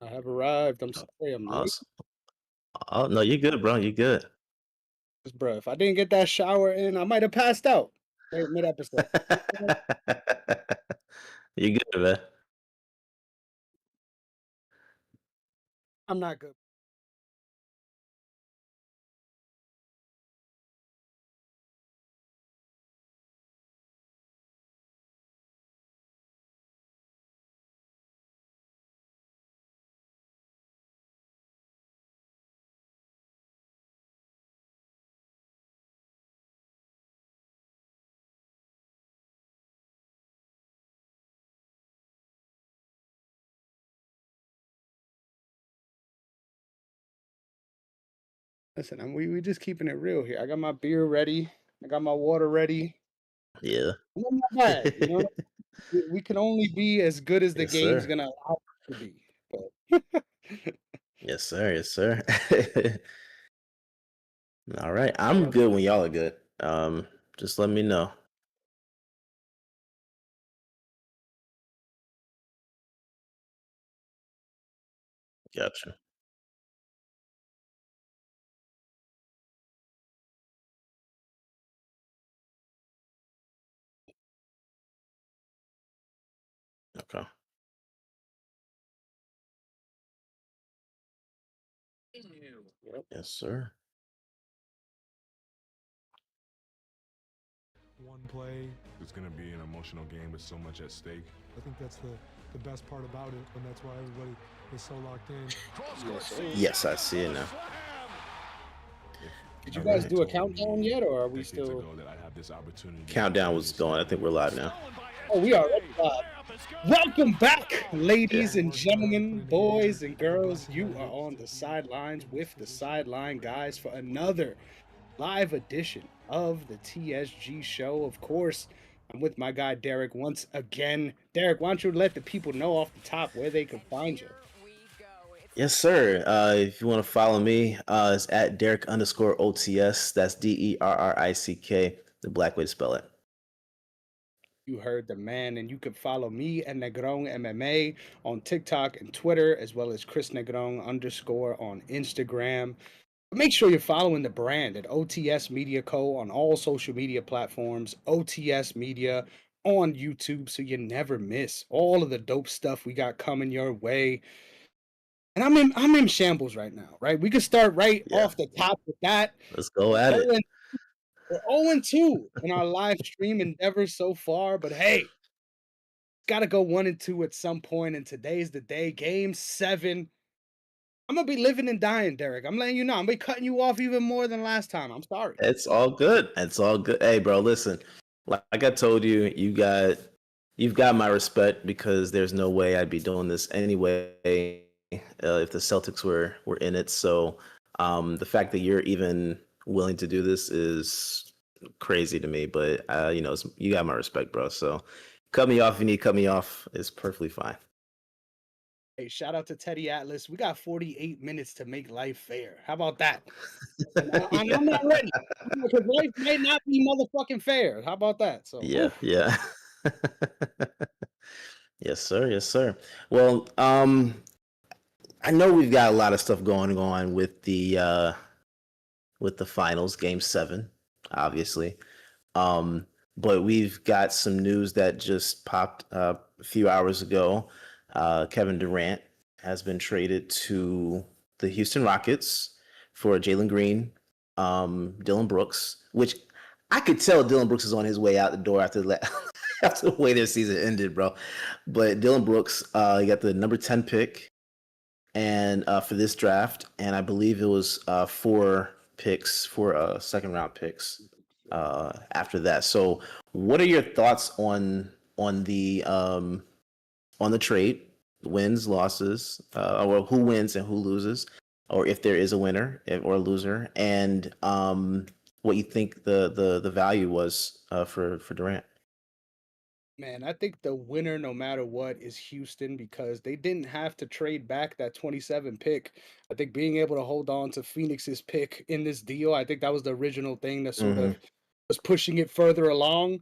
I have arrived. I'm Oh, sorry I'm late. awesome. Oh, no, you're good, bro. You're good. 'Cause, bruh, if I didn't get that shower in, I might have passed out mid-episode. You're good, man. I'm not good. Listen, we just keeping it real here. I got my beer ready. I got my water ready. Yeah. I'm not bad, you know? We can only be as good as the Yes, game's sir. gonna allow us to be. But Yes, sir. Yes, sir. All right. I'm but good when y'all are good. Just let me know. Gotcha. Okay. yep. Yes, sir. One play. It's going to be an emotional game with so much at stake. I think that's the best part about it, and that's why everybody is so locked in. Yes, sir. Yes, I see it now. If Did you All guys right. do a told countdown me yet, or are we decades still? ago that I'd have this opportunity to Countdown play was this going. I game, think we're live now. Oh, we are already live. Welcome back, Yeah. ladies hard and work that I put gentlemen, in the game, boys and the girls. blessing You that are it is on to the be able to sidelines play in this with the position. Sideline Guys for another live edition of the TSG show. Of course, I'm with my guy Derek once again. Derek, why don't you let the people know off the top where they can find you? Yes, sir. If you want to follow me, it's at Derek underscore OTS. That's DERRICK, the black way to spell it. You heard the man, and you can follow me and Negron MMA on TikTok and Twitter, as well as Chris Negron underscore on Instagram. Make sure you're following the brand at OTS Media Co. on all social media platforms, OTS Media on YouTube, so you never miss all of the dope stuff we got coming your way. And I'm in shambles right now, right? We could start right Yeah. off the top with that. Let's go We're at it. 0 we're 0-2 in our live stream endeavors so far, but hey, gotta go 1-2 at some point, and today's the day. Game 7. I'm gonna be living and dying, Derek. I'm letting you know. I'm gonna be cutting you off even more than last time. I'm sorry. It's all good. It's all good. Hey, bro, listen. Like I told you, you've got my respect because there's no way I'd be doing this anyway if the Celtics were in it. So the fact that you're even willing to do this is crazy to me. But you got my respect, bro. So cut me off if you need to cut me off. It's perfectly fine. Hey, shout out to Teddy Atlas. We got 48 minutes to make life fair. How about that? And Yeah. I'm not ready because life might not be motherfucking fair. How about that? So, Yeah, oof. yeah. Yes, sir. Yes, sir. Well, I know we've got a lot of stuff going on with the finals, game 7, obviously. But we've got some news that just popped up a few hours ago. Kevin Durant has been traded to the Houston Rockets for Jalen Green, Dylan Brooks, which I could tell Dylan Brooks is on his way out the door after after the way their season ended, bro. But Dylan Brooks, he got the number 10 pick and for this draft, and I believe it was 4 picks, 4 second round picks after that. So, what are your thoughts on the trade, wins, losses, or who wins and who loses, or if there is a winner or a loser, and what you think the value was for Durant? Man, I think the winner, no matter what, is Houston because they didn't have to trade back that 27 pick. I think being able to hold on to Phoenix's pick in this deal, I think that was the original thing that sort Hmm. of was pushing it further along.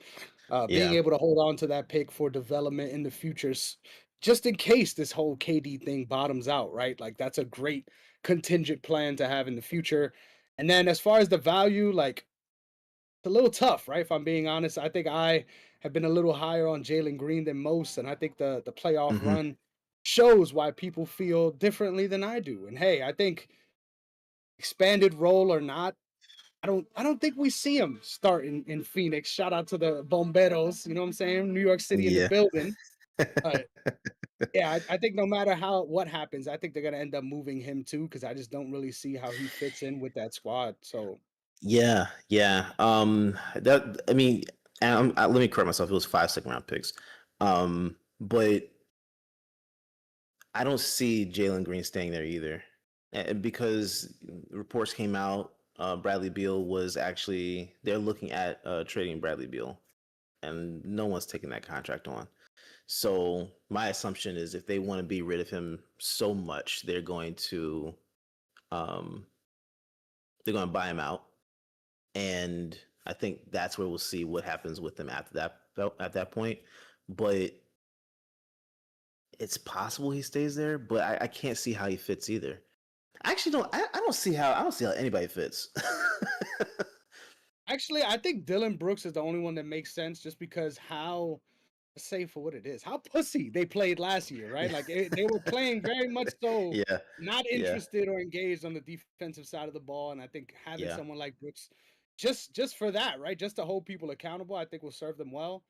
Being Yeah. able to hold on to that pick for development in the futures. just in case this whole KD thing bottoms out, right? Like that's a great contingent plan to have in the future. And then as far as the value, like it's a little tough, right? If I'm being honest, I think I have been a little higher on Jalen Green than most, and I think the playoff Hmm. run shows why people feel differently than I do. And hey, I think expanded role or not, I don't think we see him start in Phoenix. Shout out to the Bomberos, you know what I'm saying? New York City in the Yeah. building. But yeah, I think no matter what happens, I think they're gonna end up moving him too, because I just don't really see how he fits in with that squad. So Yeah, yeah. That I mean, let me correct myself. It was 5 second round picks. But I don't see Jalen Green staying there either, because reports came out. Bradley Beal was actually they're looking at trading Bradley Beal, and no one's taking that contract on. So my assumption is if they want to be rid of him so much, um, they're going to buy him out, and I think that's where we'll see what happens with him after that. At that point, but it's possible he stays there. But I can't see how he fits either. I actually don't. I don't see how anybody fits. actually, I think Dylan Brooks is the only one that makes sense, just because how say for what it is, how pussy they played last year, right? Yeah. Like they were playing very much so Yeah. not Yeah. interested or engaged on the defensive side of the ball, and I think having Yeah. someone like Brooks, just for that, right, just to hold people accountable, I think will serve them well.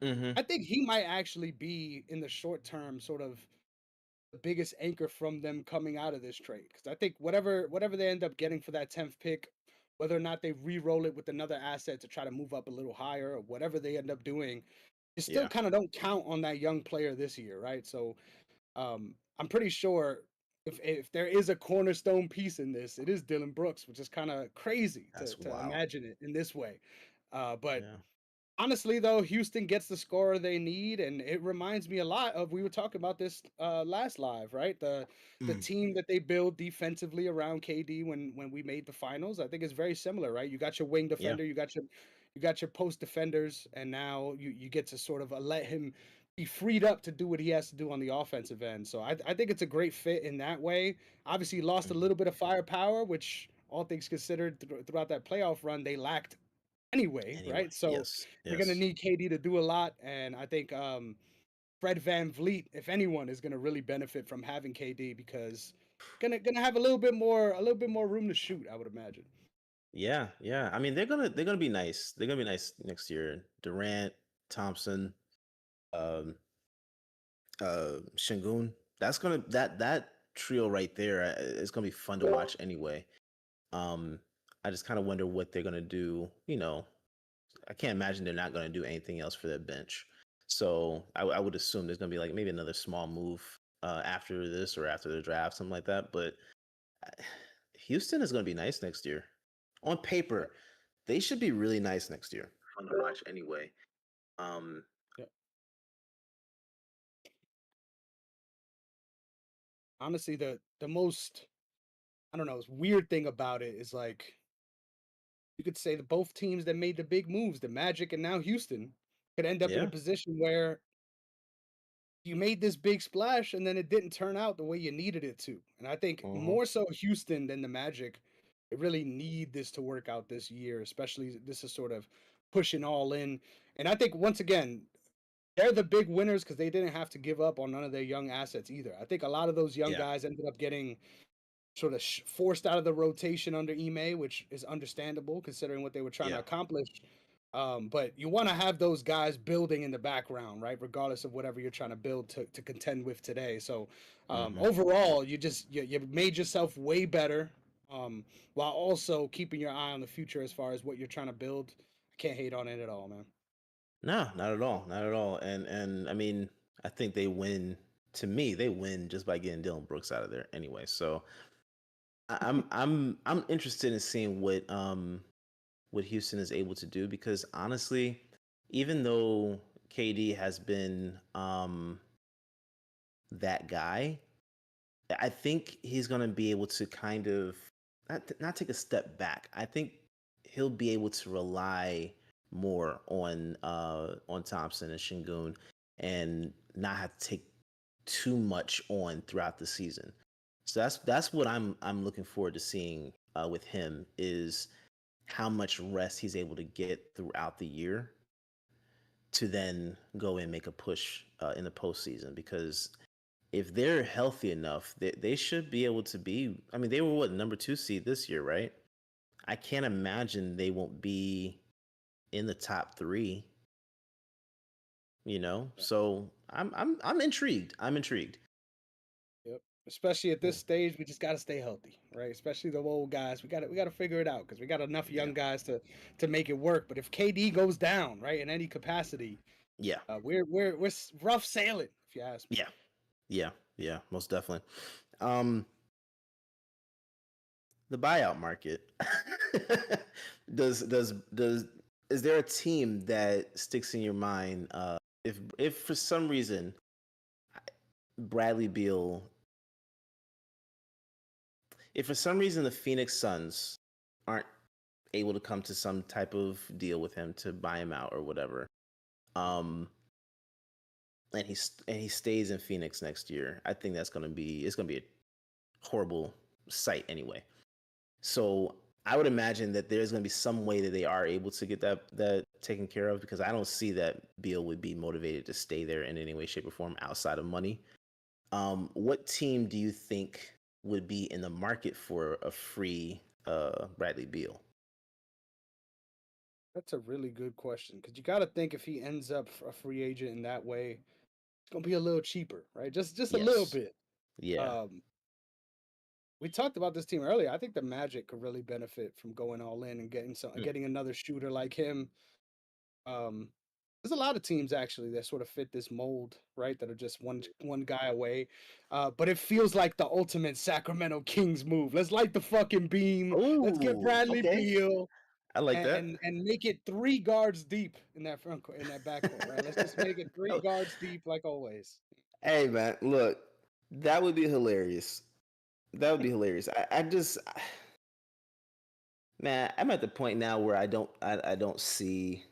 Mm-hmm. I think he might actually be in the short term sort of the biggest anchor from them coming out of this trade, because I think whatever they end up getting for that 10th pick, whether or not they re-roll it with another asset to try to move up a little higher or whatever they end up doing, you still Yeah. kind of don't count on that young player this year, right? So I'm pretty sure if there is a cornerstone piece in this, it is Dylan Brooks, which is kind of crazy That's to wild. imagine it in this way. But Yeah. honestly, though, Houston gets the scorer they need, and it reminds me a lot of, we were talking about this last live, right? The Mm. team that they build defensively around KD when we made the finals, I think is very similar, right? You got your wing Yeah. defender, you got your post defenders, and now you get to sort of let him be freed up to do what he has to do on the offensive end. So I think it's a great fit in that way. Obviously, lost a Mhm. little bit of firepower, which all things considered throughout that playoff run they lacked anyway, Anyway. right? So Yes. they're gonna Yes. need KD to do a lot, and I think Fred Van Vliet, if anyone, is gonna really benefit from having KD, because gonna have a little bit more room to shoot, I would imagine. Yeah. Yeah. I mean, they're gonna be nice. They're gonna be nice next year. Durant, Thompson, um, Shingun. That trio right there is gonna be fun to watch anyway. Um, I just kind of wonder what they're gonna do. I can't imagine they're not gonna do anything else for their bench. So I would assume there's gonna be like maybe another small move after this or after the draft, something like that. But I- Houston is gonna be nice next year. On Yeah, paper, they should be really nice next year. Fun to watch anyway. Um, yeah. Honestly, the most, I don't know, weird thing about it is, like, you could say that both teams that made the big moves, the Magic and now Houston, could end up in a yeah. position where you made this big splash and then it didn't turn out the way you needed it to. And I think Uh-huh. more so Houston than the Magic, they really need this to work out this year, especially this is sort of pushing all in. And I think once again, they're the big winners because they didn't have to give up on none of their young assets either. I think a lot of those young Yeah. guys ended up getting sort of forced out of the rotation under Ime, which is understandable considering what they were trying to Yeah. accomplish. But you want to have those guys building in the background, right? Regardless of whatever you're trying to build to contend with today. So Hmm. overall, you made yourself way better, while also keeping your eye on the future as far as what you're trying to build. I can't hate on it at all, man. No, not at all. Not at all. And I mean, I think they win. To me, they win just by getting Dylan Brooks out of there anyway. So I'm interested in seeing what Houston is able to do, because honestly, even though KD has been that guy, I think he's gonna be able to kind of not take a step back. I think he'll be able to rely more on Thompson and Shingun, and not have to take too much on throughout the season. So that's what I'm looking forward to seeing with him is how much rest he's able to get throughout the year to then go and make a push in the postseason. Because if they're healthy enough, they should be able to be. I mean, they were what, number 2 seed this year, right? I can't imagine they won't be in the top 3. So I'm intrigued. I'm intrigued. Yep. Especially at this stage, we just got to stay healthy, right? Especially the old guys. We got to figure it out because we got enough Yeah. young guys to make it work. But if KD goes down, right, in any capacity, Yeah. we're rough sailing, if you ask me. Yeah, most definitely. The buyout market. does is there a team that sticks in your mind if for some reason Bradley Beal, if for some reason the Phoenix Suns aren't able to come to some type of deal with him to buy him out or whatever, and he stays in Phoenix next year, I think it's gonna be a horrible sight anyway. So I would imagine that there's going to be some way that they are able to get that taken care of, because I don't see that Beal would be motivated to stay there in any way, shape, or form outside of money. What team do you think would be in the market for a free Bradley Beal? That's a really good question because you got to think if he ends up a free agent in that way, it's gonna be a little cheaper, right? Just a little Yes. bit. Yeah. We talked about this team earlier. I think the Magic could really benefit from going all in and getting another shooter like him. Um, there's a lot of teams actually that sort of fit this mold, right? That are just one guy away. But it feels like the ultimate Sacramento Kings move. Let's light the fucking beam. Let's get Oh, Bradley okay. Beal I like that. and make it 3 guards deep in that in that backcourt, right? Let's just make it three Oh, guards deep like always. hey man, look, that would be hilarious. That would be hilarious. I just, man, I'm at the point now where I don't see.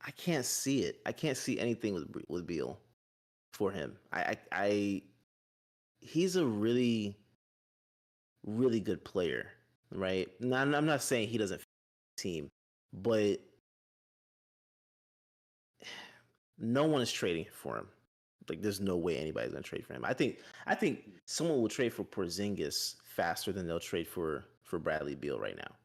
I can't see it. I can't see anything with Beal for him. He's a really really good player, right? Now, I'm not saying he doesn't fit the team, but no one is trading for him. Like, there's no way anybody's gonna trade for him. I think someone will trade for Porzingis faster than they'll trade for Bradley Beal right now.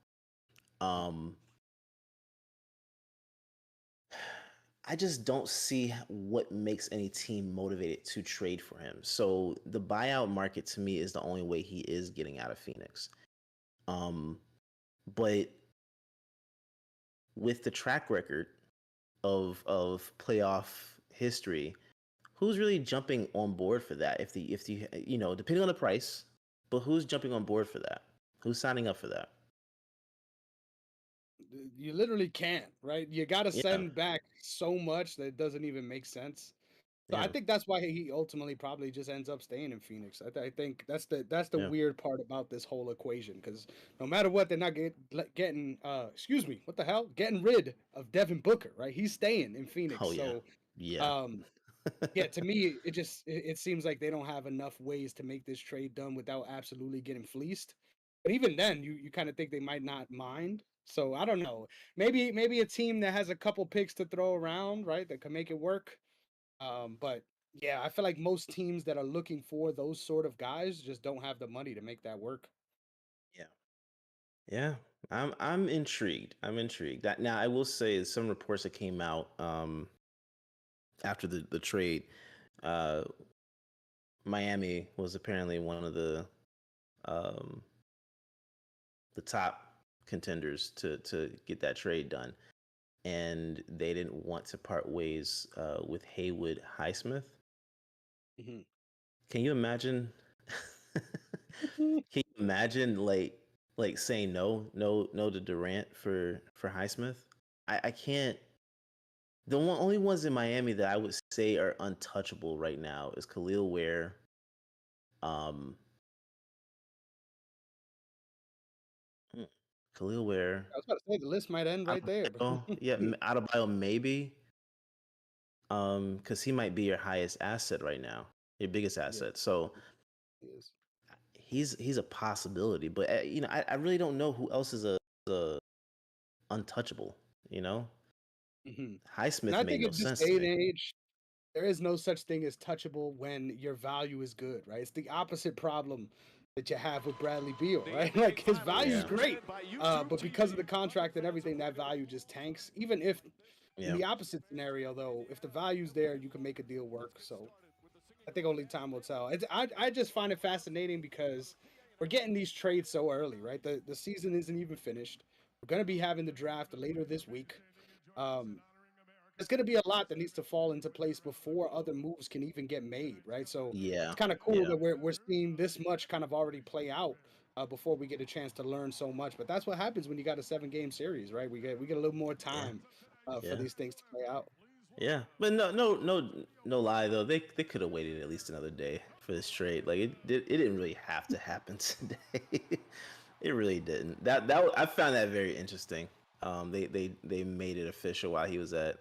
I just don't see what makes any team motivated to trade for him. So the buyout market to me is the only way he is getting out of Phoenix. But with the track record of playoff history, who's really jumping on board for that? If the depending on the price, but who's jumping on board for that? Who's signing up for that? You literally can't, right? You got to Yeah, send back so much that it doesn't even make sense. So I yeah, think that's why he ultimately probably just ends up staying in Phoenix. I think that's the yeah. weird part about this whole equation because no matter what, they're not getting excuse me, what the hell, getting rid of Devin Booker, right? He's staying in Phoenix. Oh yeah, So yeah, um, yeah, to me, it seems like they don't have enough ways to make this trade done without absolutely getting fleeced. But even then, you kind of think they might not mind. So I don't know. Maybe a team that has a couple picks to throw around, right, that can make it work. But yeah, I feel like most teams that are looking for those sort of guys just don't have the money to make that work. yeah, yeah. I'm intrigued. I'm intrigued. That now I will say some reports that came out after the trade. Uh, Miami was apparently one of um, the top contenders to get that trade done, and they didn't want to part ways with Haywood Highsmith. Mhm. Can you imagine? Can you imagine like saying no to Durant for Highsmith? I can't. Only ones in Miami that I would say are untouchable right now is Khalil Ware, um, hmm, Khalil Ware, I was about to say the list might end right there, bro. Adebayo, yeah, Adebayo maybe. because he might be your highest asset right now, your biggest asset. So Yes. he's a possibility, but I really don't know who else is a untouchable. You know, Hmm. And Highsmith I made think no in this sense to day and me. age, there is no such thing as touchable when your value is good, right? It's the opposite problem that you have with Bradley Beal, right? Like his value is Yeah. great, but because of the contract and everything, that value just tanks. Even if in Yeah. the opposite scenario, though, if the value's there, you can make a deal work. So I think only time will tell. I just find it fascinating because we're getting these trades so early, right? The season isn't even finished. We're gonna be having the draft later this week. Um, there's going to be a lot that needs to fall into place before other moves can even get made, right? So it's Yeah. kind of cool Yeah. that we're seeing this much kind of already play out before we get a chance to learn so much. But that's what happens when you got a 7-game series, right? We get a little more Yeah. time for Yeah. these things to play out. Yeah, but no lie though. They could have waited at least another day for this trade. Like it didn't really have to happen today. It really didn't. I found that very interesting. They made it official while he was at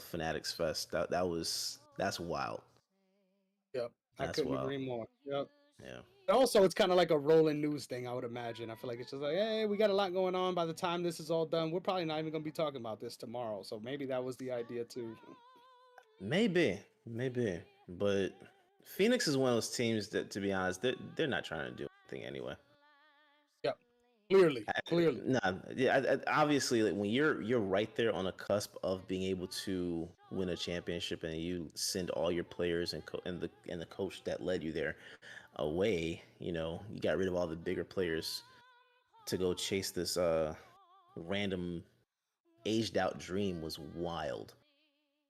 Fanatics Fest. That's wild. Yep, I That's couldn't wild. agree more. Yep. Yeah. Also, it's kind of like a rolling news thing, I would imagine. I feel like it's just like, hey, we got a lot going on. By the time this is all done, we're probably not even going to be talking about this tomorrow. So maybe that was the idea too. Maybe, but Phoenix is one of those teams that, to be honest, they're not trying to do anything anyway. Yep, clearly. Nah, yeah, obviously, like when you're right there on the cusp of being able to win a championship, and you send all your players and the coach that led you there away, you got rid of all the bigger players to go chase this random aged out dream was wild.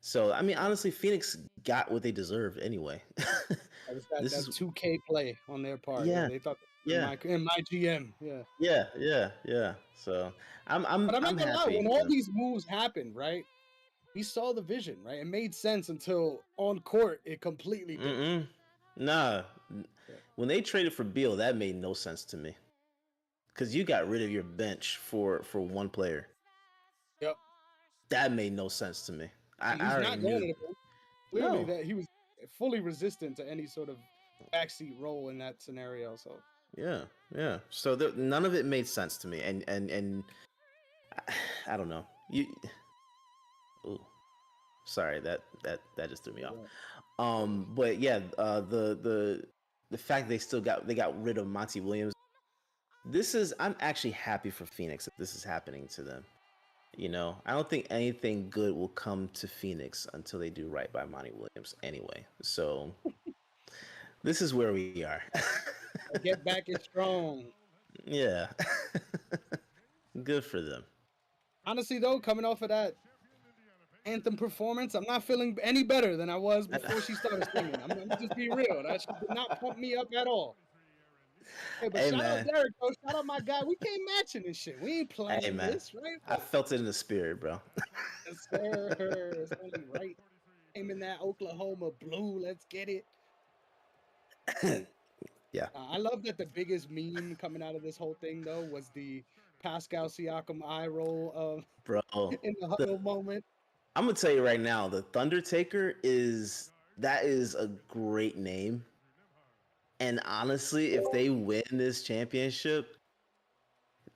So I mean, honestly, Phoenix got what they deserved anyway. That was that This that is 2K play on their part. Yeah, yeah, they thought yeah, in my GM. Yeah, yeah. So I'm but I'm I'm not I'm gonna lie. happy When for all them. these moves happened, right? We saw the vision, right? It made sense until on court it completely didn't. Mm-mm. Nah, Yeah. when they traded for Beal, that made no sense to me because you got rid of your bench for one player. Yep. That made no sense to me. I, And he's I already not going knew. anywhere. Clearly, No, that he was fully resistant to any sort of backseat role in that scenario. So yeah. So none of it made sense to me, and I don't know. Ooh, sorry, that just threw me off. yeah. But yeah, the fact they got rid of Monty Williams. I'm actually happy for Phoenix that this is happening to them. I don't think anything good will come to Phoenix until they do right by Monty Williams anyway. So this is where we are. Get back is strong. Yeah. Good for them. Honestly, though, coming off of that anthem performance, I'm not feeling any better than I was before she started singing. I'm gonna just be real. That shit did not pump me up at all. Hey, but Hey shout out man. Derek, though. Shout out my guy. We came matching this shit. We ain't Hey planning man. this, right? I felt it in the spirit, bro. Yes, sir. It's only right. Came in that Oklahoma blue. Let's get it. Yeah. I love that the biggest meme coming out of this whole thing, though, was the Pascal Siakam eye roll of Bro. in the The huddle moment. I'm gonna tell you right now, the Thundertaker is a great name. And honestly, if they win this championship,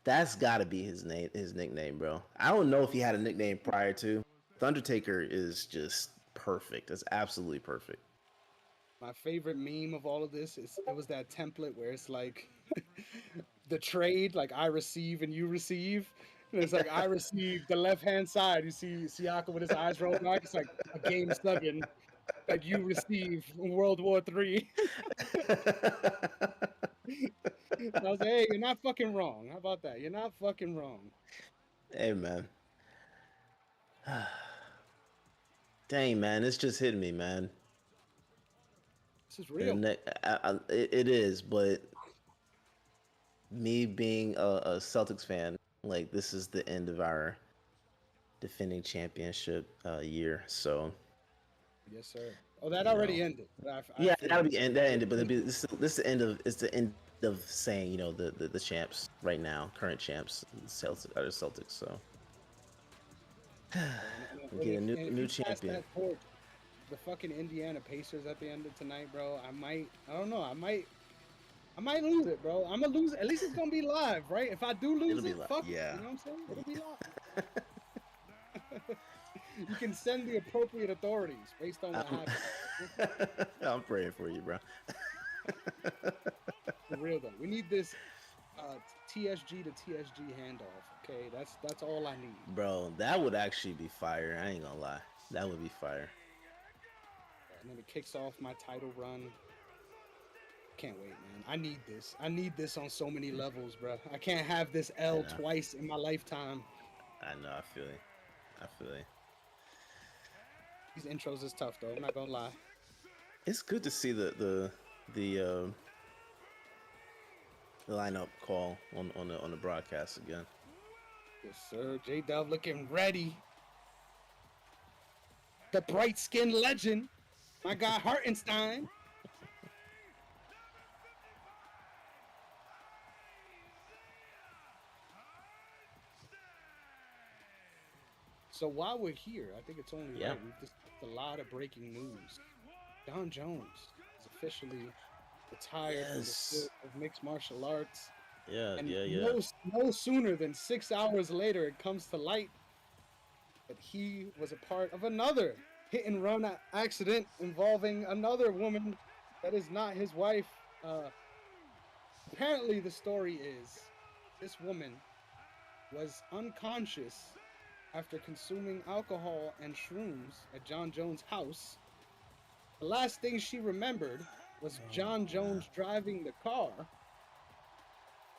that's gotta be his nickname, bro. I don't know if he had a nickname prior to. Thundertaker is just perfect. It's absolutely perfect. My favorite meme of all of this is it was that template where it's like the trade, like I receive and you receive. And it's like I receive the left hand side. You see Siakam with his eyes rolled back. It's like a game 7 that you receive in World War III. I was like, hey, you're not fucking wrong. How about that? You're not fucking wrong. Hey man. Dang man, it's just hitting me, man. This is real. It is, but me being a Celtics fan, like this is the end of our defending championship year. So Yes, sir. Oh, that you already know, ended. But I yeah, feel you. So that ended, but this is the end of saying the champs right now, current champs, Celtics are the Celtics. So We get a and if new you pass champion. that torch, the fucking Indiana Pacers at the end of tonight, bro, I don't know, I might lose it, bro. I'm gonna lose it. At least it's gonna be live, right? If I do It'll lose be it, like, fuck it. yeah. You know what I'm saying? It'll be live. You can send the appropriate authorities based on what happened. I'm praying for you, bro. For real though, we need this TSG to TSG handoff. Okay, that's all I need. Bro, that would actually be fire. I ain't gonna lie. That would be fire. And then it kicks off my title run. Can't wait, man. I need this. I need this on so many levels, bro. I can't have this L twice in my lifetime. I know. I feel you. I feel you. These intros is tough though. I'm not gonna lie. It's good to see the lineup call on the broadcast again. Yes, sir. J Dub looking ready. The bright skinned legend, my guy Hartenstein. So while we're here, I think it's only right. We've just a lot of breaking news. Jon Jones is officially retired from the sport of mixed martial arts. No sooner than 6 hours later, it comes to light that he was a part of another hit and run accident involving another woman that is not his wife. Apparently, the story is this woman was unconscious after consuming alcohol and shrooms at Jon Jones' house. The last thing she remembered was Jon Jones driving the car.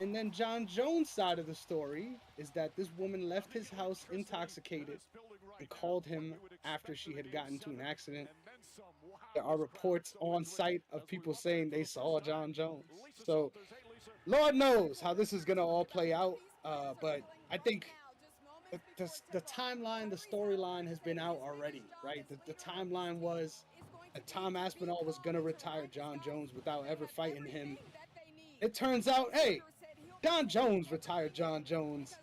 And then Jon Jones' side of the story is that this woman left his house intoxicated and called him after she had gotten into an accident. There are reports on site of people saying they saw Jon Jones. So Lord knows how this is going to all play out. But I think the timeline, the storyline has been out already, right? The timeline was that Tom Aspinall was going to retire Jon Jones without ever fighting him. It turns out, hey, Jon Jones retired Jon Jones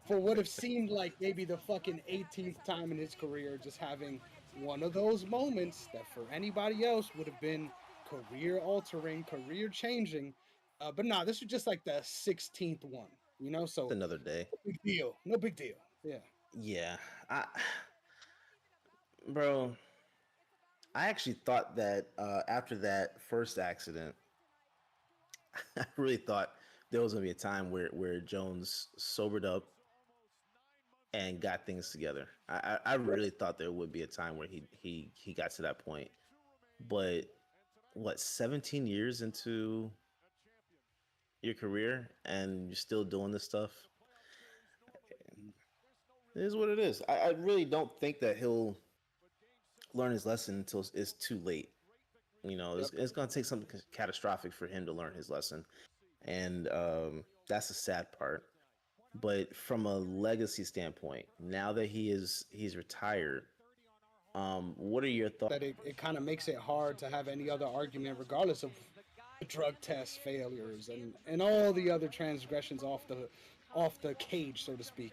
for what have seemed like maybe the fucking 18th time in his career, just having one of those moments that for anybody else would have been career altering, career changing. But nah, this was just like the 16th one, you know? So it's another day. No big deal. No big deal. Yeah. Yeah. Bro, I actually thought that after that first accident, I really thought there was gonna be a time where Jones sobered up and got things together. I really thought there would be a time where he got to that point. But what, 17 years into your career and you're still doing this stuff? It is what it is. I really don't think that he'll learn his lesson until it's too late. You know, it's going to take something catastrophic for him to learn his lesson. And that's the sad part. But from a legacy standpoint, now that he's retired, what are your thoughts? That it kind of makes it hard to have any other argument, regardless of the drug test failures and all the other transgressions off the cage, so to speak.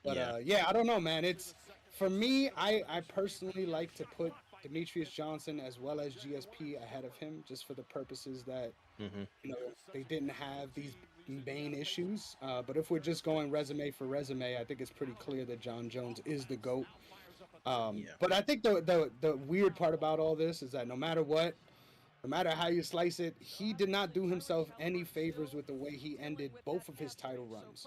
But I don't know, man. It's for me. I personally like to put Demetrius Johnson as well as GSP ahead of him, just for the purposes that they didn't have these main issues. But if we're just going resume for resume, I think it's pretty clear that Jon Jones is the GOAT. But I think the weird part about all this is that no matter what, no matter how you slice it, he did not do himself any favors with the way he ended both of his title runs.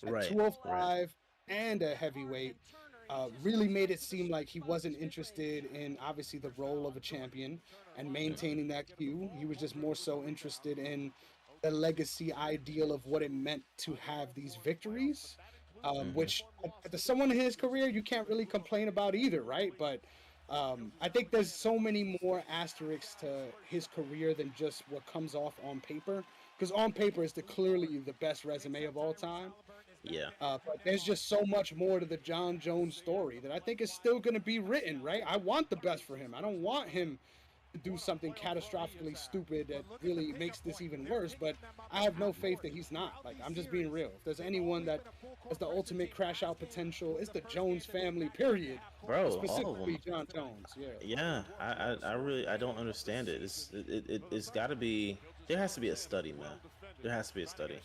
At 205 and a heavyweight, really made it seem like he wasn't interested in obviously the role of a champion and maintaining that queue. He was just more so interested in the legacy ideal of what it meant to have these victories, which to someone in his career, you can't really complain about either, right? But I think there's so many more asterisks to his career than just what comes off on paper. Because on paper, it's clearly the best resume of all time. But there's just so much more to the Jon Jones story that I think is still going to be written, right? I want the best for him. I don't want him do something catastrophically stupid that really makes this even worse, but I have no faith that he's not. Like, I'm just being real. If there's anyone that has the ultimate crash out potential, it's the Jones family, period. Bro, all of Specifically them. John Jones. Yeah. Yeah, I really I don't understand it. It's got to be, there has to be a study, man. There has to be a study.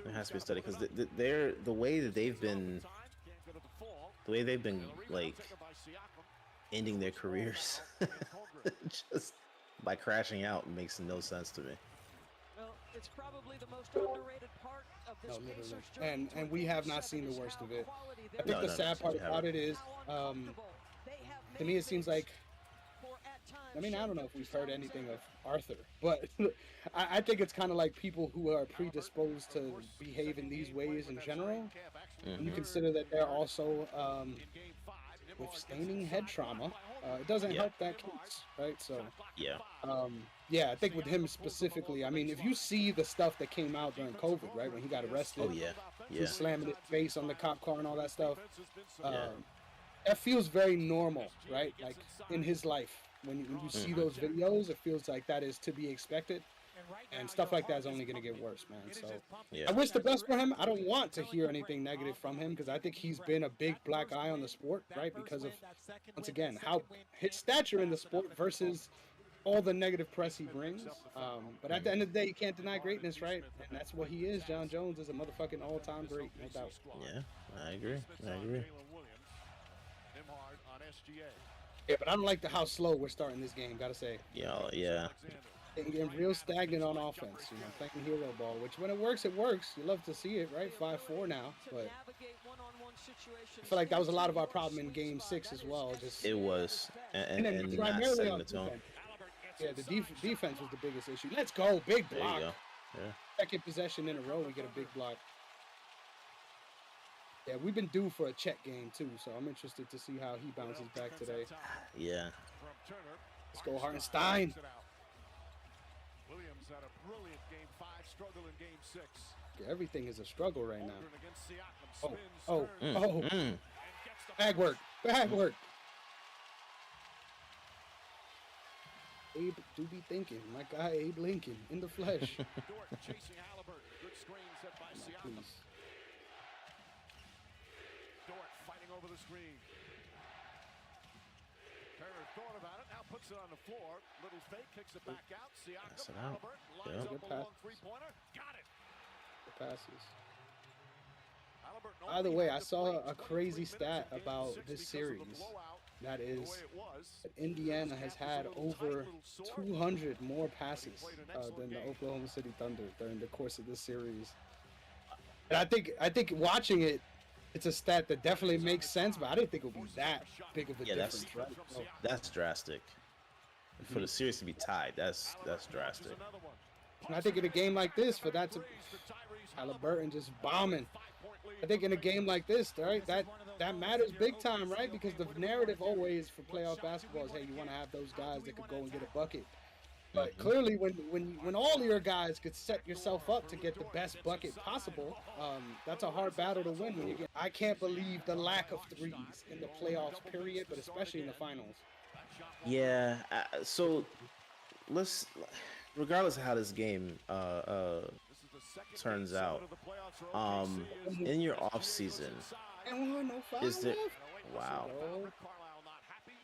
There has to be a study because they're the way they've been like ending their careers just by crashing out makes no sense to me. Well, it's probably the most underrated part of this Pacers journey. And we have not seen the worst of it. I think No, the no, sad no, part we about haven't. it is, to me, it seems like, I mean, I don't know if we've heard anything of Arthur, but I think it's kind of like people who are predisposed to behave in these ways in general. And you consider that they're also withstanding head trauma. It doesn't Yeah. help that case, right? So, Yeah. yeah, I think with him specifically, I mean, if you see the stuff that came out during COVID, right, when he got arrested, Oh yeah. he Yeah. was slamming his face on the cop car and all that stuff. Yeah. That feels very normal, right? Like in his life, when you see those videos, it feels like that is to be expected, and stuff like that is only going to get worse, man. So Yeah. I wish the best for him. I don't want to hear anything negative from him because I think he's been a big black eye on the sport, right? Because of, once again, how his stature in the sport versus all the negative press he brings. But at the end of the day, you can't deny greatness, right? And that's what he is. John Jones is a motherfucking all-time great, no doubt. Yeah. I agree. I agree. Yeah, but I don't like how slow we're starting this game, gotta say. Yeah. Yeah. Getting real stagnant on offense, you know, playing hero ball, which when it works, it works. You love to see it, right? 5-4 now, but I feel like that was a lot of our problem in Game 6 as well. Just It was, and then and not primarily setting on the tone. defense. Yeah, the defense was the biggest issue. Let's go, big There you block. go. Yeah. Second possession in a row, we get a big block. Yeah, we've been due for a check game too, so I'm interested to see how he bounces back today. Yeah. Let's go, Hartenstein. Williams had a brilliant game 5, struggle in game 6. Yeah, everything is a struggle right now. Holmgren against Siakam, Oh, spins, oh, turns, oh. and gets the Bag work, bag work. Abe do be thinking. My guy Abe Lincoln in the flesh. Dort chasing Halliburton. Good screen set by Siakam. Please. Dort fighting over the screen. Turner thought about it, now puts it on the floor. Little fake, kicks it back out. Pass it Siakam, out. Halliburton, lines Yeah. up Good a pass. long three-pointer. Got it. The passes. Halliburton By the only way, had I to saw play a 23 crazy minutes stat in game about 6 this because of the series. blowout, That the is, way it was. that Indiana has had over 200 more passes than the Oklahoma City Thunder during the course of this series. And I think watching it, it's a stat that definitely makes sense, but I didn't think it would be that big of a Yeah, that's difference, right? So, that's drastic. For the series to be tied, that's drastic. and I think in a game like this, for that to Halliburton just bombing. I think in a game like this, right, that matters big time, right? Because the narrative always for playoff basketball is, hey, you want to have those guys that could go and get a bucket. But clearly, when all of your guys could set yourself up to get the best bucket possible, that's a hard battle to win. When you get, I can't believe the lack of threes in the playoffs, period, but especially in the finals. Yeah. So let's, regardless of how this game turns out, in your off season, And no foul is there? left. Wow. Oh,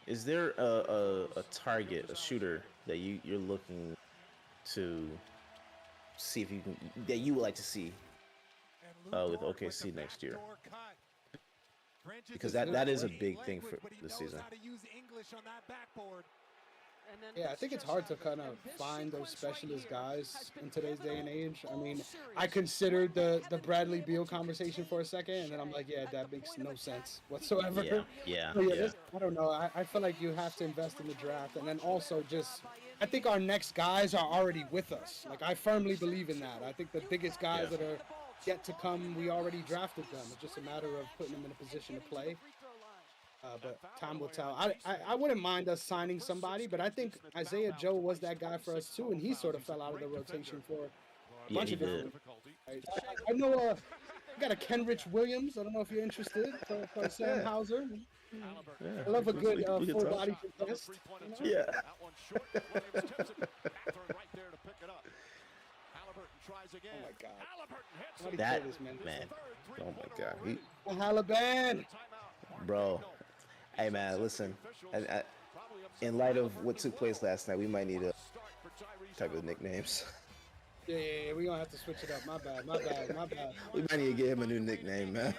Is there a target, a shooter that you're looking to see if you can, that you would like to see with OKC next year? Because that is a big thing for this season. yeah, I think it's hard to kind of find those specialist guys in today's day and age. I mean, I considered the Bradley Beal conversation for a second, and then I'm like, yeah, that makes no sense whatsoever. Yeah. So, yeah, I don't know. I feel like you have to invest in the draft, and then also just, I think our next guys are already with us. Like, I firmly believe in that. I think the biggest guys Yeah. that are yet to come, we already drafted them. It's just a matter of putting them in a position to play. But time will tell. I wouldn't mind us signing somebody, but I think Isaiah Joe was that guy for us too, and he sort of fell out of the rotation for a Yeah, bunch he of different. did. Right? I know We got a Kenrich Williams. I don't know if you're interested for Sam Hauser. Yeah, I love a good we could full talk. body contest. You know? Yeah. That one short. Williams tips it. Matherin right there to pick it up. Halliburton tries again. Oh my God. Halliburton hits Somebody it. That kill this man. man. Oh my God. Oh, Haliban. Bro. Hey man, listen. In light of what took place last night, we might need a type of nicknames. Yeah, we're gonna have to switch it up. My bad. We might need to get him a new nickname, man.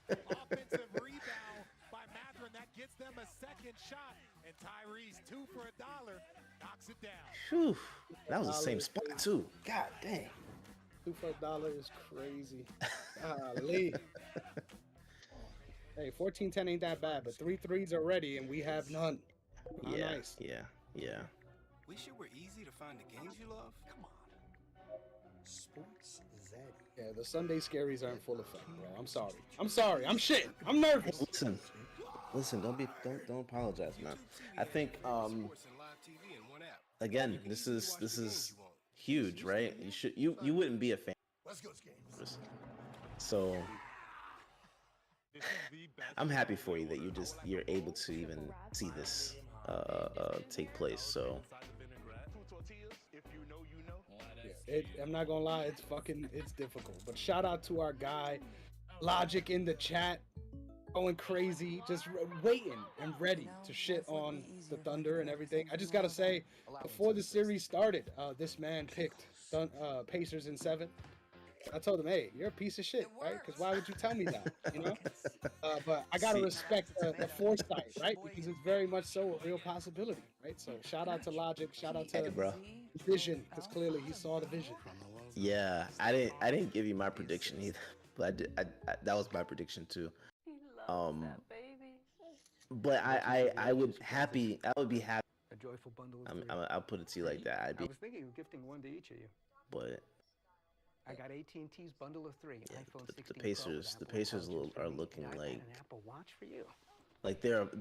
Offensive rebound by Matherin. That gets them a second shot. And Tyrese, 2 for $1, knocks it down. Whew. That was the same spot too. God dang. 2 for $1 is crazy. Golly. Hey, 14-10 ain't that bad, but 3 threes already, and we have none. How Yeah, nice. yeah. Wish it were easy to find the games you love? Come on. Sports Zaddy. Yeah, the Sunday scaries are in full effect, bro. I'm sorry. I'm shitting. I'm nervous. Listen, don't apologize, man. I think Sports and live TV in one app. again, this is huge, right? You wouldn't be a fan. Let's go, Games. So I'm happy for you that you're able to even see this take place. So I'm not gonna lie, it's difficult. But shout out to our guy, Logic in the chat, going crazy, just waiting and ready to shit on the Thunder and everything. I just gotta say, before the series started, this man picked Pacers in 7. I told him, hey, you're a piece of shit, right? Because why would you tell me that, you know? But I gotta respect the foresight, right? Because it's very much so a real possibility, right? So shout out to Logic, shout out to bro. Vision, because clearly he saw the vision. yeah, I didn't give you my prediction either, but I did. That was my prediction too. But I would be happy. A joyful bundle of 3. I'll put it to you like that. I was thinking of gifting one to each of you. But I got AT&T's bundle of 3. yeah, iPhone the 16 Pro Pacers, with the Apple Pacers Watches for are me, looking an iPad like and an Apple Watch for you.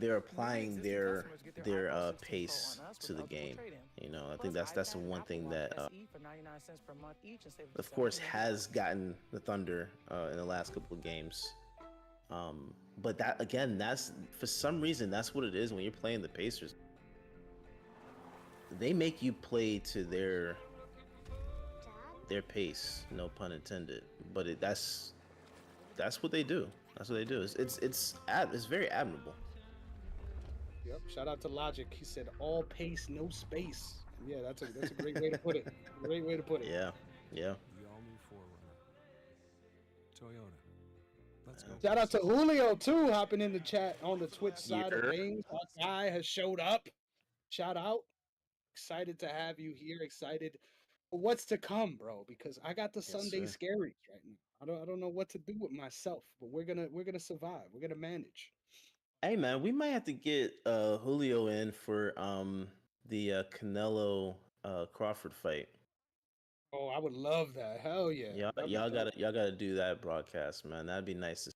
they're applying their pace to the game. You know, I think that's the one thing that of course has gotten the Thunder in the last couple of games. But that again, that's for some reason that's what it is when you're playing the Pacers. They make you play to their pace, no pun intended. But that's what they do. That's what they do. It's very admirable. Yep. Shout out to Logic. He said all pace, no space. Yeah, that's a great way to put it. Great way to put it. Yeah. The all-new 4Runner. Toyota. Let's go. Shout out to Julio too, hopping in the chat on the Twitch side Yeah. of things. Our guy has showed up. Shout out. Excited to have you here. Excited for what's to come, bro. Because I got the Sunday sir. scaries right now. I don't know what to do with myself, but we're gonna survive. We're gonna manage. Hey man, we might have to get Julio in for the Canelo Crawford fight. Oh, I would love that. Hell yeah. That'd be Y'all dope. gotta do that broadcast, man. That'd be nice to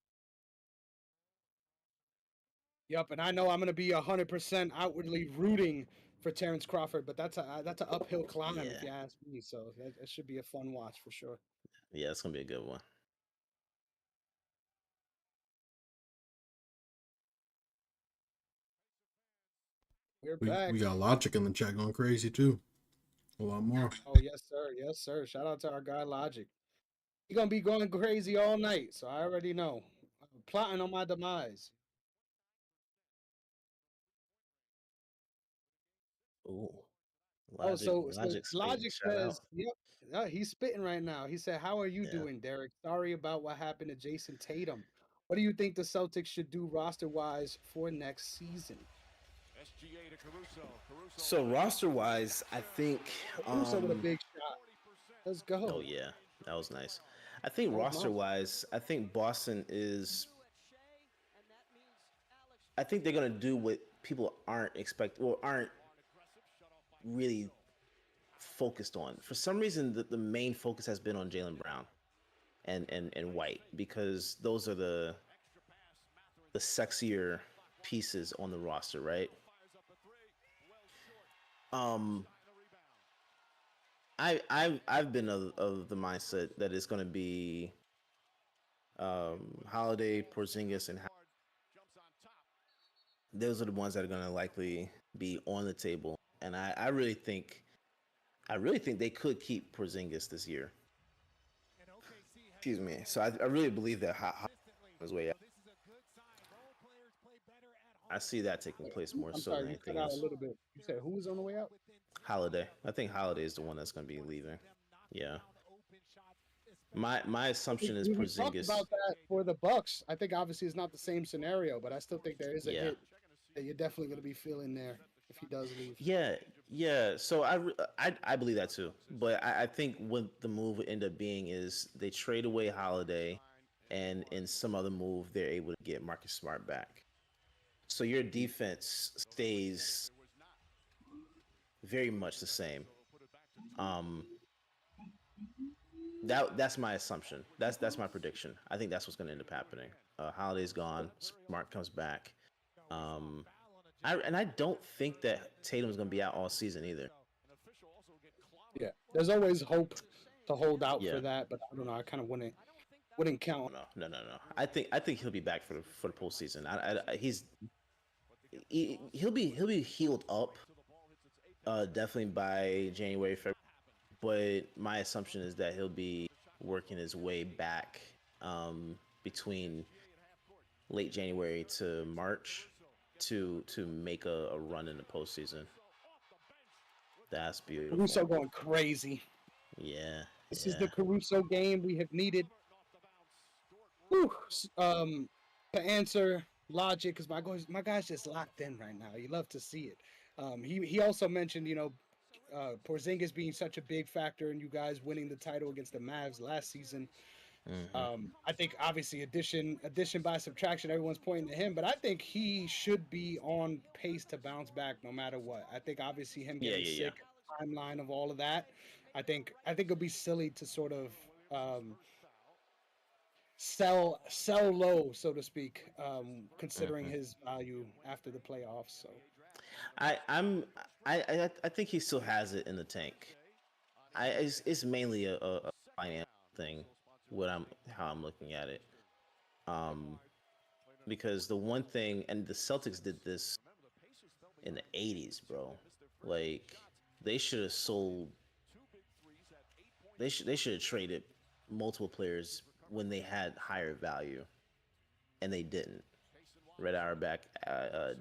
Yep, and I know I'm gonna be 100% outwardly rooting for Terrence Crawford, but that's an uphill climb if you ask me. So that should be a fun watch for sure. Yeah, it's gonna be a good one. We're back. We got Logic in the chat going crazy too. A lot more. Oh yes, sir. Yes, sir. Shout out to our guy Logic. He's gonna be going crazy all night, so I already know. I'm plotting on my demise. Ooh. Logic shout out. says, yep, yeah, he's spitting right now. He said, "How are you doing, Derek? Sorry about what happened to Jason Tatum. What do you think the Celtics should do roster-wise for next season?" SGA to Caruso. So roster wise, I think Caruso with a big shot. Let's go. oh yeah, that was nice. I think roster wise, I think Boston is. I think they're gonna do what people aren't really focused on. For some reason, the main focus has been on Jaylen Brown and White, because those are the sexier pieces on the roster, right? I've been of the mindset that it's going to be Holiday, Porzingis, and those are the ones that are going to likely be on the table. And I really think they could keep Porzingis this year. Excuse me. So I really believe that his way out. I see that taking place more I'm so sorry, than you anything cut out a else. little bit. You said who was on the way out? Holiday. I think Holiday is the one that's going to be leaving. Yeah. My assumption is We talked Porzingis. about that for the Bucks. I think obviously it's not the same scenario, but I still think there is a hit that you're definitely going to be feeling there if he does leave. Yeah. So I believe that too. But I think what the move would end up being is they trade away Holiday, and in some other move they're able to get Marcus Smart back. So your defense stays very much the same. That's my assumption. That's my prediction. I think that's what's going to end up happening. Holiday's gone. Smart comes back. I don't think that Tatum's going to be out all season either. Yeah, there's always hope to hold out for that, but I don't know. I kind of wouldn't count. No. I think he'll be back for the postseason. He'll be healed up, definitely by January, February. But my assumption is that he'll be working his way back between late January to March to make a run in the postseason. That's beautiful. Caruso going crazy. Yeah. This is the Caruso game we have needed. Whew. To answer Logic, because my guy's just locked in right now. You love to see it. He also mentioned, Porzingis being such a big factor in you guys winning the title against the Mavs last season. I think obviously addition by subtraction, everyone's pointing to him, but I think he should be on pace to bounce back no matter what. I think obviously him getting sick, timeline of all of that. I think it'll be silly to sort of sell low, so to speak, considering his value after the playoffs. So I think he still has it in the tank. It's mainly a financial thing. How I'm looking at it, because the one thing, and the Celtics did this in the 80s, bro. Like they should have sold. They should have traded multiple players when they had higher value, and they didn't. Red Auerbach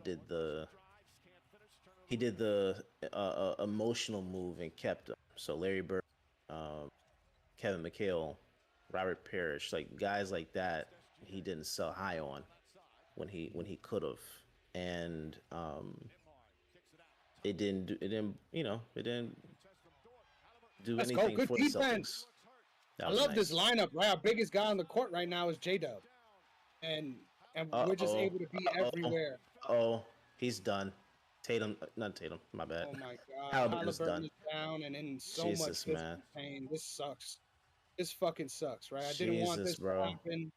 did the emotional move and kept them. So Larry Bird, Kevin McHale, Robert Parrish, like guys like that, he didn't sell high on when he could have, and it didn't do Let's anything go. Good for defense. the Celtics. I love this lineup, right? Our biggest guy on the court right now is J-Dub, and we're just able to be everywhere. Oh, he's done. Not Tatum. My bad. Oh my God, Halliburton's Halliburton done. is down and in so Jesus, much physical man. pain. This sucks. This fucking sucks, right? I didn't want this bro. to happen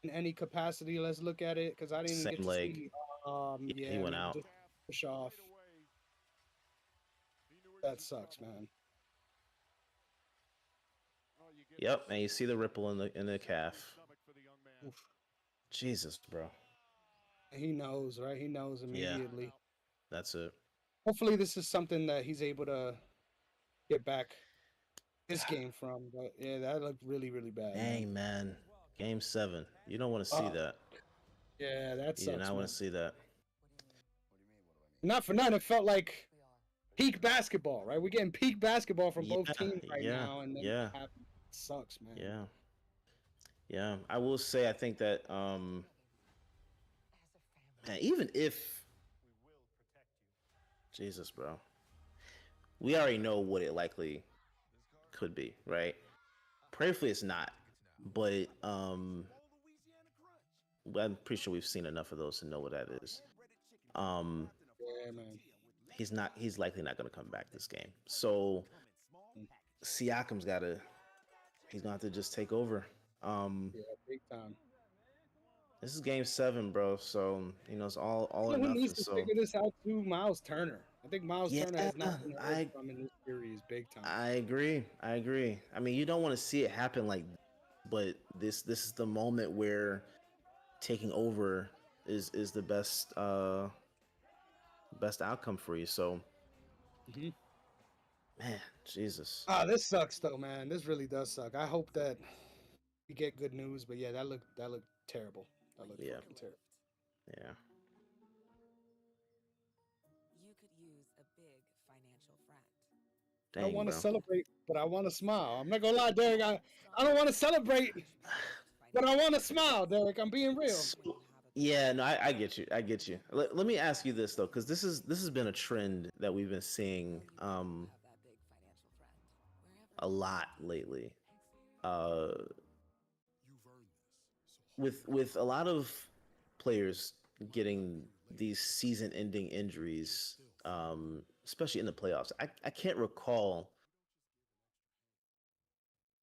in any capacity. Let's look at it because I didn't Same get to leg. see. He went out. Just push off. That sucks, man. Yep, and you see the ripple in the calf. Oof. Jesus, bro. He knows, right? He knows immediately. That's it. Hopefully, this is something that he's able to get back this game from. But yeah, that looked really, really bad. Dang, man. Game 7. You don't want to see that. Yeah, that sucks. You do not want to see that. Not for nothing, it felt like peak basketball, right? We're getting peak basketball from both teams right now, and then it happens. It sucks, man. Yeah. I will say, I think that man, even if Jesus, bro, we already know what it likely could be, right? Prayerfully, it's not, but I'm pretty sure we've seen enough of those to know what that is. Yeah, man. He's likely not going to come back this game. So Siakam's he's going to have to just take over. Yeah, big time. This is game 7, bro. So, it's all or Who nothing. needs to figure this out too? Miles Turner. I think Miles Turner has not been from in this series big time. I agree. I mean, you don't want to see it happen like but this is the moment where taking over is the best outcome for you. So, Mhm. man, Jesus. Ah, this sucks though, man. This really does suck. I hope that we get good news, but yeah, that looked terrible. That looked Yeah. fucking terrible. Yeah. You could use a big financial friend. I don't Dang, want to bro. celebrate, but I want to smile. I'm not gonna lie, Derek. I don't want to celebrate, but I want to smile, Derek. I'm being real. Yeah, no, I get you. I get you. Let me ask you this though, because this has been a trend that we've been seeing a lot lately. Uh, with a lot of players getting these season-ending injuries, especially in the playoffs. I can't recall.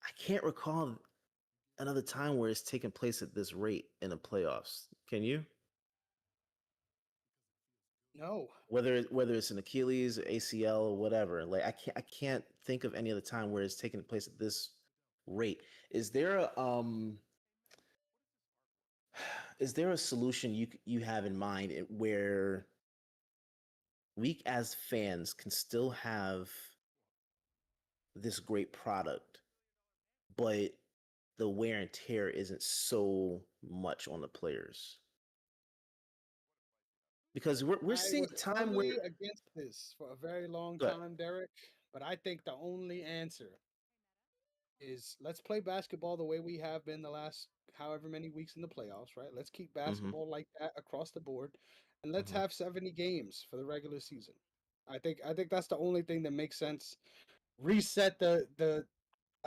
I can't recall another time where it's taken place at this rate in the playoffs. Can you? No. Whether it's an Achilles, ACL, or whatever. Like I can't think of any other time where it's taken place at this rate. Is there a is there a solution you have in mind where we as fans can still have this great product, but the wear and tear isn't so much on the players? Because we're I seeing was a time firmly where against this for a very long but time, Derek. But I think the only answer is let's play basketball the way we have been the last however many weeks in the playoffs, right? Let's keep mhm, basketball like that across the board, and let's mhm, have 70 games for the regular season. I think that's the only thing that makes sense. Reset the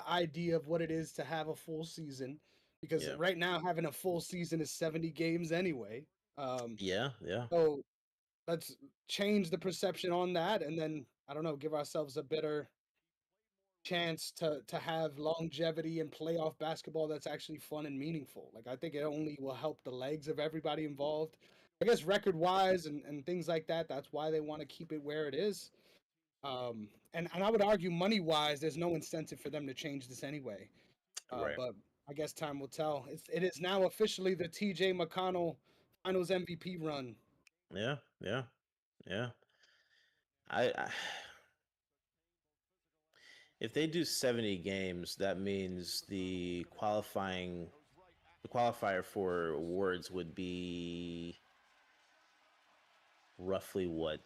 idea of what it is to have a full season, because yeah. right now having a full season is 70 games anyway. Yeah, yeah. So let's change the perception on that, and then I don't know, give ourselves a better chance to have longevity and playoff basketball that's actually fun and meaningful. Like I think it only will help the legs of everybody involved. I guess record wise and things like that. That's why they want to keep it where it is. And I would argue money wise, there's no incentive for them to change this anyway. Right. But I guess time will tell. It is now officially the TJ McConnell Finals MVP run. Yeah, yeah, yeah. I if they do 70 games, that means the qualifier for awards would be roughly what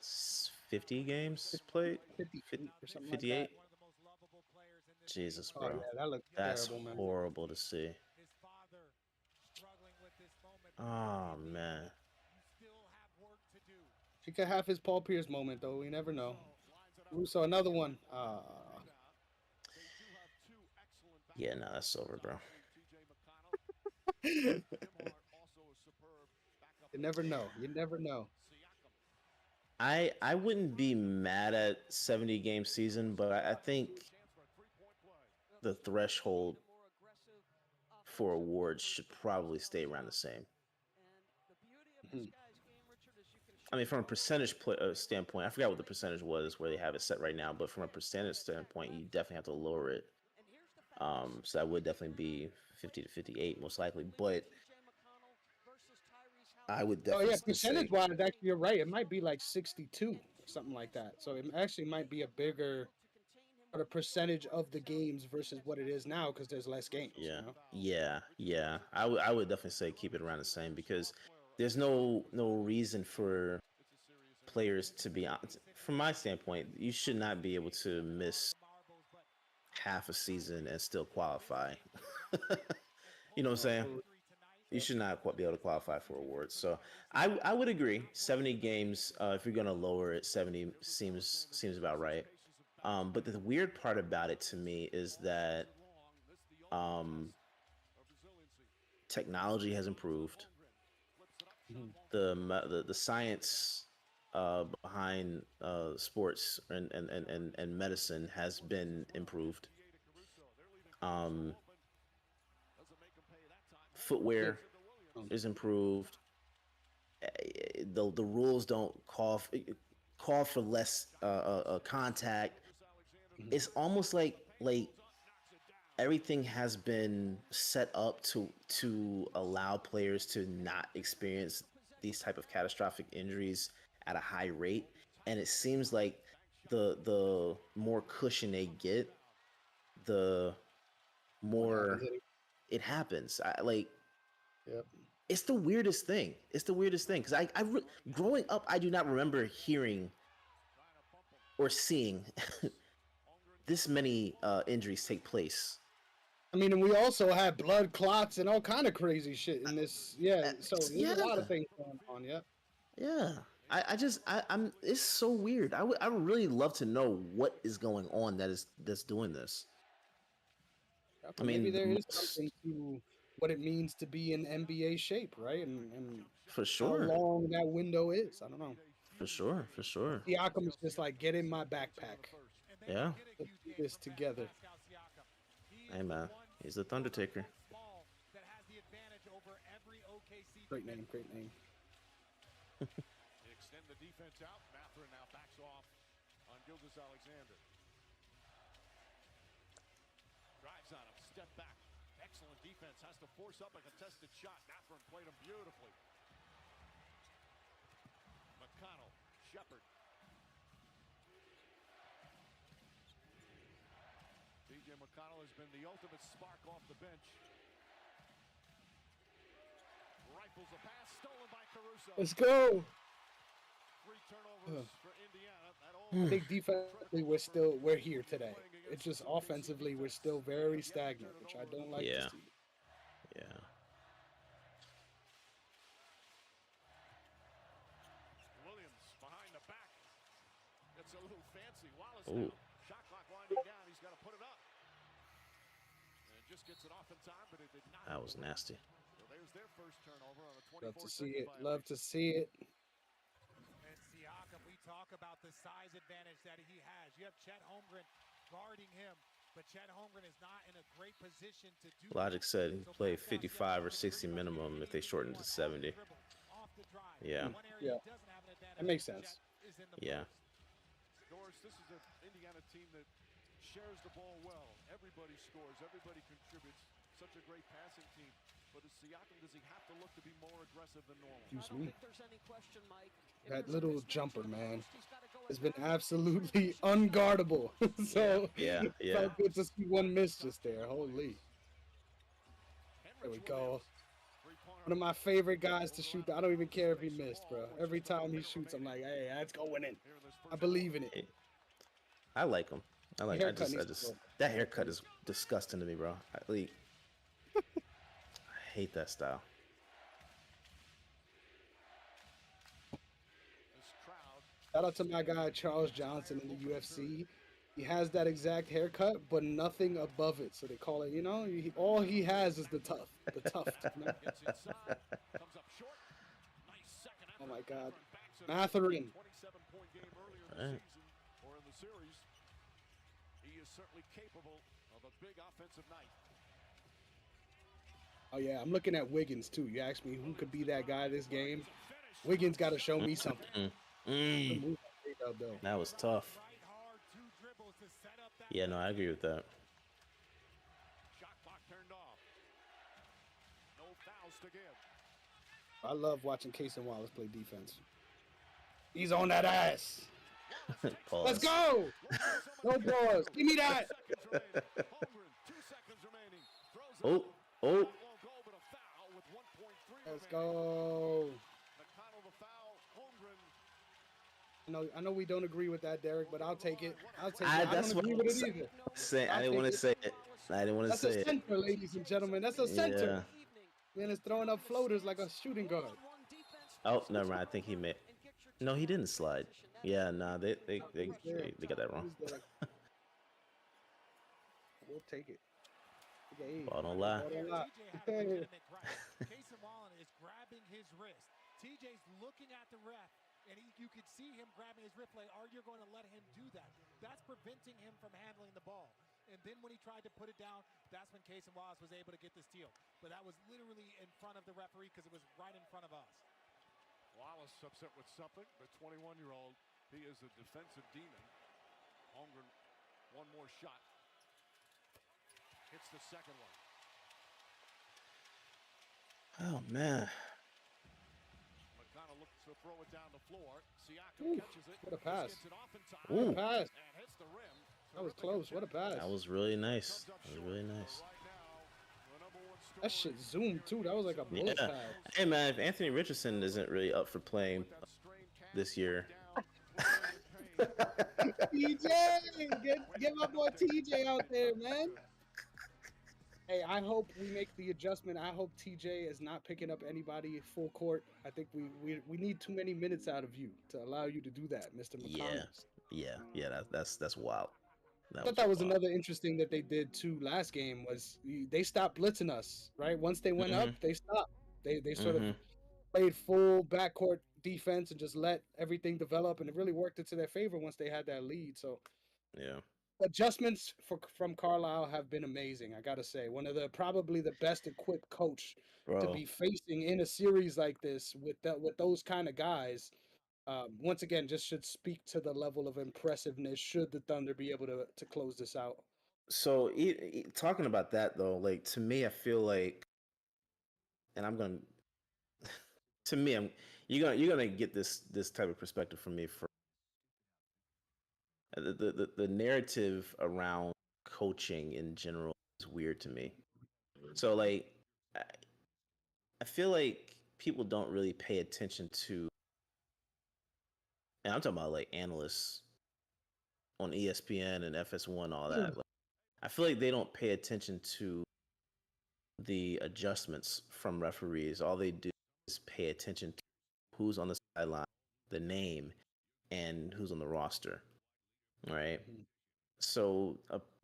50 games played? 58 or something like that. 58? Jesus, Oh bro. yeah, that looks That's terrible, man. horrible to see. Oh man. He could have his Paul Pierce moment though. We never know. Russo, another one. Yeah, no, that's over, bro. You never know. You never know. I wouldn't be mad at 70 game season, but I think the threshold for awards should probably stay around the same. I mean, from a standpoint, I forgot what the percentage was where they have it set right now, but from a percentage standpoint, you definitely have to lower it. So that would definitely be 50 to 58, most likely. But I would Oh definitely yeah, still say, percentage wise, actually you're right. It might be like 62 or something like that. So it actually might be a bigger sort of percentage of the games versus what it is now because there's less games. yeah, You know? yeah. I would definitely say keep it around the same because there's no reason for players to be from my standpoint, you should not be able to miss half a season and still qualify. You know what I'm saying? You should not be able to qualify for awards. So I would agree. 70 games. If you're gonna lower it, 70 seems about right. But the weird part about it to me is that technology has improved. The science behind sports and medicine has been improved. Footwear is improved. The rules don't call for less contact. It's almost like everything has been set up to allow players to not experience these type of catastrophic injuries at a high rate, and it seems like the more cushion they get, the more it happens. Yep. It's the weirdest thing. It's the weirdest thing because growing up, I do not remember hearing or seeing this many injuries take place. I mean, and we also had blood clots and all kind of crazy shit in this. Yeah, so there's a lot of things going on. Yeah. Yeah. I'm. It's so weird. I would really love to know what is going on that's doing this. I mean, maybe there is something to what it means to be in NBA shape, right? And for sure, how long that window is. I don't know. For sure. Siakam is just like, get in my backpack. Yeah. Let's do this together. Hey man, he's the Thundertaker. Great name. They extend the defense out. Mathurin now backs off on Gilgeous-Alexander. Drives on him, step back. Excellent defense. Has to force up a contested shot. Mathurin played him beautifully. McConnell, Shepard. T.J. McConnell has been the ultimate spark off the bench. Rifles a pass, stolen by Caruso. Let's go. 3 turnovers for Indiana. I think defensively we're here today. It's just offensively we're still very stagnant, which I don't like to see. Yeah. Williams behind the back. It's a little fancy. Wallace now. Shot clock winding down. He's got to put it up. And just gets it off in time, but it did not. That was nasty. So there's their first turnover on a 24-second Love to see it. Love to see it. And Siakam, we talk about the size advantage that he has. You have Chet Holmgren guarding him, but Chet Holmgren is not in a great position to do. Logic said he played 55 or 60 minimum if they shortened to 70. Yeah. Yeah. That makes sense. Yeah. Doris, this is an Indiana team that shares the ball well. Everybody scores. Everybody contributes. Such a great passing team. But as Siakam, does he have to look to be more aggressive than normal? Excuse me. That little jumper, man, has been absolutely unguardable. So yeah. Felt good to see one miss just there. Holy. There we go. One of my favorite guys to shoot. I don't even care if he missed, bro. Every time he shoots, I'm like, hey, that's going in. I believe in it. I like him. I just that haircut is disgusting to me, bro. I hate that style. Shout out to my guy Charles Johnson in the UFC. He has that exact haircut, but nothing above it. So they call it, all he has is the tuft. You know? Oh my God, Mathurin. 27-point game earlier in the season or in the series. He is certainly capable of a big offensive night. Oh yeah, I'm looking at Wiggins too. You asked me who could be that guy this game. Wiggins got to show me something. That was tough. Yeah, no, I agree with that. Shot clock turned off. No fouls to give. I love watching Cason Wallace play defense. He's on that ass. Let's go. No pause. Give me that. 2 seconds remaining. Oh. Let's go. McConnell the foul. Holmgren. I know we don't agree with that, Derek, but I'll take it. That's I don't agree with it either. I didn't want to say it. That's a center, ladies and gentlemen. That's a center. Man is throwing up floaters like a shooting guard. Oh, never mind. I think he made. No, he didn't slide. Yeah, nah, they got that wrong. We'll take it. Ball don't lie. Cason Wallace is grabbing his wrist. TJ's looking at the ref, and you could see him grabbing his wrist. Like, are you going to let him do that? That's preventing him from handling the ball. And then when he tried to put it down, that's when Cason Wallace was able to get the steal. But that was literally in front of the referee because it was right in front of us. Wallace upset with something. The 21-year-old, he is a defensive demon. Holmgren, one more shot. Hits gets the second one. Oh man. McConnell looks to throw it down the floor. Siakam catches it. What a pass. Gets it off in time. What a pass. And hits the rim. That was close. What a pass. That was really nice. That was really nice. That shit zoomed too. That was like a bullet Yeah. pass. Hey man, if Anthony Richardson isn't really up for playing this year, TJ, get my boy TJ out there, man. Hey, I hope we make the adjustment. I hope TJ is not picking up anybody full court. I think we need too many minutes out of you to allow you to do that, Mr. McConnell. yeah, that's wild. I thought that was another interesting that they did too last game was they stopped blitzing us, right? Once they went up, they stopped. They sort of played full backcourt defense and just let everything develop, and it really worked into their favor once they had that lead. So yeah, adjustments from Carlisle have been amazing. I gotta say, one of probably the best equipped coach to be facing in a series like this with those kind of guys. Once again, just should speak to the level of impressiveness should the Thunder be able to close this out. So talking about that though, like to me, I feel like, and I'm gonna, to me, you're gonna get this type of perspective from me for the narrative around coaching in general is weird to me. So like, I feel like people don't really pay attention to. And I'm talking about like analysts on ESPN and FS1, all that. Like, I feel like they don't pay attention to the adjustments from referees. All they do is pay attention to who's on the sideline, the name, and who's on the roster. Right? So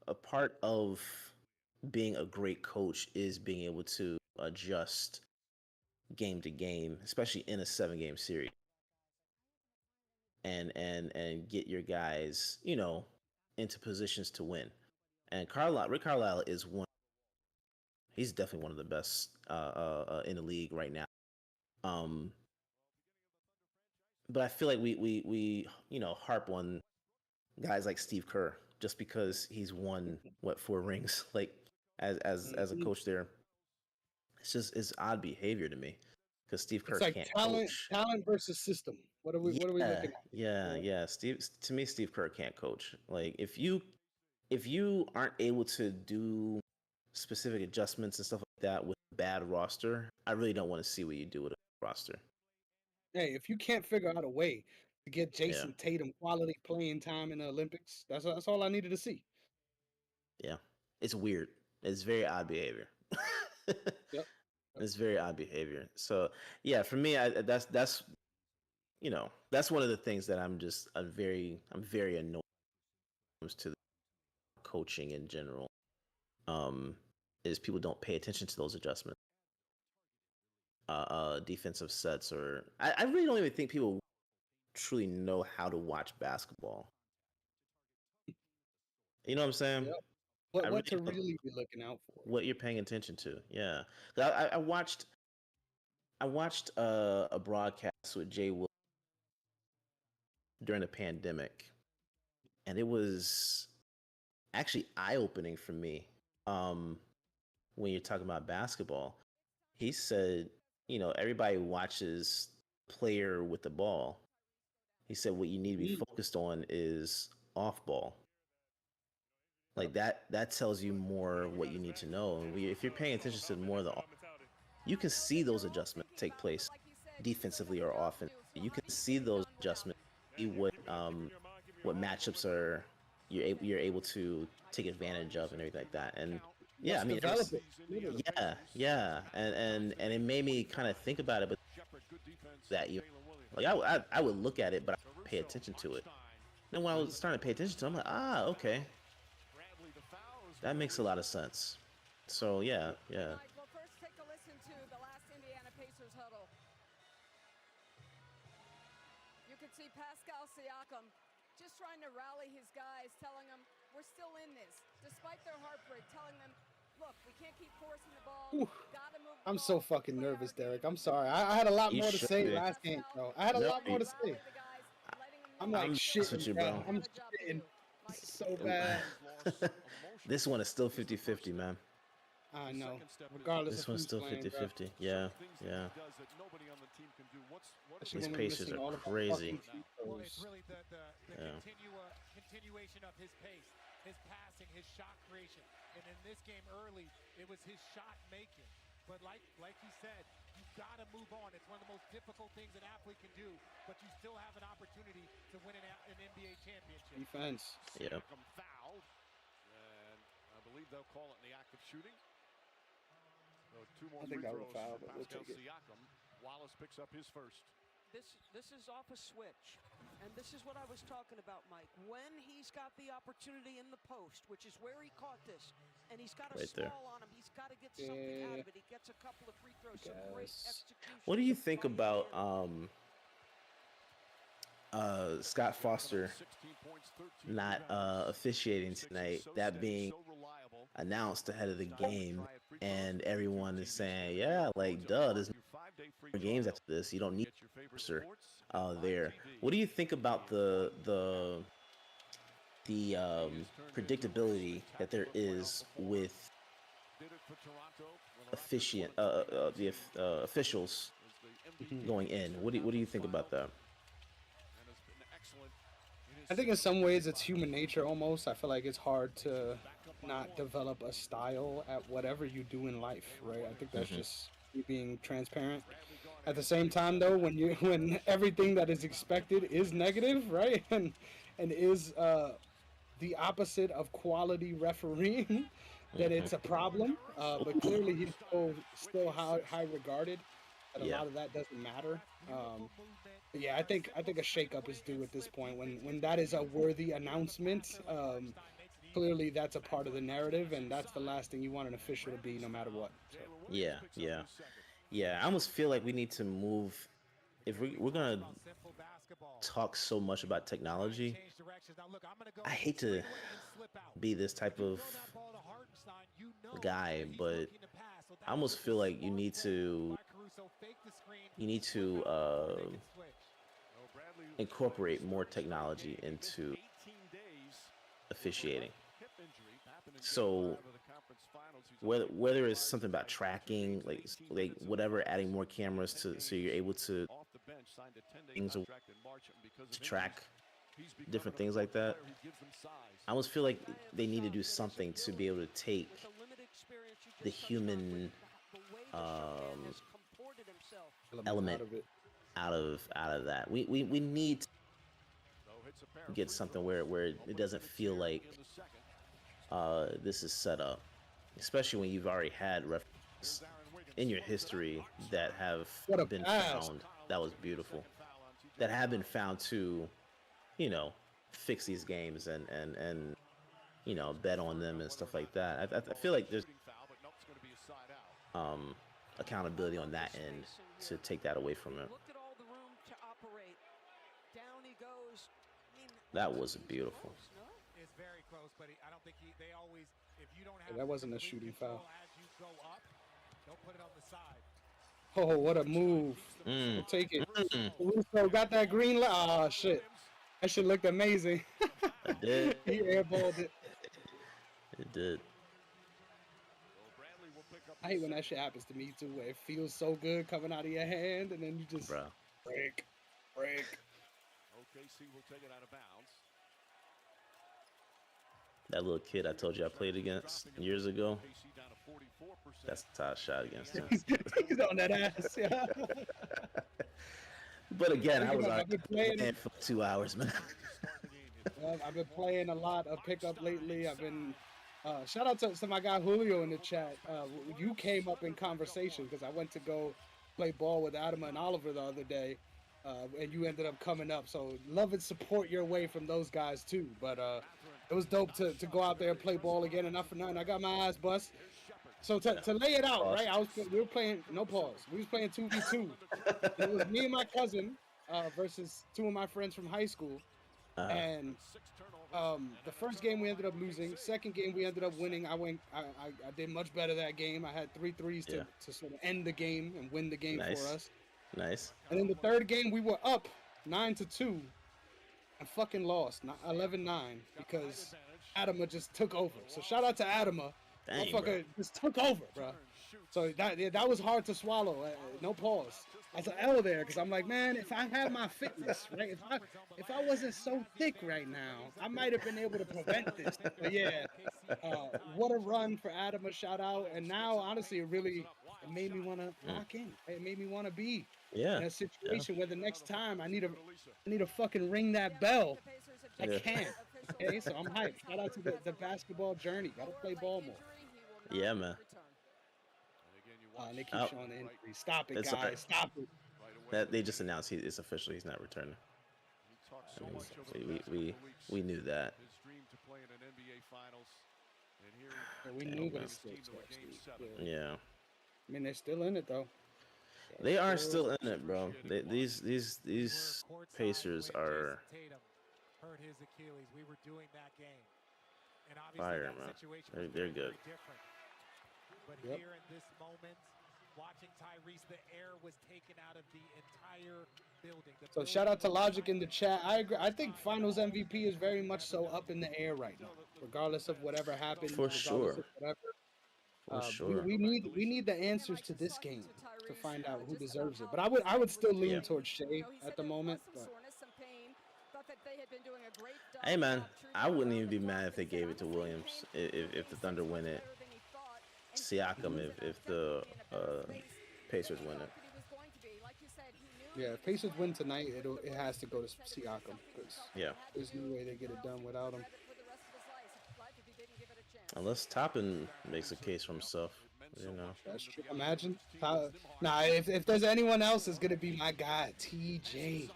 a part of being a great coach is being able to adjust game to game, especially in a 7-game series. And get your guys, into positions to win. And Rick Carlisle is one. He's definitely one of the best in the league right now. But I feel like we harp on guys like Steve Kerr just because he's won 4 rings like as a coach there. It's odd behavior to me. Because Steve Kerr can't coach. Talent versus system. What are we looking at? Yeah. To me, Steve Kerr can't coach. Like if you aren't able to do specific adjustments and stuff like that with a bad roster, I really don't want to see what you do with a roster. Hey, if you can't figure out a way to get Jason Tatum quality playing time in the Olympics, that's all I needed to see. Yeah, it's weird. It's very odd behavior. Yep. It's very odd behavior. So yeah, for me, that's that's one of the things that I'm very annoyed when it comes to the coaching in general. Is people don't pay attention to those adjustments, defensive sets, or I really don't even think people truly know how to watch basketball. You know what I'm saying? Yep. What to really be looking out for? What you're paying attention to, yeah. I watched a broadcast with Jay Will during the pandemic, and it was actually eye-opening for me. When you're talking about basketball, he said, everybody watches player with the ball. He said what you need to be focused on is off ball. Like that tells you more what you need to know. And if you're paying attention to more of the, you can see those adjustments take place defensively or offensively. You can see those adjustments, see what matchups are you're able to take advantage of and everything like that. And yeah, I mean, and it made me kind of think about it, but that I would look at it, but I would pay attention to it. Then when I was starting to pay attention to it, I'm like, okay. That makes a lot of sense. So yeah. Well, first take a listen to the last Indiana Pacers huddle. You could see Pascal Siakam just trying to rally his guys, telling them we're still in this, despite their heartbreak, telling them, look, we can't keep forcing the ball. Gotta move the I'm so fucking nervous, Derek. I'm sorry. I had a lot more to say last game, bro. I had a lot more to say. I'm like shitting, bro. I'm shitting so bad. This one is still 50-50, man. I The know. second step is Regardless This of one's who's still playing, 50-50. bro. Yeah, certain things that yeah. he does that nobody on the team can do. What Especially These when we're Pacers missing are all of our crazy. fucking free Well, it's throws. really the Yeah. continuation of his pace, his passing, his shot creation. And in this game early, it was his shot making. But like he said, you've got to move on. It's one of the most difficult things an athlete can do, but you still have an opportunity to win an NBA championship. Defense. Yeah. Siakam fouled, and I believe they'll call it in the act of shooting. So 2 more I think free that was a throws foul, for but we'll Pascal take it. Siakam. Wallace picks up his first. This is off a switch. And this is what I was talking about, Mike. When he's got the opportunity in the post, which is where he caught this, and he's got a Right there. small on him, he's got to get something out of it. He gets a couple of free throws, some great Yes. execution. What do you some think body about handling. Scott Foster 16 points, 13 not rebounds. officiating Sixers tonight? so That steady, being so reliable. announced ahead of the Time to game, try it. Free throws and for everyone two is teams. saying, "Yeah, like, duh, there's Your 5-day free more games trial. after this. You don't need Get your favorite Foster sports there." live What do you TV. think about the predictability that there is with Did it for Toronto when the Raptors officiant won it 2019. officials Was the MVP going in? What do you think about that? and has been excellent in his I think in some ways it's human nature almost. I feel like it's hard to not develop a style at whatever you do in life, right? I think that's just you being transparent. At the same time though, when everything that is expected is negative, right? And is the opposite of quality refereeing, that it's a problem. But clearly he's still high regarded. That a Yeah. lot of that doesn't matter. But yeah, I think a shakeup is due at this point. When that is a worthy announcement, clearly that's a part of the narrative, and that's the last thing you want an official to be, no matter what. So, Yeah, yeah, yeah. I almost feel like we need to move. If we're gonna talk so much about technology, I hate to be this type of guy, but I almost feel like you need to incorporate more technology into officiating. So whether it's something about tracking, like whatever, adding more cameras so you're able to track different things like that. I almost feel like they need to do something to be able to take the human element out of that. We need to get something where it doesn't feel like this is set up, especially when you've already had referees in your history that have been found. That was beautiful. That have been found to, fix these games and bet on them and stuff like that. I feel like there's accountability on that end to take that away from it. That was beautiful. It's very close, but I don't think they always, if you don't have that wasn't a shooting foul. as you go up, they'll put it on the side. Oh, what a move! We'll take it. Russo got that green light. Oh shit, that shit looked amazing. It did. He airballed it. It did. I hate when that shit happens to me too, where it feels so good coming out of your hand, and then you just break. OKC will take it out of bounds. That little kid I told you I played against years ago. That's the top shot against him. He's on that ass, yeah. But again, I was I've been playing for 2 hours, man. Well, I've been playing a lot of pickup lately. I've been shout out to my guy Julio in the chat. You came up in conversation because I went to go play ball with Adama and Oliver the other day, and you ended up coming up. So love and support your way from those guys too. But it was dope to go out there and play ball again. And not for nothing, I got my ass bust. So to lay it out, right? We were playing, no pause. We was playing 2v2. It was me and my cousin versus two of my friends from high school. And the first game we ended up losing. Second game we ended up winning. I did much better that game. I had 3 threes to sort of end the game and win the game for us. Nice. And in the third game we were up 9-2 and fucking lost 11-9 because Adama just took over. So shout out to Adama Dang, bro. Motherfucker just took over, bro. So that was hard to swallow. No pause. As an elevator, because I'm like, man, if I had my fitness, right? If I wasn't so thick right now, I might have been able to prevent this. But yeah, what a run for Adam, a shout out. And now, honestly, it made me want to lock in. It made me want to be Yeah. in a situation where the next time I need to fucking ring that bell. I can't. Okay, so I'm hyped. Shout out to the basketball journey. Gotta play ball more. Yeah, man. And they keep showing the injury. Stop it, It's guys. alright. Stop it. That they just announced it's official. He's not returning. I mean, we knew that. We knew that. Yeah. I mean, they're still in it though. They are still in it, bro. These Pacers are hurt his Achilles. We were doing that game, and obviously fire, that man. situation They're was very, good. very different. But Yep. here in this moment, watching Tyrese, the air was taken out of the entire building. So shout out to Logic in the chat. I agree. I think Finals MVP is very much so up in the air right now, regardless of whatever happens. For sure. Of whatever. For sure. We need the answers to this game to find out who deserves it. But I would still lean towards Shea at the moment. But. Hey, man, I wouldn't even be mad if they gave it to Williams if the Thunder win it. Siakam if the Pacers win it. Yeah, if Pacers win tonight, it has to go to Siakam. Yeah. There's no way they get it done without him. Unless Toppin makes a case for himself, you know. That's true. Imagine. Nah, if there's anyone else, it's gonna be my guy, TJ.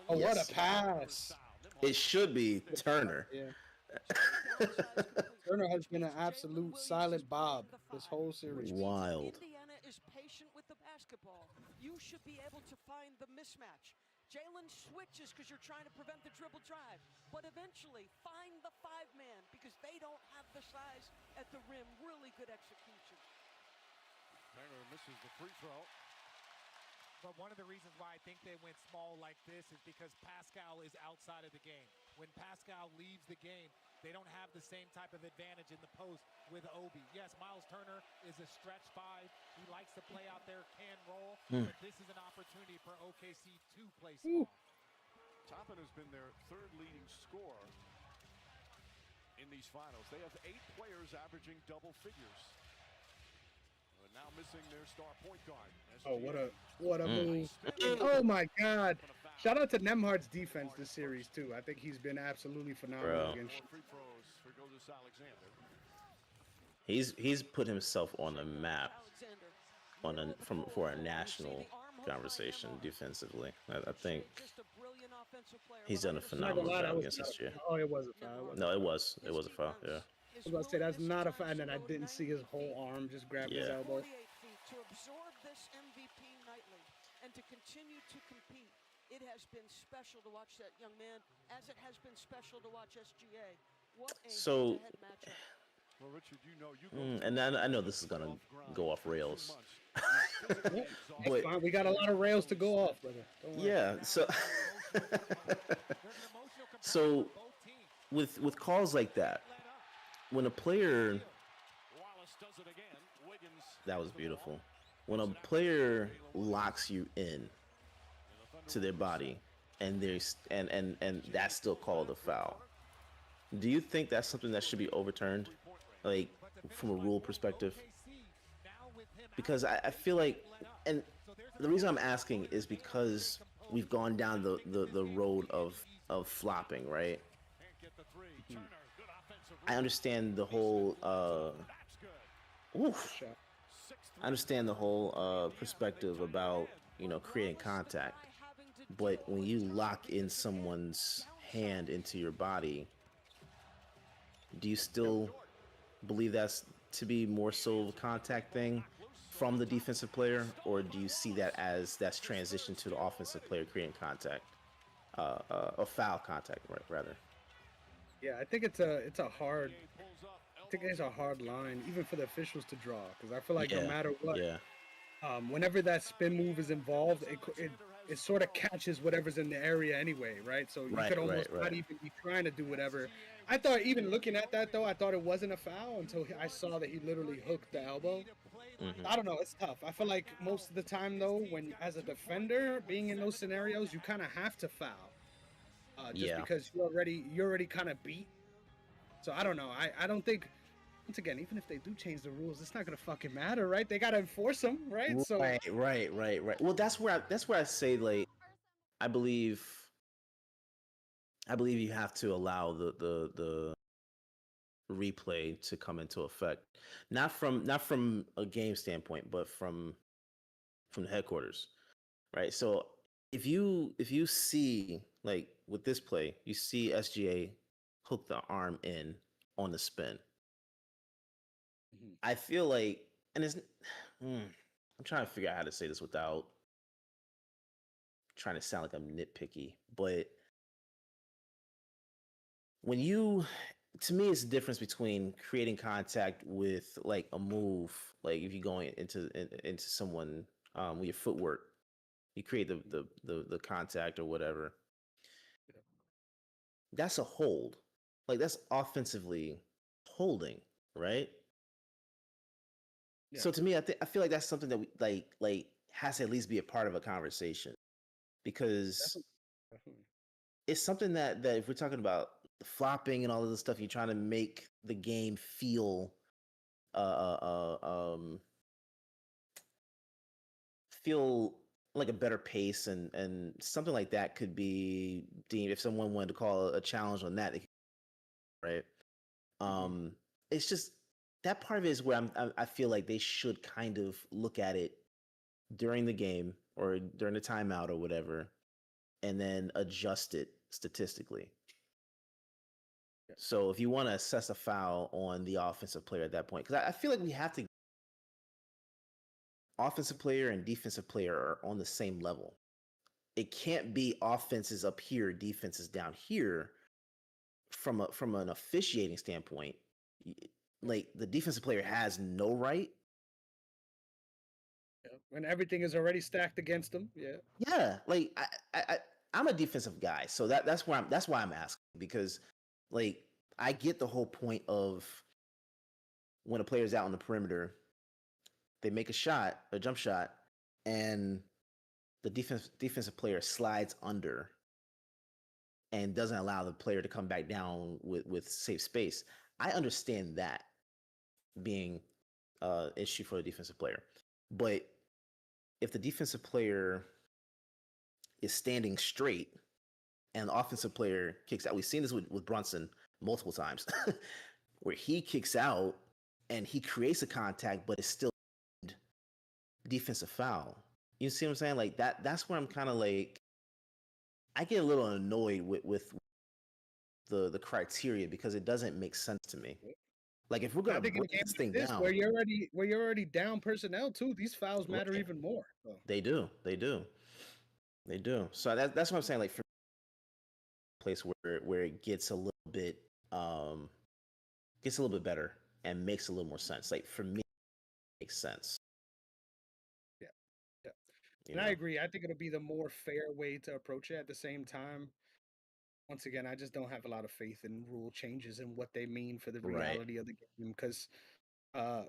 Oh, Yes. what a pass! It should be Turner. Yeah. Turner has been an absolute silent Bob this whole series. Wild. Indiana is patient with the basketball. You should be able to find the mismatch. Jalen switches because you're trying to prevent the dribble drive. But eventually, find the five-man because they don't have the size at the rim. Really good execution. Turner misses the free throw. But one of the reasons why I think they went small like this is because Pascal is outside of the game. When Pascal leaves the game, they don't have the same type of advantage in the post with Obi. Yes, Miles Turner is a stretch five. He likes to play out there, can roll. But this is an opportunity for OKC to play small. Toppin has been their third leading scorer in these finals. They have 8 players averaging double figures. Now missing their star point guard. Oh, what a move. Oh my God. Shout out to Nemhard's defense this series too. I think he's been absolutely phenomenal against. Free throws for Gilgeous Alexander. He's put himself on the map for a national conversation defensively. I think he's done a phenomenal job against SGA. Oh, it was a foul. No, it was a foul. Yeah. I was about to say that's not a foul, and then I didn't see his whole arm just grab his elbow. To absorb this MVP nightly and to continue to compete, it has been special to watch that young man, as it has been special to watch SGA. What a head-to-head matchup. Well, Richard, you know, And I know this is gonna go off rails. But we got a lot of rails to go off, brother. Don't worry. Yeah. So with calls like that, when a player, that was beautiful. When a player locks you in to their body, and that's still called a foul, do you think that's something that should be overturned, like from a rule perspective? Because I feel like, and the reason I'm asking is because we've gone down the road of flopping, right? I understand the whole I understand the whole perspective about, you know, creating contact, but when you lock in someone's hand into your body, do you still believe that's to be more so of a contact thing from the defensive player, or do you see that as that's transition to the offensive player creating contact, a foul contact, rather? Yeah, I think it's a hard line, even for the officials to draw, because I feel like no matter what, whenever that spin move is involved, it sort of catches whatever's in the area anyway, right? So you could almost not even be trying to do whatever. I thought, even looking at that though, I thought it wasn't a foul until I saw that he literally hooked the elbow. I don't know, it's tough. I feel like most of the time though, when as a defender being in those scenarios, you kind of have to foul, just because you're already kind of beat. So I don't know. I don't think. Once again, even if they do change the rules, it's not gonna fucking matter, right? They gotta enforce them, right? So Right. Well, that's where I say, like, I believe you have to allow the replay to come into effect, not from a game standpoint, but from the headquarters, right? So if you see, like with this play, you see SGA hook the arm in on the spin. I feel like, and it's, I'm trying to figure out how to say this without trying to sound like I'm nitpicky, but to me, it's the difference between creating contact with like a move, like if you're going into someone with your footwork, you create the contact or whatever. That's a hold, like that's offensively holding, right? So to me, I feel like that's something that we like has to at least be a part of a conversation, because it's something that if we're talking about flopping and all of this stuff, you're trying to make the game feel feel like a better pace, and something like that could be deemed, if someone wanted to call a challenge on that, right? It's just that part of it is where I feel like they should kind of look at it during the game or during the timeout or whatever, and then adjust it statistically. So if you want to assess a foul on the offensive player at that point, because I feel like we have to, offensive player and defensive player are on the same level. It can't be offenses up here, defenses down here. From an officiating standpoint, like the defensive player has no right. When everything is already stacked against them, Like I'm a defensive guy, so that's why I'm asking, because like I get the whole point of when a player's out on the perimeter, they make a jump shot, and the defensive player slides under and doesn't allow the player to come back down with safe space. I understand that being an issue for the defensive player. But if the defensive player is standing straight and the offensive player kicks out, we've seen this with Brunson multiple times, where he kicks out and he creates a contact, but it's still defensive foul. You see what I'm saying? Like that's where I'm kind of like, I get a little annoyed with the criteria, because it doesn't make sense to me. Like if we're gonna break this thing down, where you're already down personnel too, these fouls matter even more. So. They do. So that's what I'm saying. Like for place where it gets a little bit better and makes a little more sense. Like for me, it makes sense. Yeah. And I agree. I think it'll be the more fair way to approach it. At the same time, once again, I just don't have a lot of faith in rule changes and what they mean for the reality of the game, because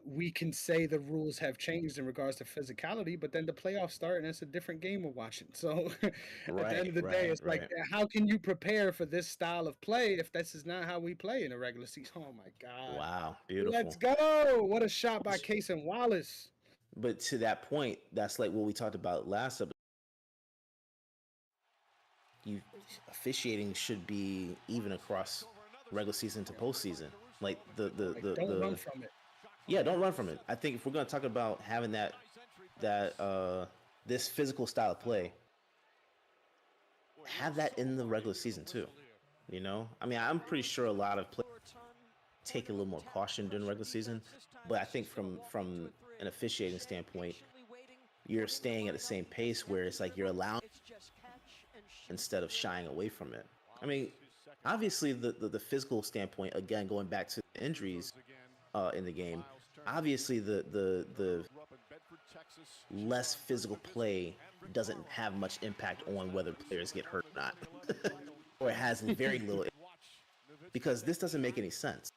we can say the rules have changed in regards to physicality, but then the playoffs start and it's a different game we're watching. So at the end of the day, it's like, how can you prepare for this style of play if this is not how we play in a regular season? Oh my God. Wow. Beautiful. Let's go. What a shot by Cason Wallace. But to that point, that's like what we talked about last episode. Officiating should be even across regular season to postseason. Like don't run from it. Yeah, don't run from it. I think if we're going to talk about having this physical style of play, have that in the regular season too. You know, I mean, I'm pretty sure a lot of players take a little more caution during the regular season, but I think from an officiating standpoint, you're staying at the same pace where it's like you're allowing instead of shying away from it. I mean, obviously the physical standpoint, again, going back to the injuries in the game, obviously the less physical play doesn't have much impact on whether players get hurt or not, or it has very little. Because this doesn't make any sense.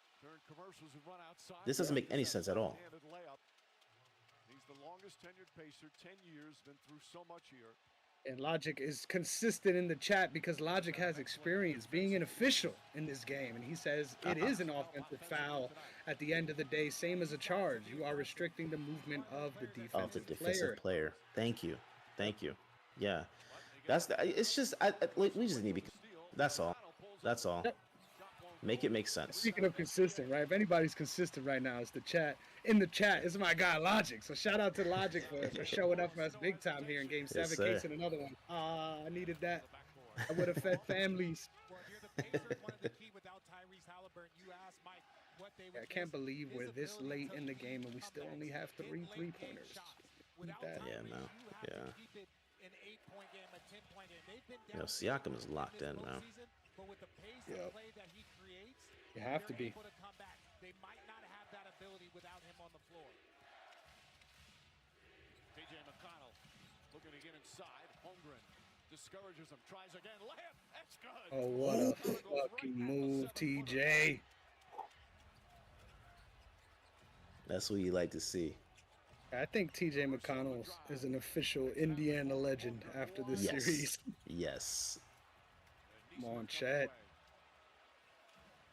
This doesn't make any sense at all. He's the longest tenured pacer, 10 years, been through so much here. And Logic is consistent in the chat because Logic has experience being an official in this game. And he says it is an offensive foul at the end of the day, same as a charge. You are restricting the movement of the defensive player. Thank you. Thank you. Yeah. It's just, we just need to be, that's all. That's all. Yep. Make it make sense. Speaking of consistent, right? If anybody's consistent right now, it's the chat. In the chat, it's my guy Logic. So shout out to Logic for showing up for us big time here in Game 7. Yes, Casing another one. I needed that. I would have fed families. I can't believe we're this late in the game and we still only have 3 3-pointers. Yeah, man. Yeah. You know, Siakam is locked in, man. Yep. You have to be. They might not have that ability without him on the floor. TJ McConnell looking to get inside. Holmgren discourages him, tries again. Layup. That's good. Oh, what a fucking move, TJ. That's what you like to see. I think TJ McConnell is an official Indiana legend after this series. Yes. Come on, Chad.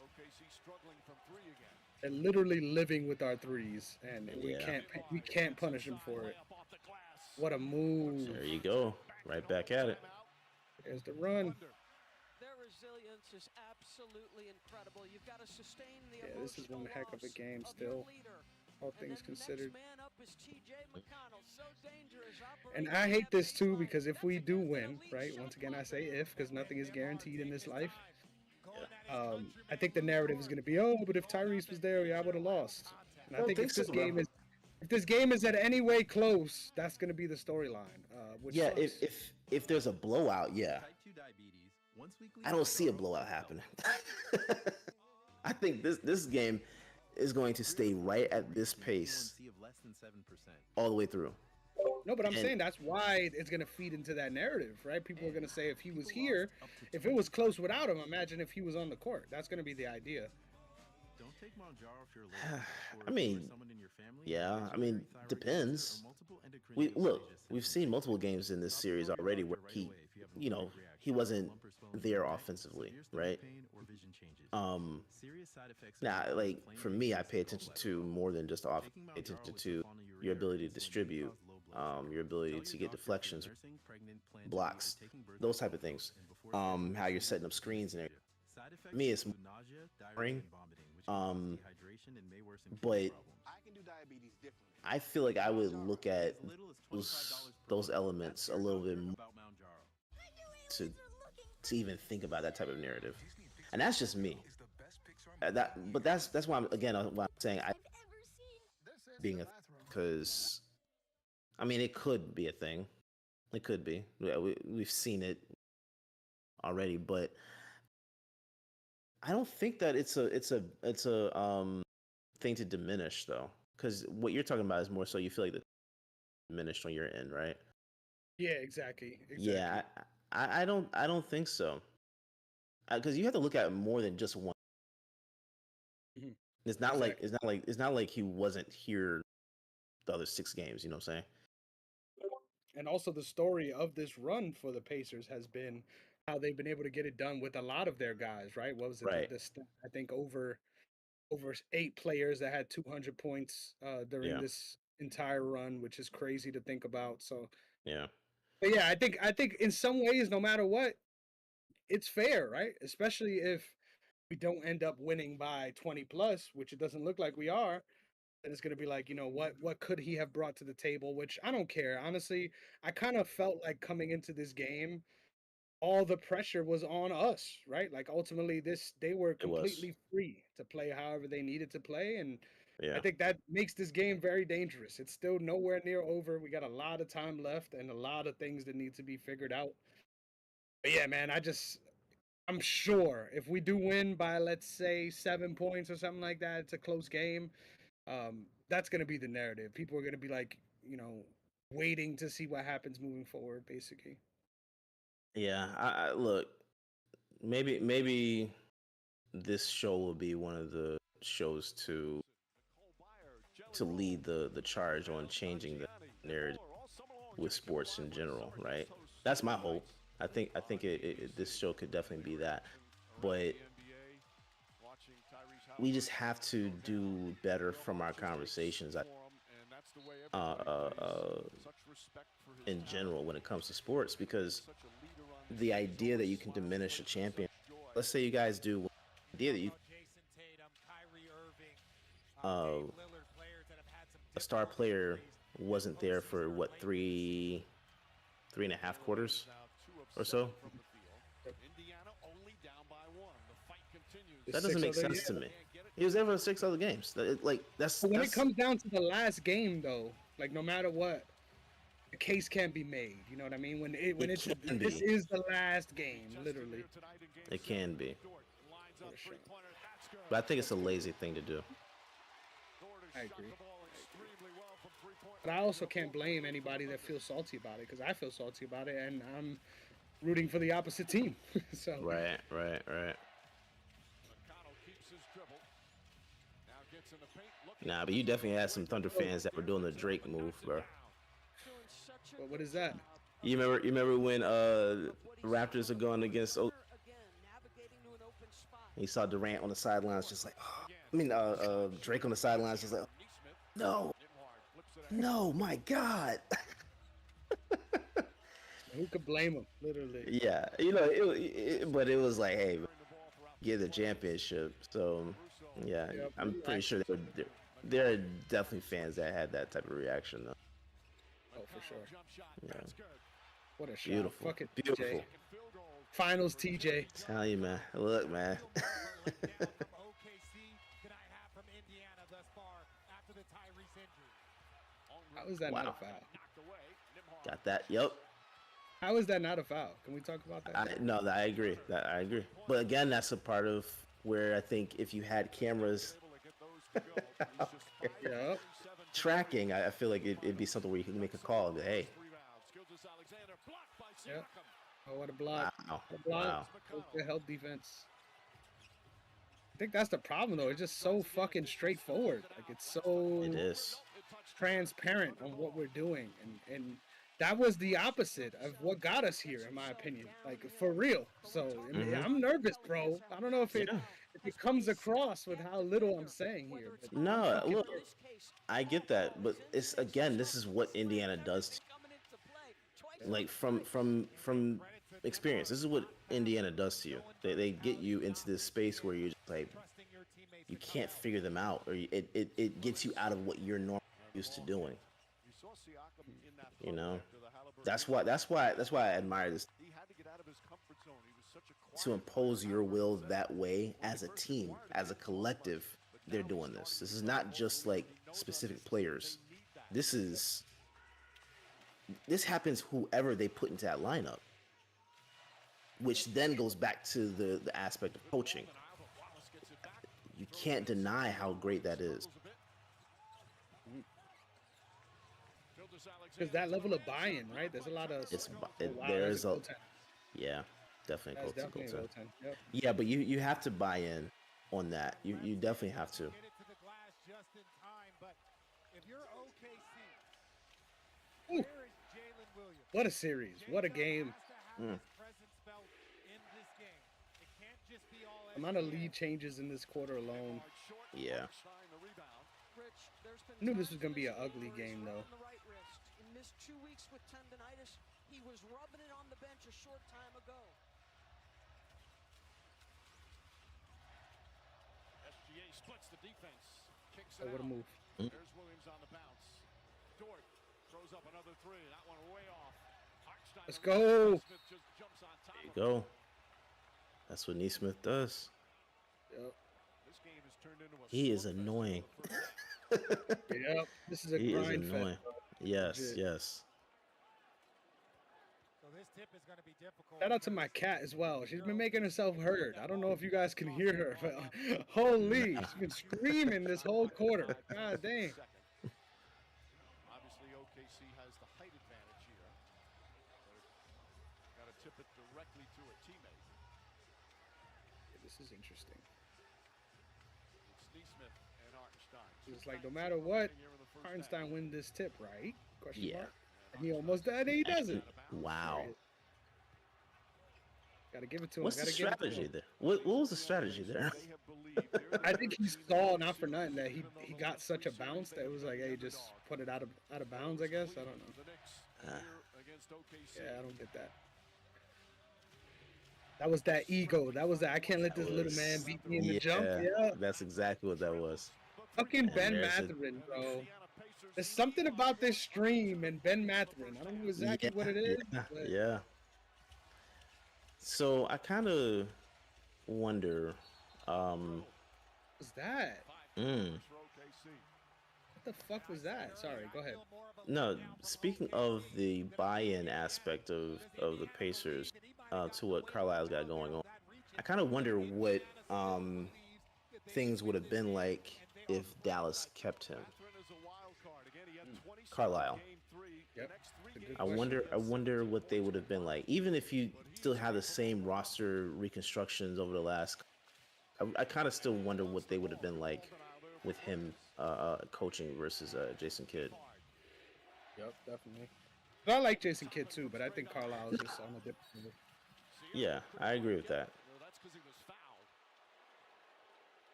OKC struggling from 3 again. And literally living with our threes, and we can't punish him for it. What a move! There you go, right back at it. There's the run. Their resilience is absolutely incredible. You've got to sustain the this is one heck of a game still, all things considered. And I hate this too because if we do win, right? Once again, I say if, because nothing is guaranteed in this life. I think the narrative is going to be, oh, but if Tyrese was there, I would have lost. And I think if this game is at any way close, that's going to be the storyline. Yeah, if there's a blowout, yeah. I don't see a blowout happening. I think this game is going to stay right at this pace all the way through. No, but I'm saying that's why it's going to feed into that narrative, right? People are going to say if he was here, if it was close without him, imagine if he was on the court. That's going to be the idea. I mean, yeah, I mean, depends. We've seen multiple games in this series already where he wasn't there offensively, right? Now, like for me, I pay attention to more than just offense. I pay attention to your ability to distribute, your ability to get deflections, blocks, those type of things. How you're setting up screens and everything. For me, it's boring. But I feel like I would look at those elements a little bit more to even think about that type of narrative, and that's just me. But that's why I'm saying being because I mean it could be a thing. It could be. We've seen it already, but I don't think that it's a thing to diminish though, because what you're talking about is more so you feel like the diminished on your end, right? Yeah, exactly. Yeah, I don't think so, because you have to look at more than just one. Mm-hmm. It's not like he wasn't here the other 6 games. You know what I'm saying? And also the story of this run for the Pacers has been how they've been able to get it done with a lot of their guys, right? What was it? Right. I think over 8 players that had 200 points during this entire run, which is crazy to think about. So yeah. But yeah, I think in some ways, no matter what, it's fair, right? Especially if we don't end up winning by 20 plus, which it doesn't look like we are. And it's going to be like, what could he have brought to the table? Which I don't care. Honestly, I kind of felt like coming into this game, all the pressure was on us, right? Like ultimately they were completely free to play however they needed to play. And I think that makes this game very dangerous. It's still nowhere near over. We got a lot of time left and a lot of things that need to be figured out. But yeah, man, I'm sure if we do win by, let's say 7 points or something like that, it's a close game. That's going to be the narrative. People are going to be like, waiting to see what happens moving forward, basically. Yeah, I look. Maybe this show will be one of the shows to lead the charge on changing the narrative with sports in general, right? That's my hope. I think this show could definitely be that, but we just have to do better from our conversations. In general, when it comes to sports, because the idea that you can diminish a champion. Let's say you guys do. The idea that you a star player wasn't there for what, 3.5 quarters or so. That doesn't make sense to me. He was there for 6 other games. That's when it comes down to the last game, though, like no matter what, the case can't be made. You know what I mean? This is the last game, literally. It can be. But I think it's a lazy thing to do. I agree. But I also can't blame anybody that feels salty about it, because I feel salty about it, and I'm rooting for the opposite team. So Right. Nah, but you definitely had some Thunder fans that were doing the Drake move, bro. What is that? You remember when the Raptors are going against? You saw Durant on the sidelines, just like, Drake on the sidelines, just like, no, my God. Who could blame him? Literally. Yeah, but it was like, hey, get the championship. So, yeah, I'm pretty sure there are definitely fans that had that type of reaction, though. Oh, for sure. Yeah. What a shot. Beautiful. Fucking Beautiful. TJ. Finals TJ. Tell you, man. Look, man. How is that not a foul? Got that. Yep. How is that not a foul? Can we talk about that? I agree. I agree. But again, that's a part of where I think if you had cameras tracking, I feel like it'd be something where you can make a call. And, hey. Yep. Oh, what a block. Wow. What a block. Good help defense. I think that's the problem, though. It's just so fucking straightforward. Like, it's so It is transparent on what we're doing. And that was the opposite of what got us here, in my opinion. Like, for real. So, I'm nervous, bro. I don't know if it comes across with how little I'm saying here. But no, look, I get that. But this is what Indiana does. Like, from experience, this is what Indiana does to you. They get you into this space where you're just like, you can't figure them out, or it gets you out of what you're normally used to doing. That's why I admire this. To impose your will that way as a team, as a collective, they're doing this. This is not just like specific players. This happens whoever they put into that lineup, which then goes back to the aspect of coaching. You can't deny how great that is. Because that level of buy-in, right? There's a lot of. Yeah, definitely. Goaltend. Yep. Yeah, but you have to buy in on that. You definitely have to. Ooh. What a series! What a game! Amount of lead changes in this quarter alone. Yeah. I knew this was gonna be an ugly game, though. Missed 2 weeks with tendonitis. He was rubbing it on the bench a short time ago. SGA splits the defense. Kicks What a move. There's Williams on the bounce. Dort throws up another three. That one way off. Let's go. There you go. That's what Neesmith does. Yep. This game has turned into a he is annoying. Yep. This is a grind fest. Yes. Shout out to my cat as well. She's been making herself heard. I don't know if you guys can hear her, but holy, she's been screaming this whole quarter. God dang. Obviously, OKC has the height advantage here. Got to tip it directly to a teammate. This is interesting. It's Neesmith and Hartenstein. It's like no matter what, Hartenstein win this tip, right? Question Yeah. mark. And he almost does. And he doesn't. Wow. Gotta give it to him. What's the Gotta give it to strategy him. there? What was the strategy there? I think he saw, not for nothing, that he got such a bounce that it was like, hey, just put it out of bounds, I guess. I don't know. Yeah, I don't get that. That was that ego. That was that I can't let this little man beat me in the jump. Yeah. That's exactly what that was. Fucking And Ben there's a- Mathurin, bro. There's something about this stream and Ben Mathurin. I don't know exactly what it is. But Yeah. So I kind of wonder. what's that? Mm, What the fuck was that? Sorry, go ahead. no, speaking of the buy-in aspect of the Pacers to what Carlisle's got going on, I kind of wonder what things would have been like if Dallas kept him. Carlisle. Yep. I wonder what they would have been like, even if you still have the same roster reconstructions over the last. I kind of still wonder what they would have been like with him coaching versus Jason Kidd. Yep, definitely. But I like Jason Kidd too, but I think Carlisle is just on a different level. Yeah, I agree with that.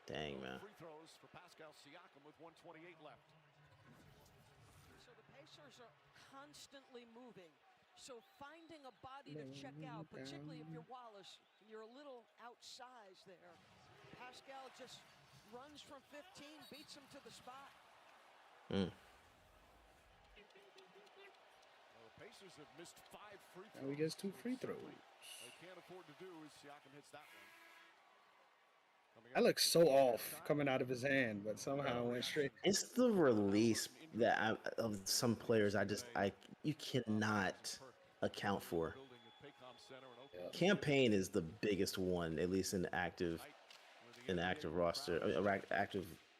Dang, man. Free throws for Pascal Siakam with 1:28 left. So the Pacers are constantly moving. So finding a body to check out, particularly if you're Wallace, and you're a little outsized there. Pascal just runs from 15, beats him to the spot. Mm. Well, the Pacers have missed 5 free throws. Now he gets 2 free throws. They can't afford to do as Siakam hits that one. That looks so off coming out of his hand, but somehow it went straight. It's the release that of some players you cannot account for. Campaign is the biggest one, at least in the active roster,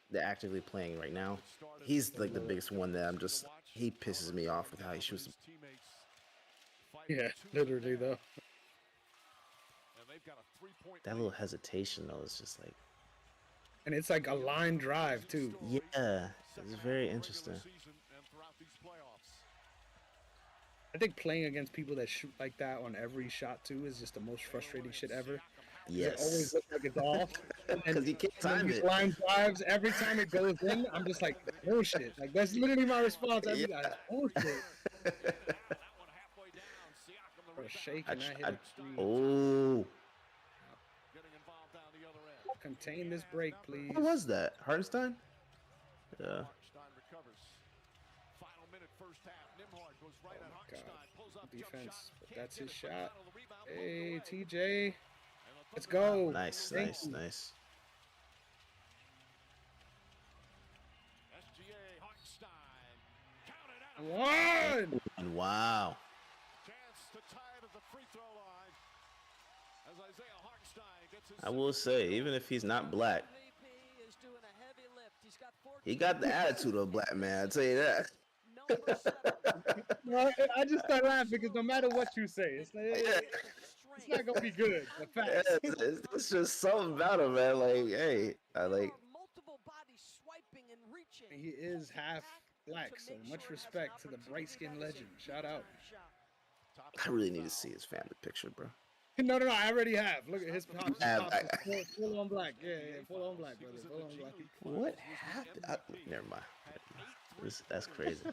they're actively playing right now. He's like the biggest one that he pisses me off with how he shoots. Yeah, literally though. That little hesitation though is just like. And it's like a line drive too. Yeah, it's very interesting. I think playing against people that shoot like that on every shot too is just the most frustrating shit ever. Yes. It always looks like it's off. Because you can't time these it. line drives, every time it goes in, I'm just like, bullshit. Like that's literally my response. Every time. Bullshit. Bro, shaking that hit. Oh. Contain this break, please. What was that? Hartenstein? Yeah. Hartenstein recovers. Final minute first half. Nembhard goes right at Hartenstein. Pulls up Defense, but that's his shot. Hey, TJ. Let's go. Nice, Thank nice, you. nice. SGA Hartenstein. One. Wow. Chance to tie it at the free throw line. As Isaiah Hartenstein gets his I will say, even if he's not black, MVP is doing a heavy lift. He's got 14 he got the attitude of a black man, I'll tell you that. number 7. No, I just start laughing because no matter what you say, it's not gonna be good. The facts. It's just something about him, man. Like, hey, I like. Multiple bodies swiping and reaching. He is half black, so much respect to the bright-skinned legend. Shout out. I really need to see his family picture, bro. No, I already have. Look at his pops. I- Full on black. Yeah, full on black, brother. Full on black. What happened? Never mind. That's crazy.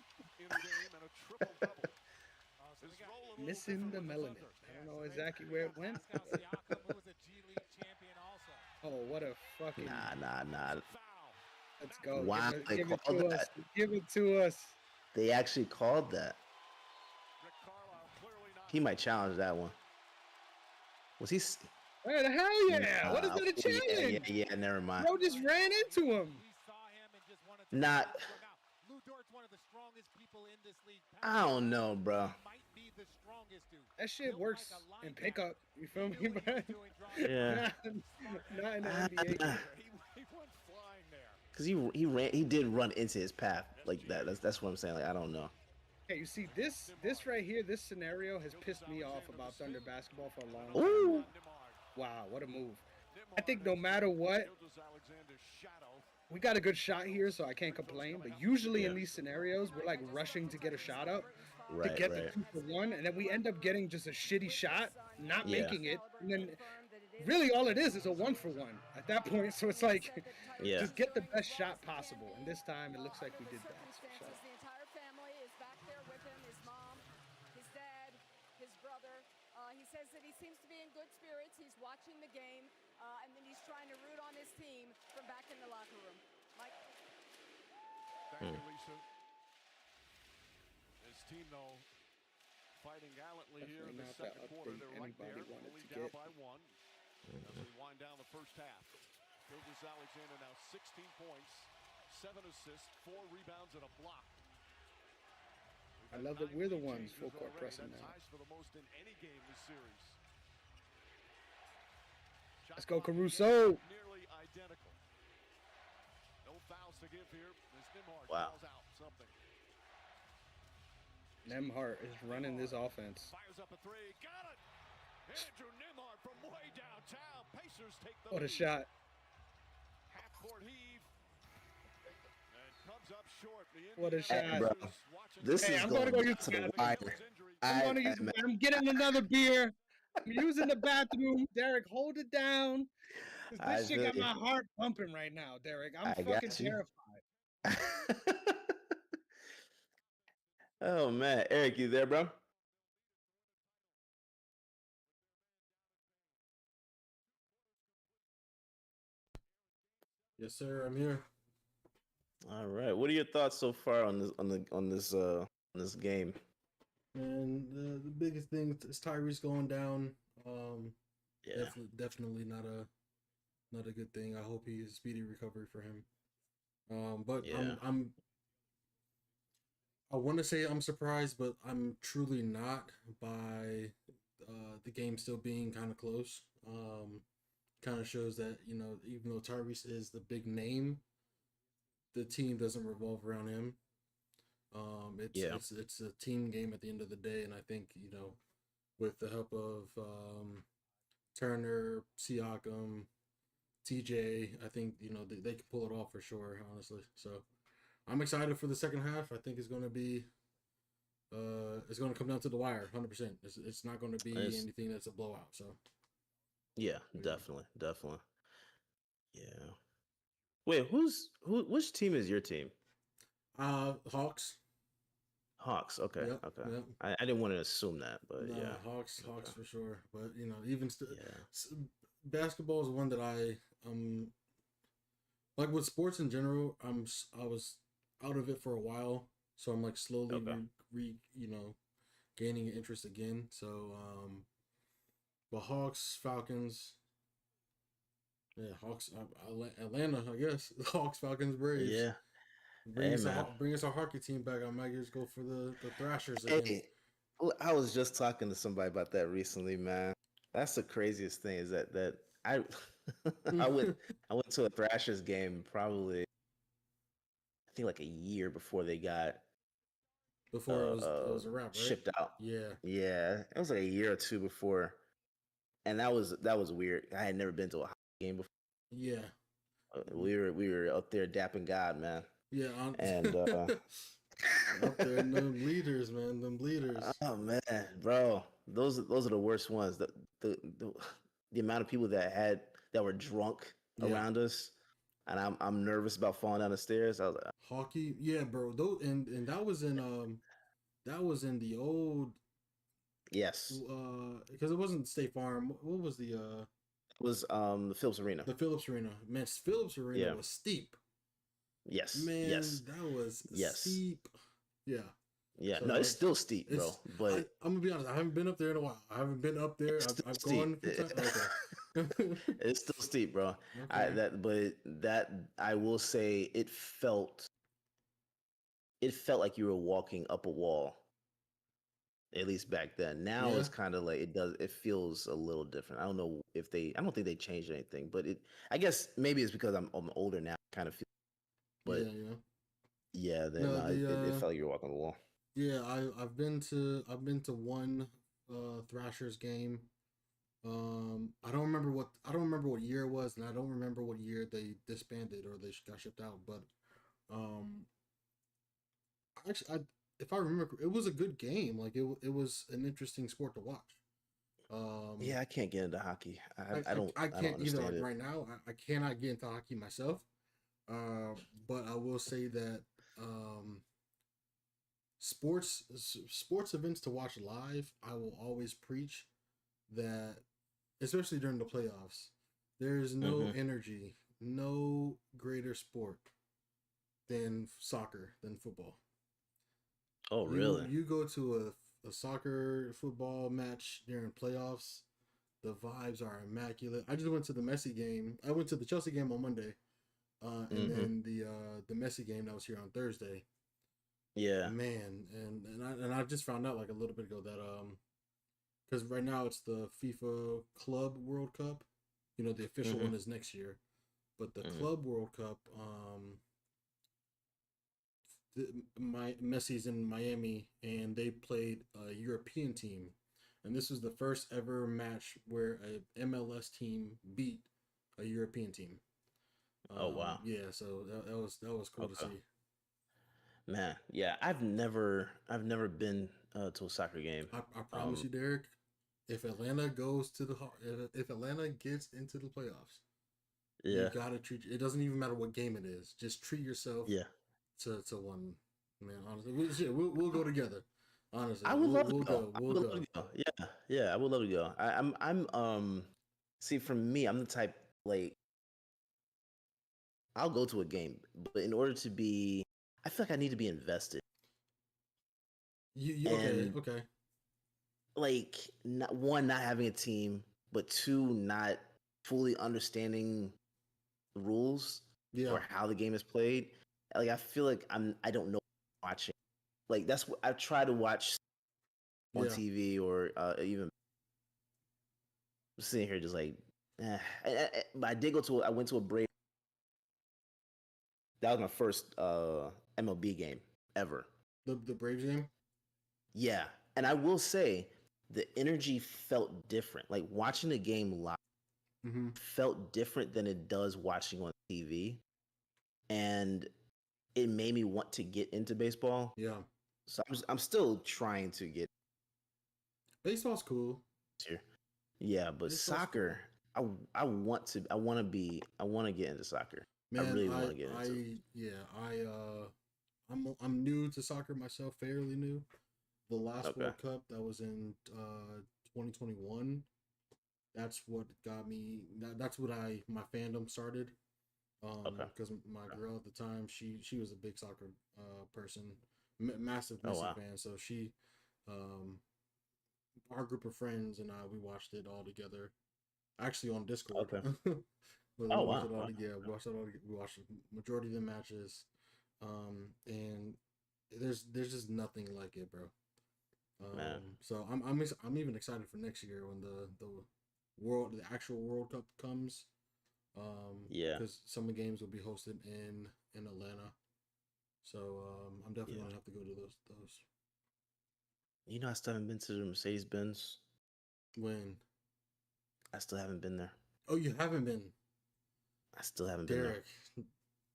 Missing the melanin. I don't know exactly where it went. Oh, what a fucking. Nah. Let's go. Wow, they give it called to that. us. Give it to us. They actually called that. He might challenge that one. Was he? Hey, the hell yeah! What is that a challenge? Yeah, never mind. Bro just ran into him. Not. I don't know, bro. That shit works in pickup. You feel me, bro? Yeah. Not in the NBA. He went flying there. because he did run into his path like that. That's what I'm saying. Like I don't know. Okay, you see this right here, this scenario has pissed me off about Thunder basketball for a long time. Ooh. Wow, what a move! I think no matter what, we got a good shot here, so I can't complain. But usually in these scenarios, we're like rushing to get a shot up to get the 2-for-1, and then we end up getting just a shitty shot, not making it, and then really all it is a 1-for-1 at that point. So it's like, just get the best shot possible. And this time, it looks like we did that. So. The entire family is back there with him, his mom, his dad, his brother. He says that he seems to be in good spirits. He's watching the game, and then he's trying to root on his team from back in the locker room. Mike? Thank you, Lisa. His team, though, fighting gallantly here in the second quarter. They're right there, lead down by 1 as we wind down the first half. Gilgeous-Alexander now 16 points, 7 assists, 4 rebounds, and a block. I love that we're the ones full court pressing now. Ties for the most in any game this series. Let's go, Caruso. Nearly identical. No fouls to give here. As Nembhard Wow. calls out something. Nembhard is running this offense. Fires up a 3. Got it. Andrew Nembhard from way downtown. Pacers take the What a lead. shot. Half-court heave. And comes up short. What a shot. Bro, this is I'm going gonna go use to the the bathroom. wire. I'm getting another beer. I'm using the bathroom. Derek, hold it down. 'Cause this shit got my heart pumping right now, Derek. I'm fucking terrified. Oh man, Eric, you there, bro? Yes, sir. I'm here. All right. What are your thoughts so far on this game? And the biggest thing is Tyrese going down. Yeah. Definitely not a good thing. I hope he is speedy recovery for him. But Yeah. I want to say I'm surprised, but I'm truly not by the game still being kind of close. Kind of shows that, you know, even though Tyrese is the big name, the team doesn't revolve around him. It's a team game at the end of the day, and I think, you know, with the help of Turner, Siakam, TJ, I think, you know, they can pull it off for sure, honestly. So I'm excited for the second half. I think it's going to be it's going to come down to the wire, 100%. It's not going to be anything that's a blowout. So yeah, definitely. Yeah. Wait, which team is your team? Hawks. Hawks. Okay. Yep, okay. yep. I didn't want to assume that, but Nah, yeah. Hawks for sure. But, you know, even basketball is one that I like with sports in general. I was out of it for a while, so I'm like slowly gaining interest again. So but Hawks, Falcons, Hawks, Atlanta, I guess. Hawks, Falcons, Braves. Yeah. Bring us our hockey team back. I might just go for the Thrashers again. Hey, I was just talking to somebody about that recently, man. That's the craziest thing is that I I went to a Thrashers game probably I think like a year before they got it was a wrap, right? shipped out. Yeah. It was like a year or two before, and that was weird. I had never been to a hockey game before. Yeah. We were up there dapping God, man. Yeah, and up there, and them leaders, man, them leaders. Oh man, bro, those are the worst ones. The amount of people that were drunk around us, and I'm nervous about falling down the stairs. I was like, hockey, yeah, bro. And that was in the old. Yes. Because it wasn't State Farm. What was the? It was the Phillips Arena. The Phillips Arena, man. Phillips Arena was steep. Yes. Man, yes. that was steep. Yeah. Yeah. So no, it's still steep, bro. But I'm gonna be honest. I haven't been up there in a while. I haven't been up there. I've gone. Okay. It's still steep, bro. Okay. I will say it felt like you were walking up a wall. At least back then. Now it's kind of like it feels a little different. I don't know I don't think they changed anything, but I guess maybe it's because I'm older now. I kind of feel But yeah. yeah, then No, it felt like you're walking on the wall. Yeah, I've been to one Thrashers game. I don't remember what year it was, and I don't remember what year they disbanded or they got shipped out. But um, actually, if I remember, it was a good game. Like it was an interesting sport to watch. Yeah, I can't get into hockey. I don't can't either. understand Like it. right now, I cannot get into hockey myself. But I will say that sports events to watch live, I will always preach that, especially during the playoffs, there is no energy, no greater sport than soccer, than football. Oh, really? You go to a soccer football match during playoffs, the vibes are immaculate. I just went to the Messi game. I went to the Chelsea game on Monday, and then the Messi game that was here on Thursday. Yeah, Man, and I just found out like a little bit ago that because right now it's the FIFA Club World Cup. You know, the official one is next year, but the Club World Cup, Messi's in Miami, and they played a European team, and this was the first ever match where a MLS team beat a European team. Oh, wow. Yeah, so that was cool to see. Man, yeah, I've never been to a soccer game. I promise you, Derek, if Atlanta goes to if Atlanta gets into the playoffs, you gotta treat it. Doesn't even matter what game it is. Just treat yourself. To one. Man, honestly, we'll go together. Honestly, I would love to we'll go. go. We'll go. Yeah, I would love to go. I'm see, for me, I'm the type, like, I'll go to a game, but in order to be, I feel like I need to be invested. Okay. Like, not having a team, but two, not fully understanding the rules or how the game is played. Like, I feel like I don't know watching. Like, that's what I try to watch on TV or even sitting here just like, but I did I went to a break. That was my first MLB game ever. The Braves game? Yeah. And I will say the energy felt different. Like, watching the game live felt different than it does watching on TV. And it made me want to get into baseball. Yeah. So I'm still trying to get. Baseball's cool. Yeah, but soccer, I want to get into soccer. Man, I really want to get into it. I'm new to soccer myself, fairly new. The last World Cup that was in 2021. That's what got me. That's what my fandom started. Because my girl at the time, she was a big soccer person, massive Messi fan. So she, our group of friends and I, we watched it all together, actually on Discord. We watched it all together. We watched the majority of the matches, and there's just nothing like it, bro. So I'm even excited for next year when the actual World Cup comes. Because some of the games will be hosted in Atlanta, so I'm definitely gonna have to go to those. You know, I still haven't been to the Mercedes-Benz. When? I still haven't been there. Oh, you haven't been? I still haven't been there.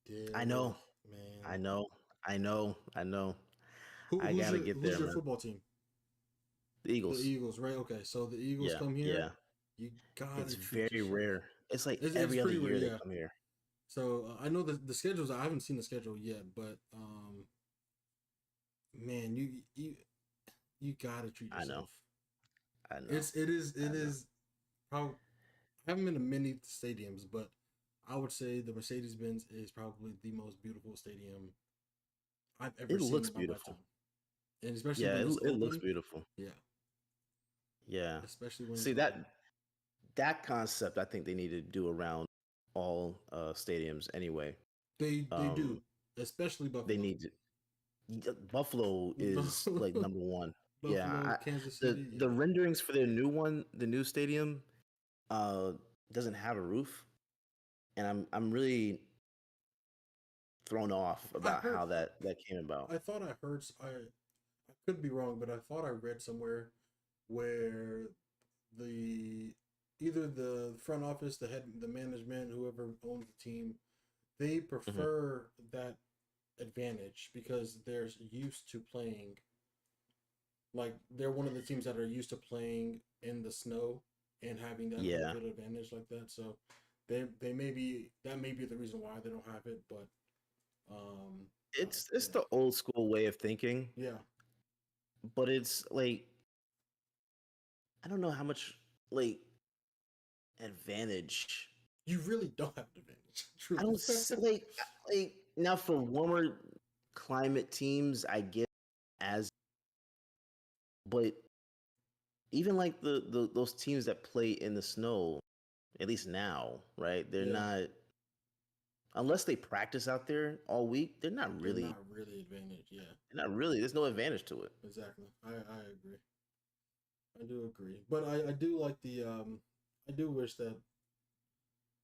Derek, I know, man. I know. I Who's gotta get there. Who's your man. football team? The Eagles. The Eagles, right? Okay, so the Eagles come here. Yeah. You got It's very rare. It's like every other year they come here. So I know the schedules. I haven't seen the schedule yet, but man, you gotta treat yourself. I know. It is. Probably, I haven't been to many stadiums, but I would say the Mercedes-Benz is probably the most beautiful stadium I've ever seen. It looks beautiful, and especially it looks beautiful. Yeah. Especially when that concept, I think they need to do around all stadiums anyway. They do, especially Buffalo. They need to. Buffalo is like number one. Buffalo, Kansas City. The renderings for their the new stadium, doesn't have a roof, and I'm really thrown off about heard- how that came about. I thought I heard. I could be wrong, but I thought I read somewhere where either the front office, the management, whoever owns the team, they prefer that advantage because they're used to playing. Like they're one of the teams that are used to playing in the snow and having that little bit of advantage like that. So they may be that may be the reason why they don't have it, but It's the old school way of thinking, yeah. but it's like I don't know how much like advantage. You really don't have an advantage. Truly. I don't like now for warmer climate teams, I get as, but even like those teams that play in the snow, at least now, right? They're not unless they practice out there all week. They're not really advantage. Yeah, not really. There's no advantage to it. Exactly. I agree. I do agree, but I do like the I do wish that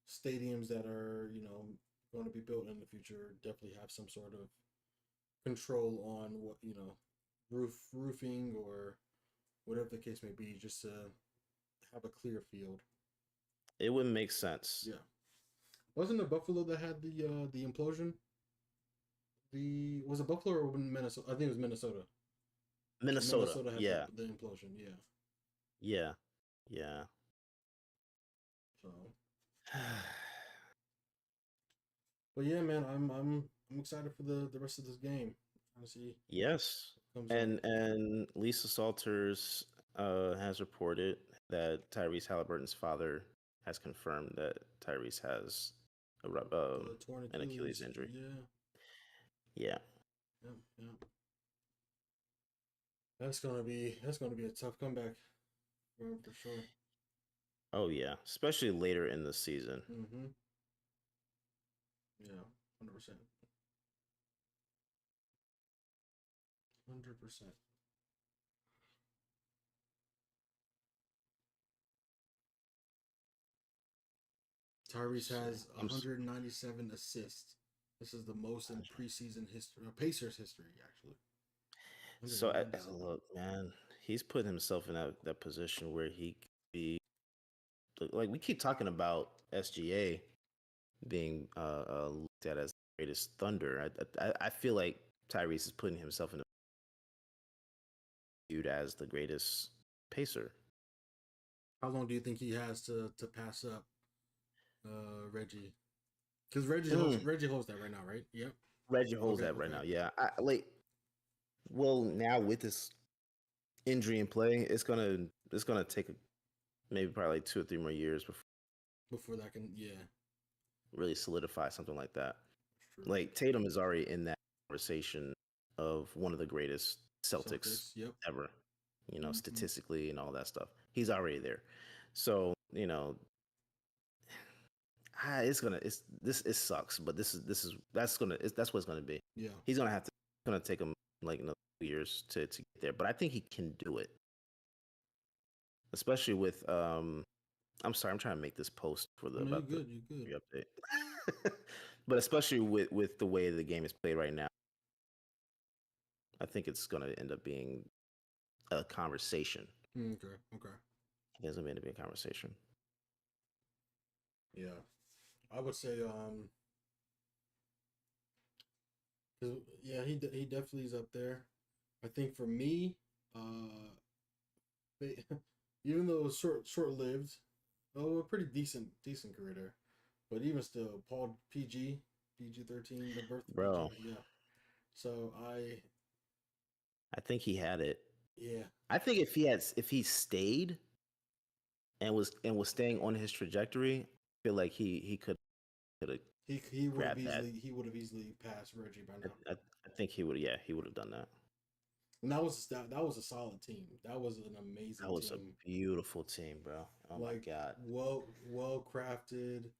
stadiums that are going to be built in the future definitely have some sort of control on what roofing or whatever the case may be, just to have a clear field. It would make sense. Yeah. Wasn't it Buffalo that had the implosion? Was it Buffalo or Minnesota? I think it was Minnesota. Minnesota had the implosion. Yeah. Yeah. Yeah. So. But yeah, man, I'm excited for the rest of this game. Trying to see. Yes. And Lisa Salters has reported that Tyrese Halliburton's father has confirmed that Tyrese has an Achilles injury. Yeah. That's gonna be a tough comeback for sure. Oh yeah, especially later in the season. Mm-hmm. Yeah, 100%. 100%. Tyrese has 197 assists. This is the most in preseason history, Pacers history, actually. So look, man, he's put himself in that position where he could be like we keep talking about SGA being looked at as the greatest Thunder. I feel like Tyrese is putting himself in viewed as the greatest Pacer. How long do you think he has to pass up Reggie? Because Reggie holds that right now, right? Yep. Reggie holds that right now. Yeah. Well, now with this injury in play, it's gonna take maybe probably 2 or 3 more years before that can really solidify something like that. Like Tatum is already in that conversation of one of the greatest Celtics ever. Statistically and all that stuff. He's already there. So it sucks, but that's what it's gonna be. Yeah, he's gonna have to. It's gonna take him like another 2 years to get there, but I think he can do it. Especially with I'm sorry, I'm trying to make this post for the about the update. But especially with the way the game is played right now, I think it's gonna end up being a conversation. Okay. It's gonna end up being a conversation. Yeah, I would say he definitely is up there. I think for me, even though it was short lived, a pretty decent career there, but even still, Paul PG 13, the birth of bro. PG, yeah. So I think he had it. Yeah. I think if he stayed and was staying on his trajectory, I feel like he could have. He would have easily passed Reggie by now. I think he would. Yeah, he would have done that. And that was a solid team. That was an amazing. That was team. A beautiful team, bro. Oh my god. Well crafted.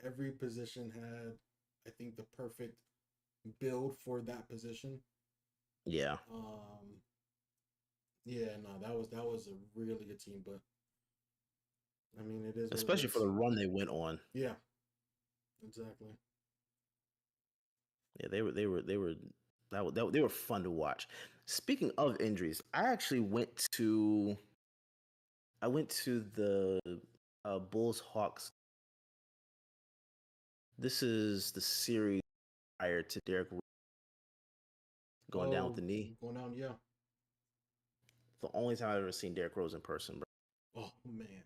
Every position had, I think, the perfect build for that position. Yeah. Yeah. No, that was a really good team, but I mean, it is especially for the run they went on. Yeah. Exactly. Yeah, they were they were fun to watch. Speaking of injuries, I actually went to the Bulls Hawks. This is the series prior to Derek going down with the knee. Going down, yeah. The only time I've ever seen Derrick Rose in person, bro. Oh man.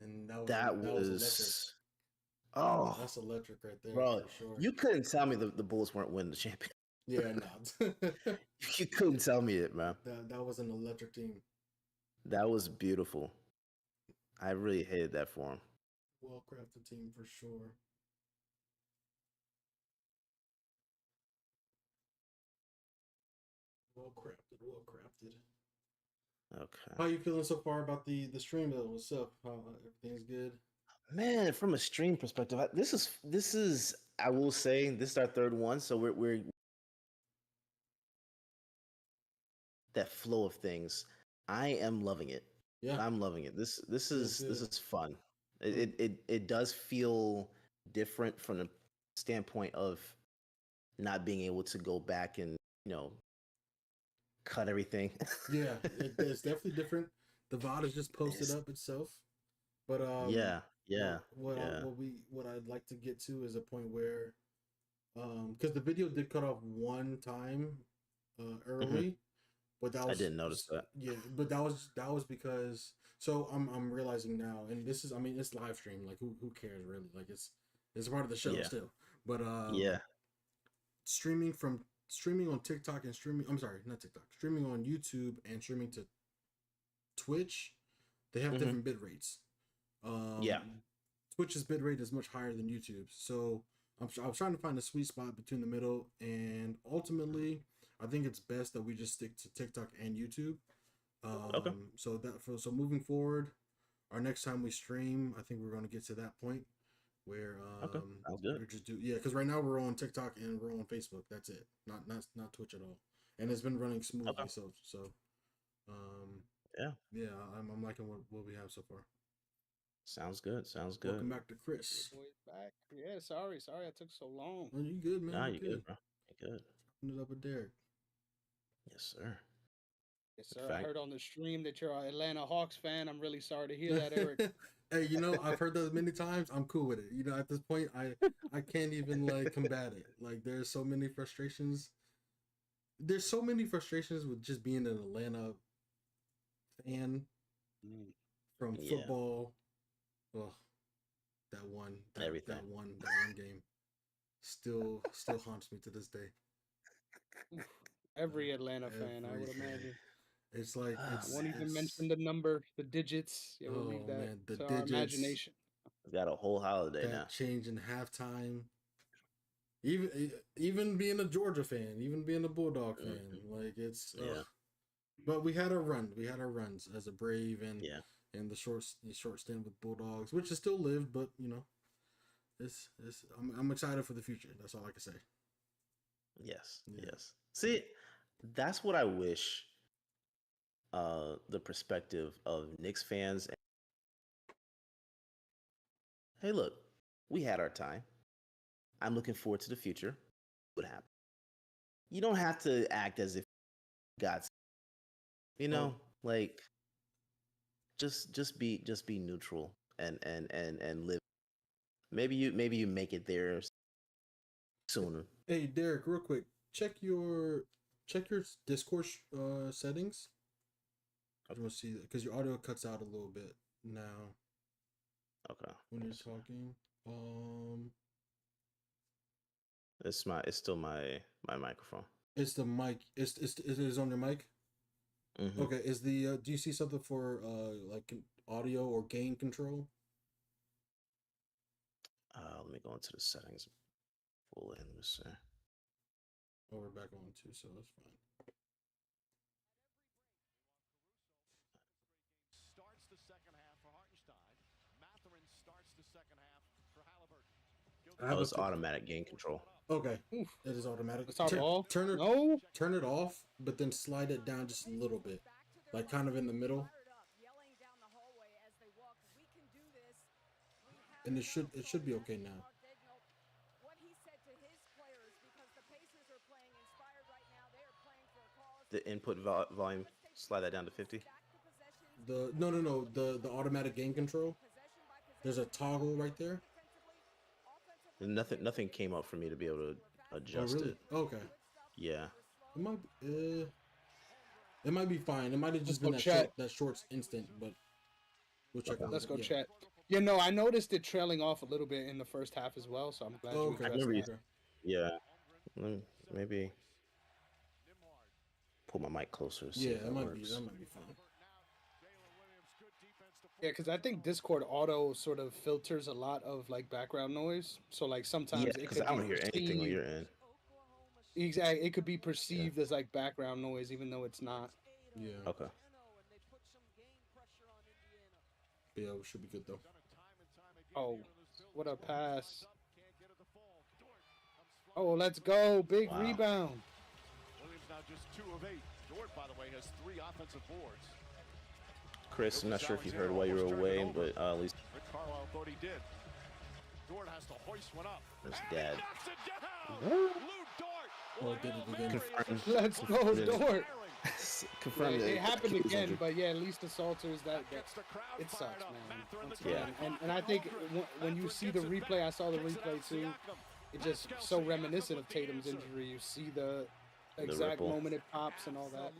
And that That was was electric. That's electric right there, bro. for sure. You couldn't tell me the Bulls weren't winning the championship. Yeah, no. You couldn't tell me it, man. That was an electric team. That was beautiful. I really hated that for him. Well crafted team for sure. Well crafted. Okay. How you feeling so far about the stream though? What's up? Everything's good? Man, from a stream perspective, this is I will say this is our third one, so we're that flow of things. I am loving it. Yeah, I'm loving it. This is fun. It does feel different from the standpoint of not being able to go back and cut everything. Yeah, it's definitely different. The VOD is just posted up itself, but yeah. What I'd like to get to is a point where, because the video did cut off one time early, but that was I didn't notice that. Yeah, but that was because I'm realizing now, and this is it's live stream, like who cares really, like it's part of the show still, but streaming on TikTok and streaming on YouTube and streaming to Twitch, they have different bit rates. Twitch's bit rate is much higher than YouTube's, so I was trying to find a sweet spot between the middle, and ultimately I think it's best that we just stick to TikTok and YouTube. So moving forward, our next time we stream, I think we're going to get to that point where we're just because right now we're on TikTok and we're on Facebook. That's it, not Twitch at all, and it's been running smoothly. I'm liking what we have so far. Sounds good. Welcome back to Chris. Back. Yeah, sorry I took so long. Oh, you good, man? Nah, you good, bro. You good. Open it up with Derek. Yes, sir. Yes, sir. I heard on the stream that you're an Atlanta Hawks fan. I'm really sorry to hear that, Eric. Hey, I've heard that many times. I'm cool with it. At this point, I can't even combat it. Like, there's so many frustrations. There's so many frustrations with just being an Atlanta fan from football. Oh, that one game still haunts me to this day. Every Atlanta fan, I would imagine. It's like I won't even mention the number, the digits. Yeah, we'll leave that to our imagination. We got a whole holiday now. Change in halftime. Even being a Georgia fan, even being a Bulldog fan, like it's. But we had our run. We had our runs as a Brave and the short stint with Bulldogs, which is still lived, but I'm excited for the future. That's all I can say. Yes. See, that's what I wish the perspective of Knicks fans. Hey, look, we had our time. I'm looking forward to the future. What happened? You don't have to act as if God's, like just be neutral and live. Maybe you make it there sooner. Hey, Derek, real quick, check your Discord settings. I want to see that because your audio cuts out a little bit now. Okay. When you're talking, it's still my microphone. It's the mic. It is on your mic. Mm-hmm. Okay. Is the do you see something for like audio or gain control? Let me go into the settings. Full in. Let me see. Oh, we're back on too, so that's fine. Starts the second half for Hartenstein. Mathurin starts the second half for Halliburton. That was automatic gain control. Okay, it is automatic. Turn it off, but then slide it down just a little bit, like kind of in the middle. And it should be okay now. the input volume, slide that down to 50. No. The automatic game control. There's a toggle right there. And nothing came up for me to be able to adjust really? it. Okay. Yeah. It might be fine. It might have just been that short instant, but we'll check it out. Let's go chat. Yeah, no, I noticed it trailing off a little bit in the first half as well, so I'm glad you addressed that. Yeah. Maybe pull my mic closer. Yeah, that might be fine. Yeah, because I think Discord auto sort of filters a lot of like background noise. So like sometimes it could I don't hear anything on your end. Exactly, it could be perceived as like background noise, even though it's not. Yeah. Okay. Yeah, we should be good though. Oh, what a pass! Oh, let's go! Big rebound. Williams now just 2 of 8. Dort, by the way, has 3 offensive boards. Chris, I'm not sure if you heard while you were away, but at least Rick Carlisle thought he did. Dort has to hoist one up. there's Dad. Lou Dort. Did it again. Confirmed. Let's go, Dort. Confirmed. It happened again, but yeah, at least the Salters it sucks, man. Yeah. And I think when you see the replay, I saw the replay too. It's just so reminiscent of Tatum's injury. You see the exact moment it pops and all that.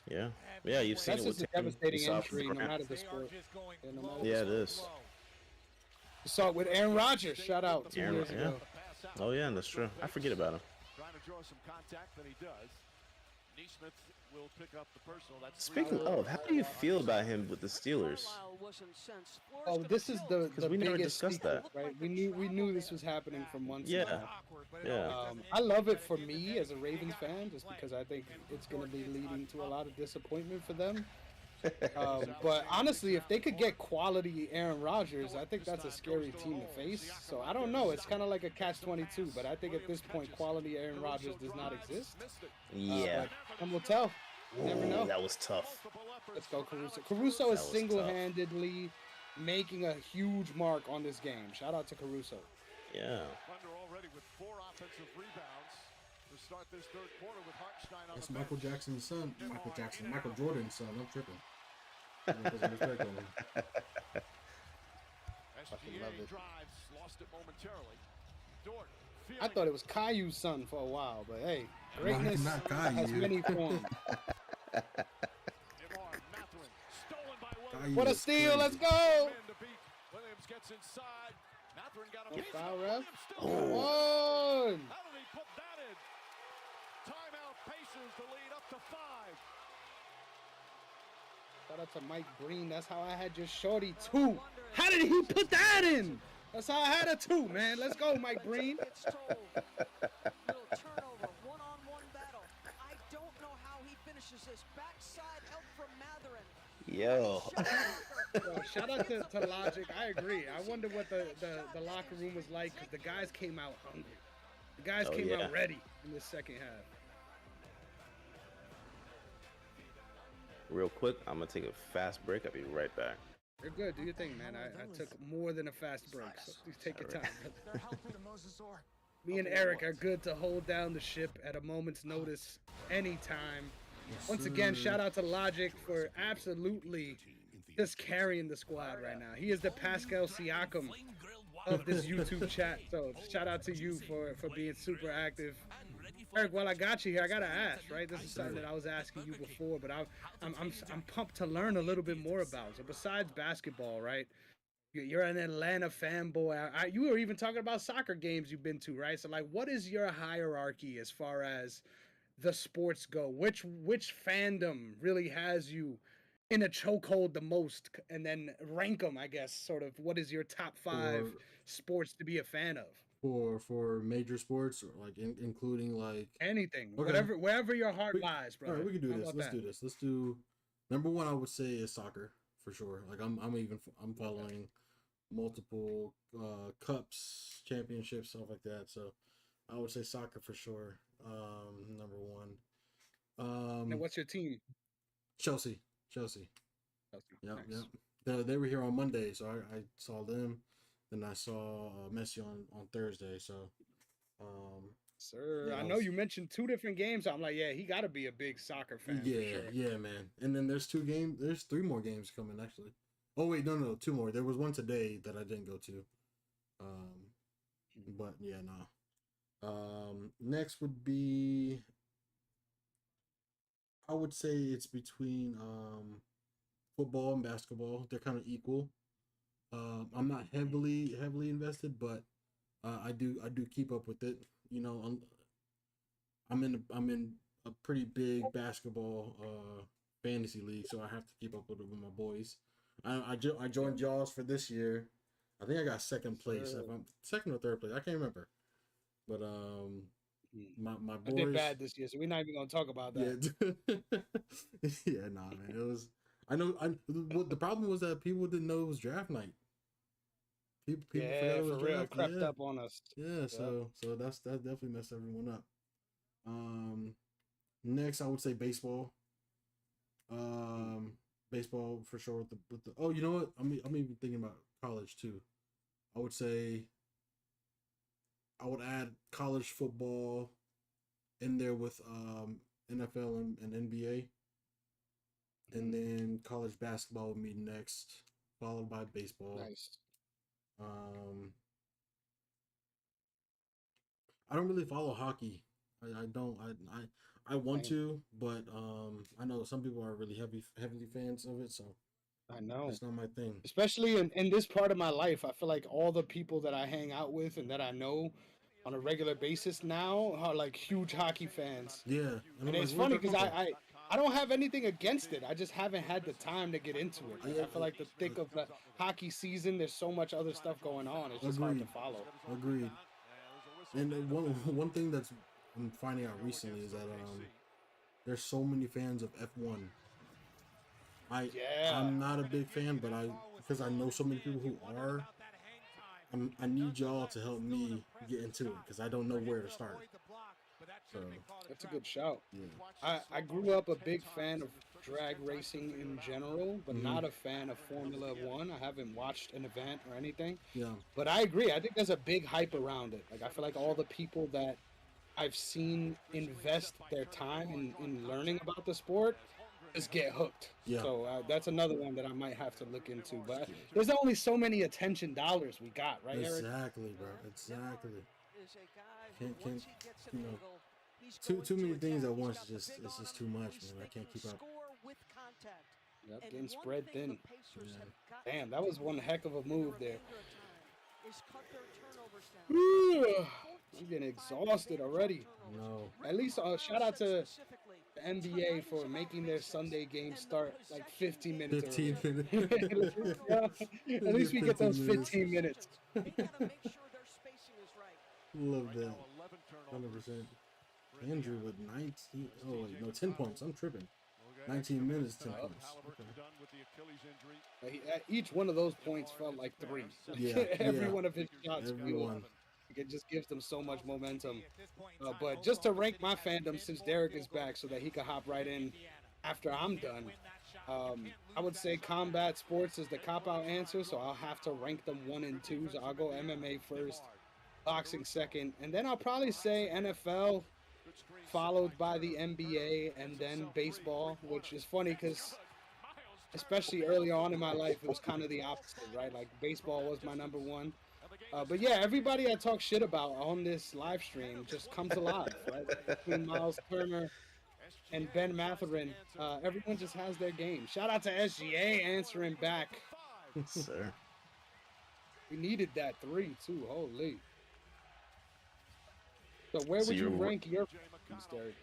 Yeah. Yeah. You've seen That's it with just a Tatum. devastating You saw it from injury, no Grant. matter the sport. Yeah, it is. You saw it with Aaron Rodgers. Shout out 2 years ago. Oh yeah, that's true. I forget about him. Trying to draw some contact, and he does. Neesmith will pick up the personal. That's Speaking of, how do you feel about him with the Steelers? Oh, this is the we never biggest discussed secret, that. right? We knew this was happening for months. Yeah. now. Yeah. I love it for me as a Ravens fan, just because I think it's going to be leading to a lot of disappointment for them. But honestly, if they could get quality Aaron Rodgers, I think that's a scary team to face. So I don't know. It's kind of like a catch-22, but I think at this point, quality Aaron Rodgers does not exist. Yeah. And we'll tell. You never know. That was tough. Let's go, Caruso. Caruso is single-handedly making a huge mark on this game. Shout out to Caruso. Yeah. Thunder already with 4 offensive rebounds to start this third quarter with Hartenstein on That's the Michael bench. Jackson's son. Michael Jordan's son. I'm tripping. I'm gonna put some respect on him. SGA drives, lost it momentarily. Dort, I thought it was Caillou's son for a while, but hey, greatness Not Caillou. has many forms. Caillou What a is steal! crazy. Let's go! Williams gets inside. Mathurin got a Get piece foul, of it. ref. Williams still One. How did he put that in? Timeout Pacers to lead up to 5. Shout out to Mike Breen. That's how I had just shorty 2. How did he put that in? That's how I had a 2, man. Let's go, Mike Breen. Little turnover, one-on-one battle. I don't know how he finishes this. Backside help from Mathurin. Yo. Yo, shout out to Logic. I agree. I wonder what the locker room was like, because the guys came out hungry. The guys came out ready in the second half. Real quick, I'm gonna take a fast break. I'll be right back. You're good. Do your thing, man. I took more than a fast break, so please take your time. Me and Eric are good to hold down the ship at a moment's notice, anytime. Once again, shout out to Logic for absolutely just carrying the squad right now. He is the Pascal Siakam of this YouTube chat. So shout out to you for being super active. Eric, while I got you here, I gotta ask, right? This is something that I was asking you before, but I'm pumped to learn a little bit more about. So besides basketball, right? You're an Atlanta fanboy. You were even talking about soccer games you've been to, right? So like, what is your hierarchy as far as the sports go? Which fandom really has you in a chokehold the most? And then rank them, I guess. Sort of, what is your top 5 sports to be a fan of? For major sports, or like including like anything, okay. wherever your heart lies, bro. All right, we can do this. Let's do this. Let's do number 1. I would say is soccer for sure. Like I'm following multiple cups, championships, stuff like that. So I would say soccer for sure. Number 1. And what's your team? Chelsea. Yep, nice. Yep. They were here on Monday, so I saw them. Then I saw Messi on Thursday. So Sir, Yeah, I I know was- you mentioned 2 different games. I'm like, yeah, he got to be a big soccer fan. Yeah, for sure. yeah, man. And then there's 3 more games coming actually. Oh wait, no, 2 more. There was one today that I didn't go to. But yeah, no. Next would be, I would say it's between football and basketball. They're kind of equal. I'm not heavily invested, but I do keep up with it. You know, I'm in a pretty big basketball fantasy league, so I have to keep up with it with my boys. I joined Jaws for this year. I think I got second place. If I'm second or third place, I can't remember. But my I boys did bad this year, so we're not even gonna talk about that. Yeah, yeah, nah, man. It was. I know. What the problem was that people didn't know it was draft night. People forgot Yeah, it was for real, draft. crept Yeah. up on us. Yeah, Yep. so that definitely messed everyone up. Next I would say baseball. Baseball for sure with the oh, you know what? I'm even thinking about college too. I would say I would add college football in there with NFL and NBA. And then college basketball would be next, followed by baseball. Nice. I don't really follow hockey. I don't. I want to, but I know some people are really heavily fans of it, so I know. it's not my thing. Especially in this part of my life, I feel like all the people that I hang out with and that I know on a regular basis now are like huge hockey fans. Yeah, And it's funny because I don't have anything against it. I just haven't had the time to get into it. Like, I feel like the thick of the hockey season, there's so much other stuff going on. It's just hard to follow. Agreed. And then one thing that's I'm finding out recently is that there's so many fans of F1. I'm not a big fan, but because I know so many people who are. I need y'all to help me get into it because I don't know where to start. So That's a good shout. yeah. I grew up a big fan of drag racing in general, but not a fan of Formula One. I haven't watched an event or anything. Yeah. But I agree. I think there's a big hype around it. Like I feel like all the people that I've seen invest their time in learning about the sport just get hooked. Yeah. So that's another one that I might have to look into. But there's only so many attention dollars we got, right, Eric? Exactly, bro. Exactly. Is a guy Can't who, once he gets an you know, angle, he's too going many to things attack. at once. He's got the It's big just too arm, much, he's man. I can't thinking keep up. score with contact. Yep, And getting one spread thing thin. the Pacers have got Damn, to that was do one heck of a move there. for the remainder of time is cut their turnovers down. I'm getting exhausted already. No. At least shout out to the NBA for making their Sunday game start like 15 minutes 15 early. minutes. At least we get those 15 minutes. They gotta make sure their spacing is right. Love that. 100%. Andrew with 19. Oh, wait, no, 10 points. I'm tripping. 19 minutes, 10 points. Okay. Each one of those points felt like 3. Yeah, Every yeah. one of his shots feel Everyone. like it just gives them so much momentum. But just to rank my fandom, since Derek is back, so that he can hop right in after I'm done, I would say combat sports is the cop-out answer, so I'll have to rank them 1 and 2. So I'll go MMA first, boxing second, and then I'll probably say NFL, followed by the NBA, and then baseball, which is funny because especially early on in my life, it was kind of the opposite, right? Like baseball was my number 1. But yeah, everybody I talk shit about on this live stream just comes alive, right? Between Miles Turner and Ben Matherin, everyone just has their game. Shout out to SGA answering back. Sir. We needed that 3 too. Holy. So where So would you you're- rank your fandoms, Derek?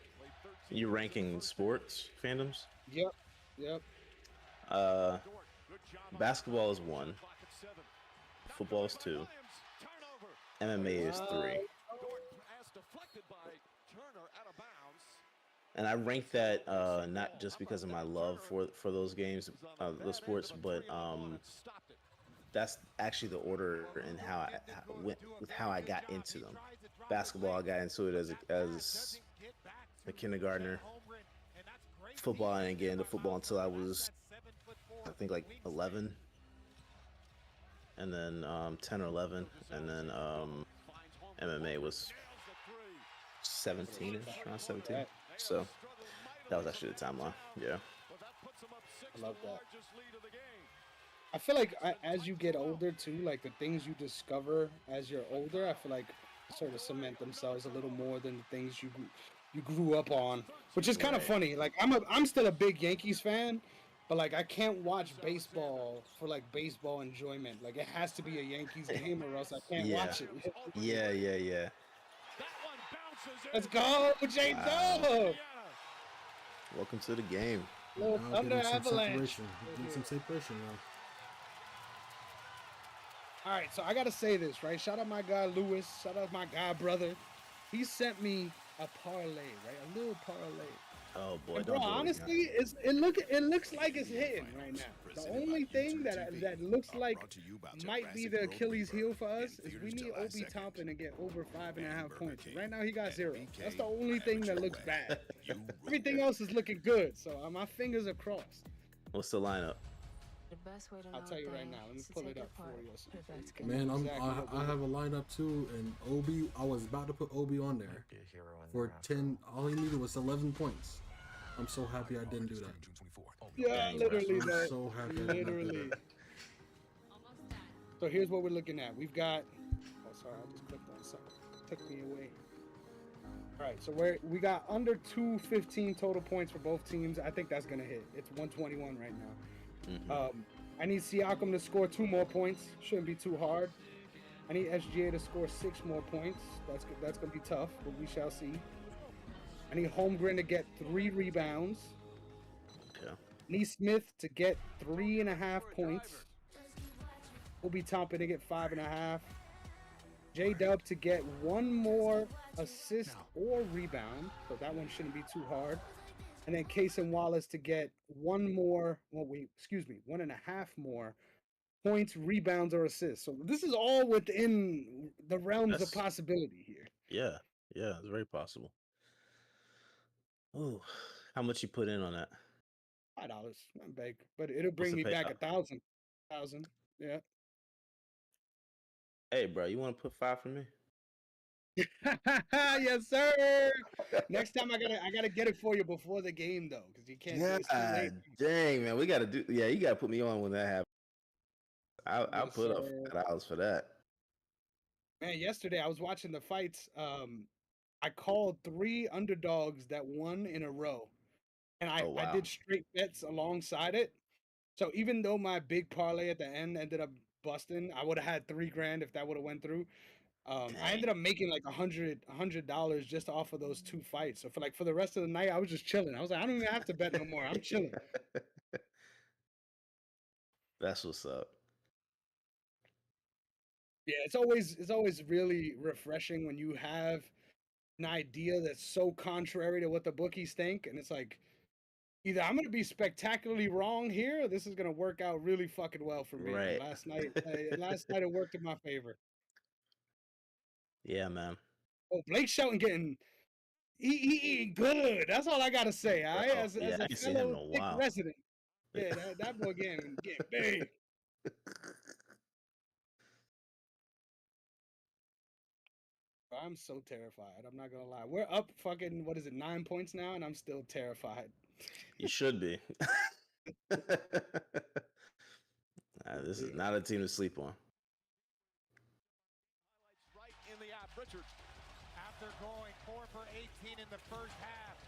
You ranking sports fandoms? Yep. Basketball is 1. Football is 2. MMA is 3. And I rank that not just because of my love for those games, the sports, but that's actually the order and how I got into them. Basketball, I got into it as a kindergartner. Football, and again, the football until I was, I think, like 11, and then 10 or 11, and then MMA was 17ish, around 17. So that was actually the timeline. Yeah. I love that. I feel like as you get older too, like the things you discover as you're older, I feel like sort of cement themselves a little more than the things you grew up on, which is kind of funny. Like I'm still a big Yankees fan, but like I can't watch baseball for like baseball enjoyment. Like it has to be a Yankees game or else I can't watch it. Yeah. Let's go, J Dub. Welcome to the game. Little Now Thunder getting some Avalanche. separation. Getting some separation now. All right, so I gotta say this, right? Shout out my guy Lewis. Shout out my guy brother. He sent me a parlay, right? A little parlay. Oh boy, And bro, don't do it honestly, it looks like it's hitting right now. The only thing that looks like might be the Achilles heel for us is we need Obi Toppin to get over 5.5 points. Right now he got 0. That's the only thing that looks bad. Everything else is looking good, so my fingers are crossed. What's the lineup? I'll tell you right now. Let me pull it up for you. Man, I have a lineup too, and Obi. I was about to put Obi on there for 10. All he needed was 11 points. I'm so happy I didn't do that. Yeah, literally, I'm so happy. Literally. So here's what we're looking at. We've got. Oh, sorry, I just clicked on something. Took me away. All right, so we got under 215 total points for both teams. I think that's gonna hit. It's 121 right now. I need Siakam to score 2 more points. Shouldn't be too hard. I need SGA to score 6 more points. That's gonna be tough, but we shall see. I need Holmgren to get 3 rebounds. Okay. Neesmith to get 3.5 points. Obi Toppin to get 5.5. J-Dub to get 1 more assist or rebound, so that one shouldn't be too hard. And then Cason Wallace to get 1.5 more points, rebounds, or assists. So this is all within the realms of possibility here. Yeah, it's very possible. Oh, how much you put in on that? $5, not big, but it'll bring me back 1,000. Yeah. Hey, bro, you want to put 5 for me? Yes, sir. Next time I gotta get it for you before the game though, because you can't. Yeah, dang man, we gotta do. Yeah, you gotta put me on when that happens. I'll put up $5 for that. Man, yesterday I was watching the fights. I called 3 underdogs that won in a row, and I did straight bets alongside it. So even though my big parlay at the end ended up busting, I would have had $3,000 if that would have went through. I ended up making like $100 just off of those 2 fights. So for the rest of the night, I was just chilling. I was like, I don't even have to bet no more. I'm chilling. That's what's up. Yeah, it's always really refreshing when you have an idea that's so contrary to what the bookies think, and it's like either I'm gonna be spectacularly wrong here, or this is gonna work out really fucking well for me. Right. Last night it worked in my favor. Yeah, man. Oh, Blake Shelton getting he good. That's all I gotta say. All right, as I a ain't seen him in a fellow while. resident. Yeah, that boy getting big. I'm so terrified. I'm not gonna lie. We're up fucking 9 points now, and I'm still terrified. You should be. This is not a team to sleep on. Right in the app, Richard. After going 4 for 18 in the first half,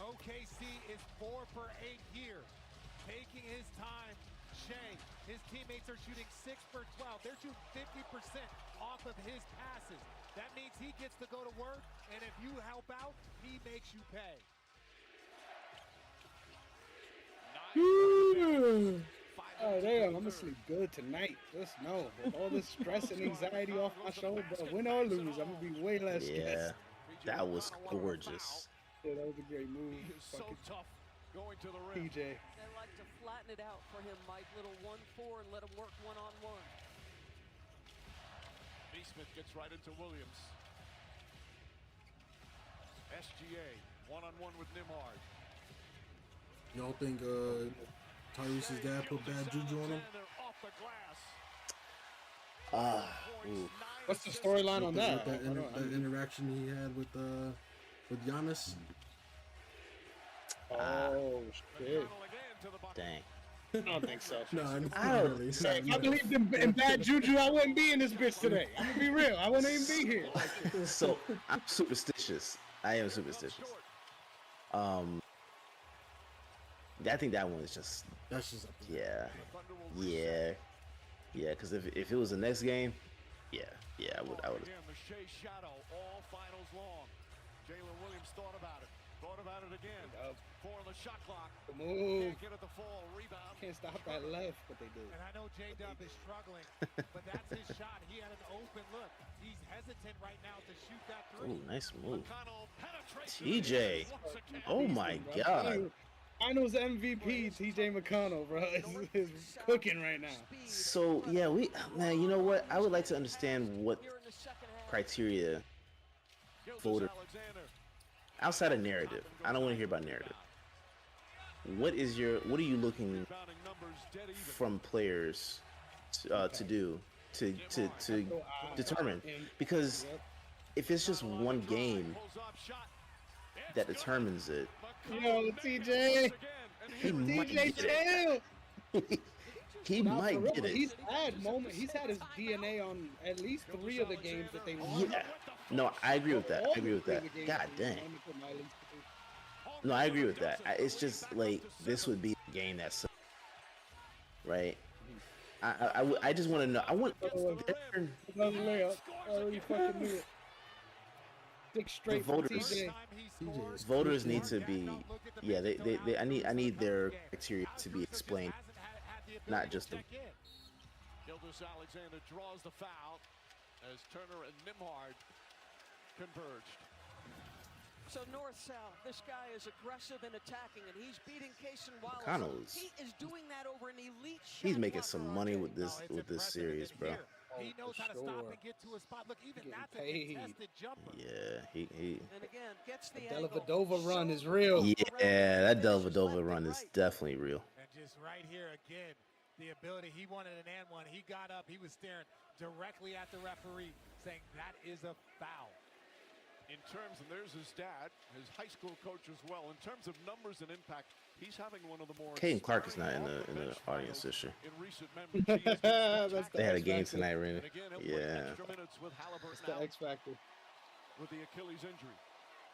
OKC is 4 for 8 here. Taking his time, Shea, his teammates are shooting 6 for 12. They're shooting 50% off of his passes. That means he gets to go to work, and if you help out, he makes you pay. Oh damn, I'm gonna sleep good tonight. Just know, with all this stress and anxiety off my shoulder, win or lose, I'm gonna be way less stressed. That was gorgeous. Yeah, that was a great move. He is so tough going to the rim. PJ. They like to flatten it out for him, Mike. Little 1-4 and let him work one-on-one. Neesmith gets right into Williams. SGA one-on-one with Nimhard. Y'all think Tyrese's dad put bad juju on him? What's the storyline on that? That interaction he had with with Giannis. Oh shit! Dang. I don't think so. No, I not don't- really. If I believed in bad juju, I wouldn't be in this bitch today. I'm gonna be real. I wouldn't even be here. So I'm superstitious. I am superstitious. I think that one is just That's just yeah. Because if it was the next game, I would. Again, the Shea shadow all finals long. Jalen Williams thought about it again. 4 on the shot clock. Move. Can't get it to fall. Rebound. Can't stop that left, but they do. And I know J-Dub is struggling, but that's his shot. He had an open look. He's hesitant right now to shoot that three. Oh, nice move. McConnell penetrates TJ. once again. Oh my God. Finals MVP TJ McConnell, bro, is cooking right now. So yeah, man. You know what? I would like to understand what criteria voter outside of narrative. I don't want to hear about narrative. What are you looking from players to do to determine? Because if it's just one game that determines it, Yo, TJ, he might TJ, get it. chill. He Nah, might for real, get but it. He's had his DNA on at least 3 of the games that they won. Yeah. No, I agree with that. I agree with that. God dang. No, I agree with that. It's just like this would be a game that's right. I just want to know. I want. Another layup. I already fucking knew it. Dick straight from voters- TJ. Voters need to be. Yeah, they. I need their criteria to be explained, not just the. Gildas Alexander draws the foul as Turner and Nimhard converged. So north-south, this guy is aggressive and attacking, and he's beating Kaysen Wallace. Connell's- He is doing that over an elite shot He's making blocker some on money Jay. with this series, bro. He knows for how to stop sure. and get to a spot. Look, even Getting that's paid. a contested jumper. Yeah, he. And again, gets the Dellavedova run is real. Yeah, that Dellavedova run is definitely real. And just right here again, the ability, he wanted an and one. He got up, he was staring directly at the referee, saying that is a foul. In terms, and there's his dad, his high school coach as well. In terms of numbers and impact, he's having one of the more. Caden Clark is not in the audience this year. In recent memory, he has been That's the They had a X game factor. tonight, Rena. And again, he'll play Yeah. extra minutes with That's Halliburton the out X factor. with the Achilles injury.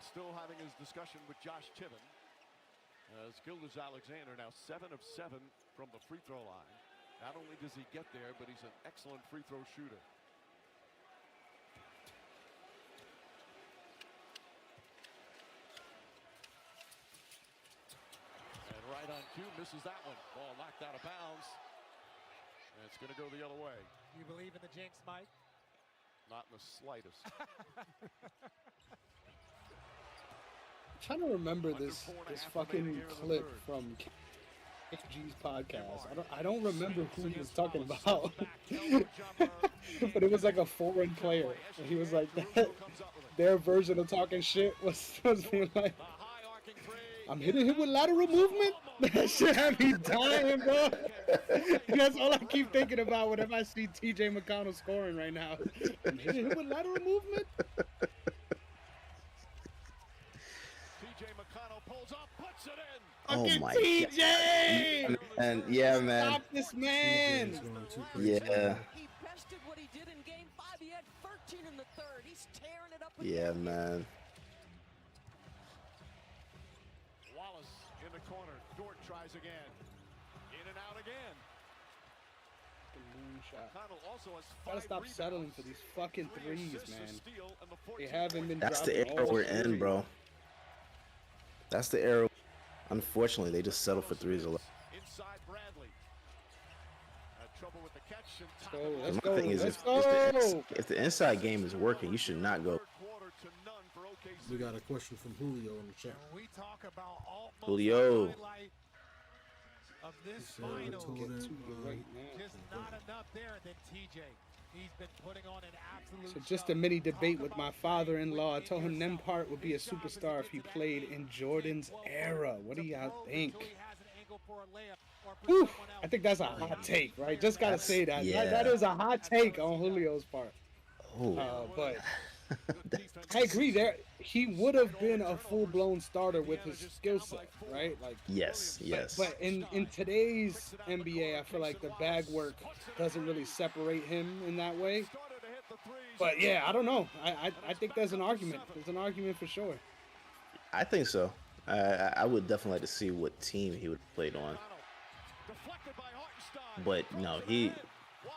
Still having his discussion with Josh Tiven. As Gildas Alexander now 7 of 7 from the free throw line. Not only does he get there, but he's an excellent free throw shooter. And right on cue, misses that one. Ball knocked out of bounds. And it's going to go the other way. You believe in the jinx, Mike? Not in the slightest. I'm trying to remember this fucking clip from KG's podcast. I don't remember who he was talking about, but it was like a foreign player, and he was like their version of talking shit was supposed to be like, "I'm hitting him with lateral movement." That shit had me dying, bro. That's all I keep thinking about whenever I see TJ McConnell scoring right now. I'm hitting him with lateral movement. TJ McConnell pulls up, puts it in. Oh Fucking my TJ! God. And yeah, man. Stop this man! TJ's going too crazy. Yeah, He bested what he did in game 5. He had 13 in the third. He's tearing it up. yeah, man. Wallace in the corner. Dort tries again. In and out again. McConnell also has 5 Gotta stop rebounds, settling for these fucking 3 threes, assists, a man. steal, and the They 14 haven't been That's the dropping era all we're in, series. bro. That's the era. Unfortunately, they just settle for threes a lot. Inside Bradley. Had trouble with the catch and top Go, it let's My go, thing is, let's if the inside game is working, you should not go. third quarter to none for OKC. We got a question from Julio in the chat. When we talk about almost Julio. the highlight of this So I final, told him, right now. just not enough there. Then TJ, he's been putting on an absolute. So just a mini debate with my father-in-law. I told him Nembhard would be a superstar if he played in Jordan's era. What do y'all think? Whew, I think that's a hot take, right? Just gotta say that. Yeah. That is a hot take on Julio's part. Oh, But I agree. There, he would have been a full-blown starter with his skill set, right? Like, Yes, yes. but in today's NBA, I feel like the bag work doesn't really separate him in that way. But yeah, I don't know. I think there's an argument. There's an argument for sure. I think so. I would definitely like to see what team he would have played on. But no,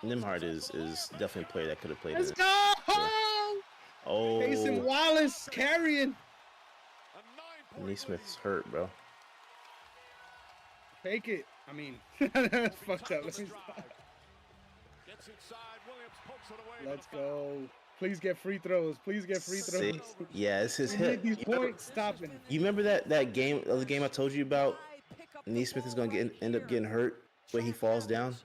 Nembhard is definitely a player that could have played. Let's in go! Oh, Mason Wallace carrying. Neesmith's hurt, bro. Fake it. I mean, that's fucked up. Let me stop. Let's go. Please get free throws. Please get free throws. See? Yeah, it's his We need hip. these points stopping. You remember that game, the other game I told you about? Neesmith is going to end up getting hurt when he falls down.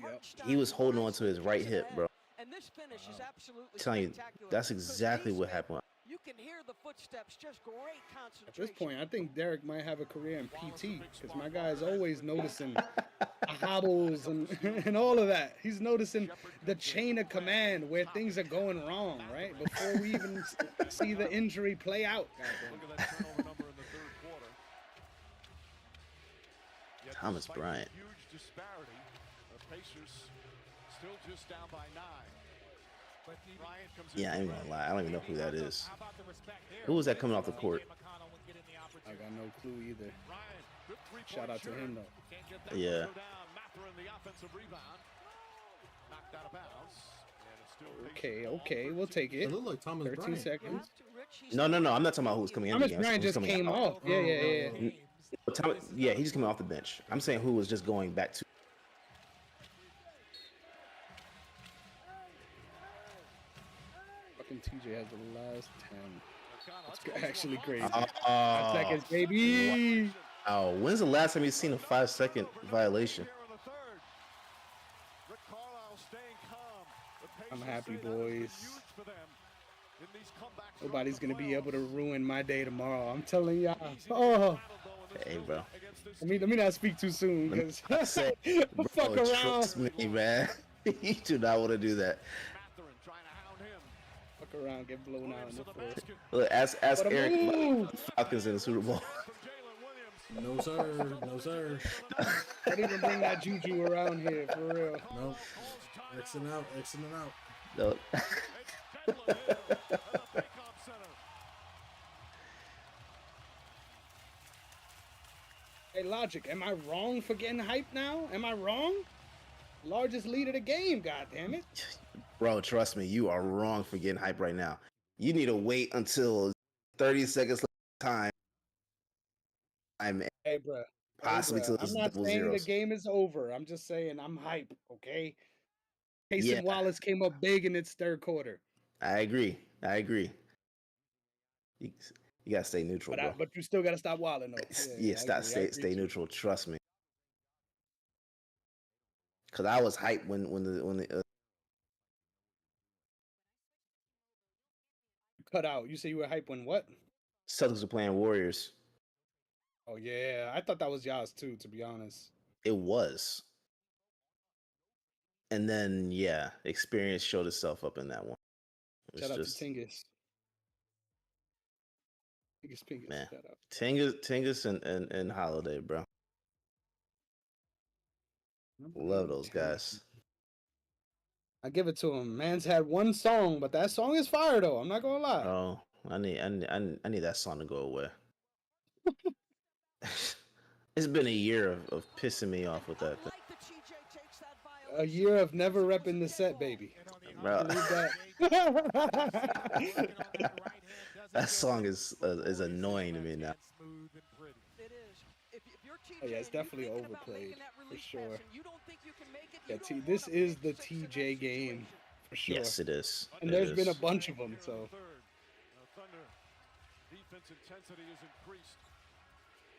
Yep. He was holding on to his right hip, bro. And this finish is absolutely I'm telling you, spectacular that's because exactly what Neesmith, happened. You can hear the footsteps, just great concentration. At this point, I think Derek might have a career in PT because my guy is always noticing hobbles and all of that. He's noticing the chain of command where things are going wrong, right? Before we even see the injury play out. Look at that turnover number in the third quarter. Yet Thomas despite Bryant. the huge disparity, the Pacers still just down by 9. Bryant comes in Yeah, I ain't gonna lie. I don't even know who that is. How about the respect there? Who was that coming off the court? McConnell would get in the I opportunity. got no clue either. Ryan, good three-point Shout out to shooter. him though. Can't get that. Yeah. Go down. Mapper in the offensive rebound. Knocked out of bounds. And it's still Okay, Pacers ball. okay, we'll take It it. looked like Thomas 13 Bryant. seconds. No, I'm not talking about who's coming in. Thomas the game. Bryant Who's just coming came out. off. Yeah. Yeah, he just came off the bench. I'm saying who was just going back to. Fucking TJ has the last 10. That's It's actually crazy. Oh, 5 seconds, baby. wow. When's the last time you've seen a 5-second violation? Here in the third. Rick Carlisle staying calm. The I'm Pacers happy, say that's been boys. huge for them in these comebacks Nobody's throughout gonna the be able to playoffs. ruin my day tomorrow. I'm telling y'all. Easy to Oh, get battled, though, in this Hey, building bro. against this let me not speak too soon because Say, fuck bro, around. trust me, man. You do not want to do that. Mathurin trying to hound him. Fuck around, get blown out in Williams the to the fourth. basket. Look, ask What a Eric move. about the Falcons in the Super Bowl. From Jalen Williams. No sir, no sir. Don't even bring that juju around here for real. Nope. Xing out, Xing out. No. It's Jalen Hill at the Baycom Center. Hey, Logic, am I wrong for getting hyped now? Am I wrong? Largest lead of the game, goddammit. Bro, trust me, you are wrong for getting hype right now. You need to wait until 30 seconds left time. Hey, bruh. Possibly Hey, till bruh, it's I'm not double saying zeros. the game is over. I'm just saying I'm hype, okay? Payson Yeah. Wallace came up big in its third quarter. I agree. You gotta stay neutral, bro. But you still got to stop wilding, though. Yeah, I agree. I stay agree too. neutral. Trust me. Cause I was hyped when the Cut out. You say you were hype when what? Celtics were playing Warriors. Oh, yeah. I thought that was y'all's too, to be honest. It was. And then yeah, experience showed itself up in that one. It Shout out was just to Tingus. Pingus. man. Shout out. Tingus and Holiday, bro. Love those guys. I give it to him. Man's had one song, but that song is fire though. I'm not gonna lie. Oh, I need that song to go away. It's been a year of pissing me off with that thing. A year of never repping the set, baby. Bro. Believe that. That song is annoying to me now. It is. If you're TJ, Oh, yeah, it's and you definitely thinking about overplayed, making that for release sure. pass and you don't think you can make it, Yeah, you don't this wanna is make the success in that TJ game situation. for sure. Yes, it is. And It there's been a is. bunch of them, so Thunder defense intensity is increased.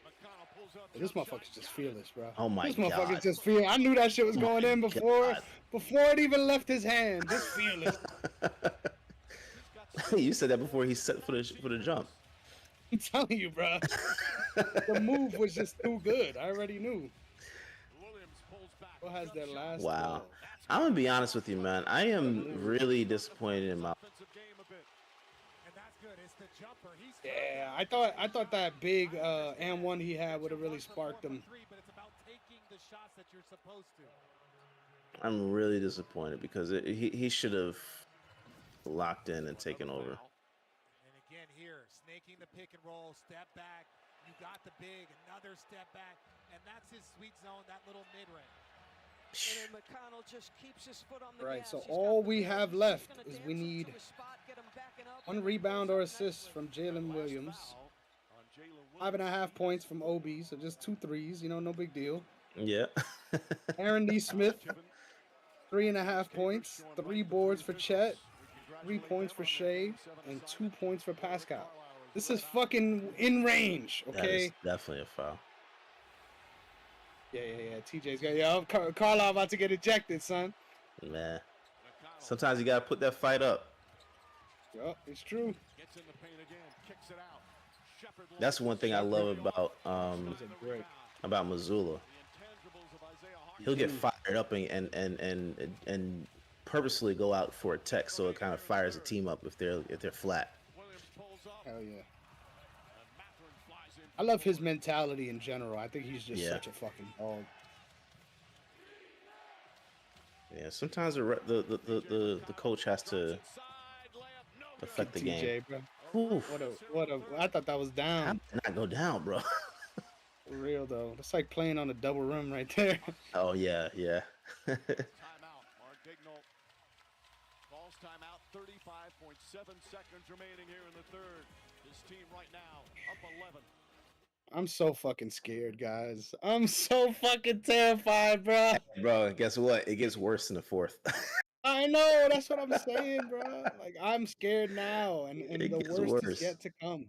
McConnell pulls up. this motherfucker's just fearless, bro. Oh my This motherfucker's God. just fearless. I knew that shit was Oh going my in before God. it even left his hand. Just fearless. You said that before he set for the jump. I'm telling you, bro. The move was just too good. I already knew. Williams pulls back. has their last. Wow. I'm gonna be honest with you, man. I am really disappointed in my. And that's good. It's the jumper. Yeah, I thought that big and one he had would have really sparked him. But it's about taking the shots that you're supposed to. I'm really disappointed because he should have locked in and taken over. And again here, snaking the pick and roll, step back. You got the big, another step back, and that's his sweet zone, that little mid-range. And then McConnell just keeps his foot on the Right, gas. so He's got all the we big, have he's left gonna is dance we him to need his spot, get him backing up, one and rebound goes or up assist nicely. from Jalen Williams. 5.5 points from Obi, so just 2 threes, you know, no big deal. Yeah. Aaron D. Smith, 3.5 points, 3 boards for Chet, 3 points for Shea, and 2 points for Pascal. This is fucking in range, That is okay? definitely a foul. Yeah. TJ's got, yeah, Carlisle about to get ejected, son. Man. Sometimes you gotta put that fight up. Yup, it's true. That's one thing I love about Missoula. He'll get fired up and purposely go out for a tech, so it kind of fires the team up if they're flat. Hell yeah. I love his mentality in general. I think he's just Yeah. such a fucking dog. Yeah, sometimes the coach has to affect the TJ, game. bro. Oof. What a! I thought that was How down. did not go down, bro? For real though, it's like playing on a double rim right there. Oh yeah. Timeout. Mark Daigneault calls timeout. 35.7 seconds remaining here in the third. His team right now up 11. I'm so fucking scared, guys. I'm so fucking terrified, bro. Bro, guess what? It gets worse in the fourth. I know. That's what I'm saying, bro. Like I'm scared now, and It the gets worst is worse. yet to come.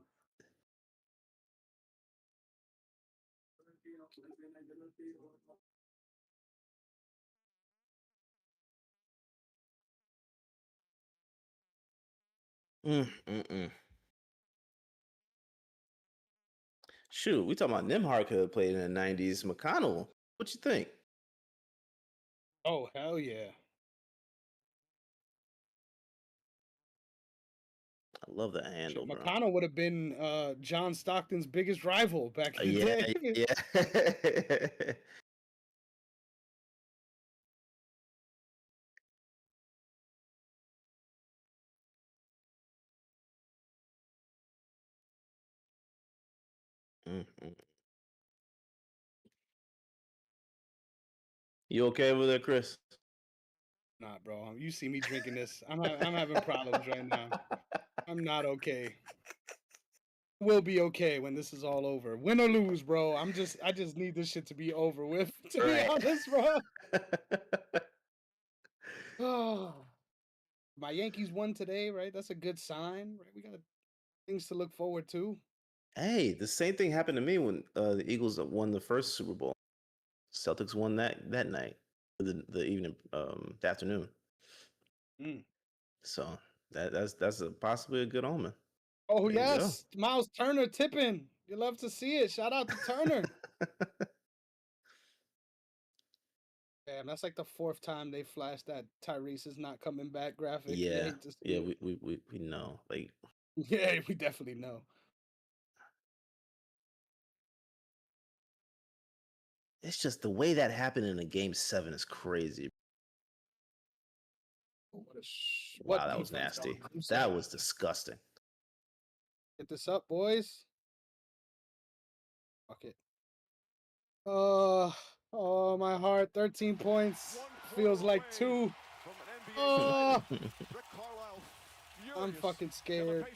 Shoot, we talking about Nimhard could have played in the '90s. McConnell, what you think? Oh hell yeah. I love that handle, bro. McConnell would have been John Stockton's biggest rival back in the day. Yeah. You okay with it, Chris? Nah, bro. You see me drinking this. I'm having problems right now. I'm not okay. We'll be okay when this is all over. Win or lose, bro. I just need this shit to be over with. To be honest, bro. Oh. My Yankees won today, right? That's a good sign, right? We got things to look forward to. Hey, the same thing happened to me when the Eagles won the first Super Bowl. Celtics won that night, the evening, the afternoon. So that's possibly a good omen. Oh There you go. yes, Miles Turner tipping. You love to see it. Shout out to Turner. Damn, that's like the 4th time they flashed that Tyrese is not coming back graphic. You Yeah, hate to see yeah, it. we know. Like, Yeah, we definitely know. it's just the way that happened in a Game 7 is crazy. Wow, that was defense, nasty. dog. I'm That sorry. was disgusting. Get this up, boys. Fuck it. Oh, my heart. 13 points. Feels like 2. Oh, I'm fucking scared.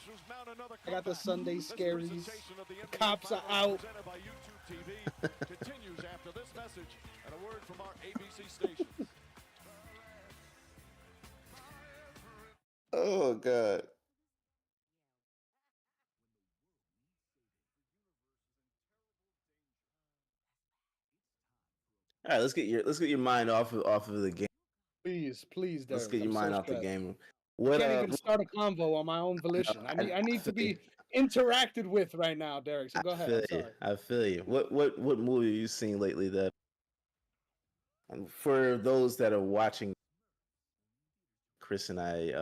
I got the Sunday scaries. The cops are out. Continues after this message and a word from our ABC stations. Oh God. All right, let's get your mind off of the game. Please, Derek. Let's get your I'm mind so off the stressed. game. I What can't even start a convo on my own volition. I need to be interacted with right now, Derek. So go ahead. I'm sorry. I feel you. What movie have you seen lately that For those that are watching, Chris and I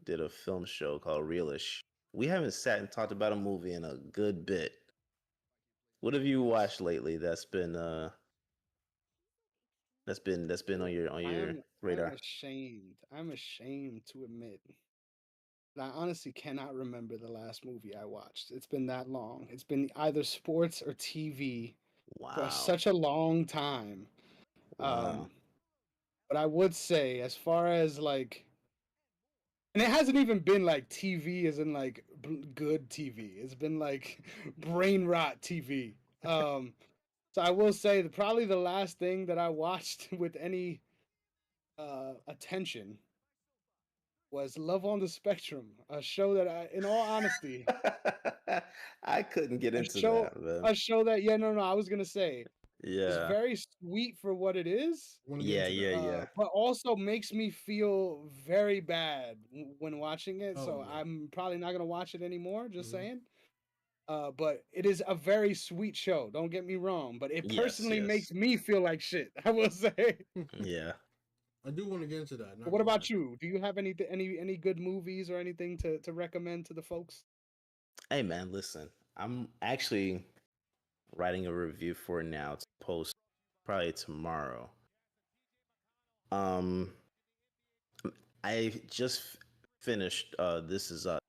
did a film show called Realish. We haven't sat and talked about a movie in a good bit. What have you watched lately that's been on your I'm radar? ashamed. I'm ashamed to admit that I honestly cannot remember the last movie I watched. It's been that long. It's been either sports or TV for Wow. such a long time. Wow. But I would say, as far as like, and it hasn't even been like TV as in like good TV. It's been like brain rot TV. So I will say that probably the last thing that I watched with any attention was Love on the Spectrum, a show that I, in all honesty, I couldn't get a into show, that, man. a show that no, I was gonna say is Yeah. very sweet for what it is, Want to get Yeah, into yeah, that? yeah. but also makes me feel very bad when watching it. Oh, So yeah. I'm probably not gonna watch it anymore. Just Mhm. saying. But it is a very sweet show. Don't get me wrong, but it Yes, personally yes. makes me feel like shit. I will say. Yeah. I do want to get into that. But what about you? Do you have any good movies or anything to recommend to the folks? Hey, man, listen. I'm actually writing a review for it now to post probably tomorrow. I just finished This Is Us,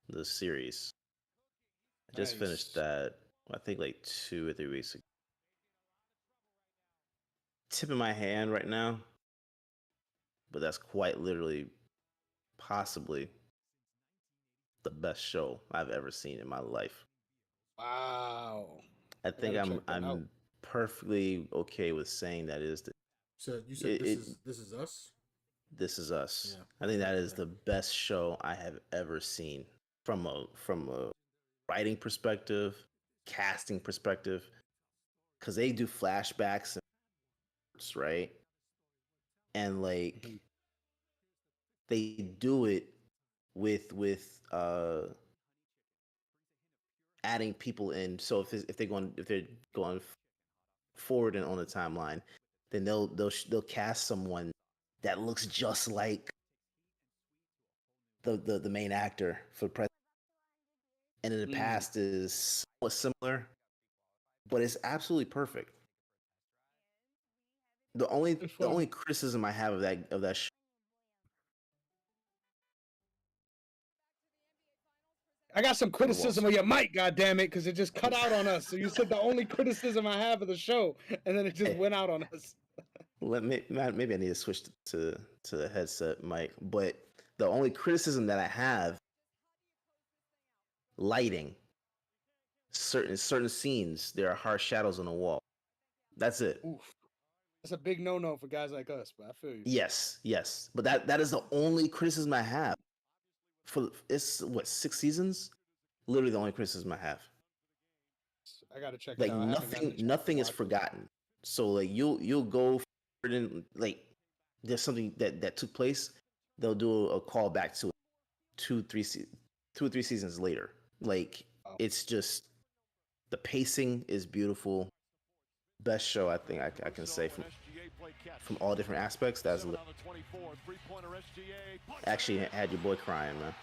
the series. I just finished Nice. that, I think like 2 or 3 weeks ago. Tip in my hand right now, but that's quite literally possibly the best show I've ever seen in my life. Wow. I think gotta check that out. I'm perfectly okay with saying that is So you said this is us. This Is Us. Yeah. I think that is Okay. the best show I have ever seen from a writing perspective, casting perspective, because they do flashbacks, right? And like Mhm. they do it with adding people in. So if they're going forward and on the timeline, then they'll cast someone that looks just like the main actor for president, and in the past is somewhat similar, but it's absolutely perfect. The only criticism I have of that show, I got some criticism of your mic, goddammit, because it just cut out on us. So you said the only criticism I have of the show, and then it just went out on us. maybe I need to switch to the headset mic, but the only criticism that I have, lighting. Certain scenes, there are harsh shadows on the wall. That's it. Oof. That's a big no-no for guys like us, but I feel you. Yes, but that is the only criticism I have. For it's what 6 seasons, literally the only criticism I have. I gotta check Like it out. I haven't gotten a chance to nothing is watch it. forgotten. So like you'll go forward and like there's something that took place, they'll do a call back to it 2 or 3 seasons later. Like it's just the pacing is beautiful. Best show I think I can say from all different aspects. That's actually had your boy crying, man.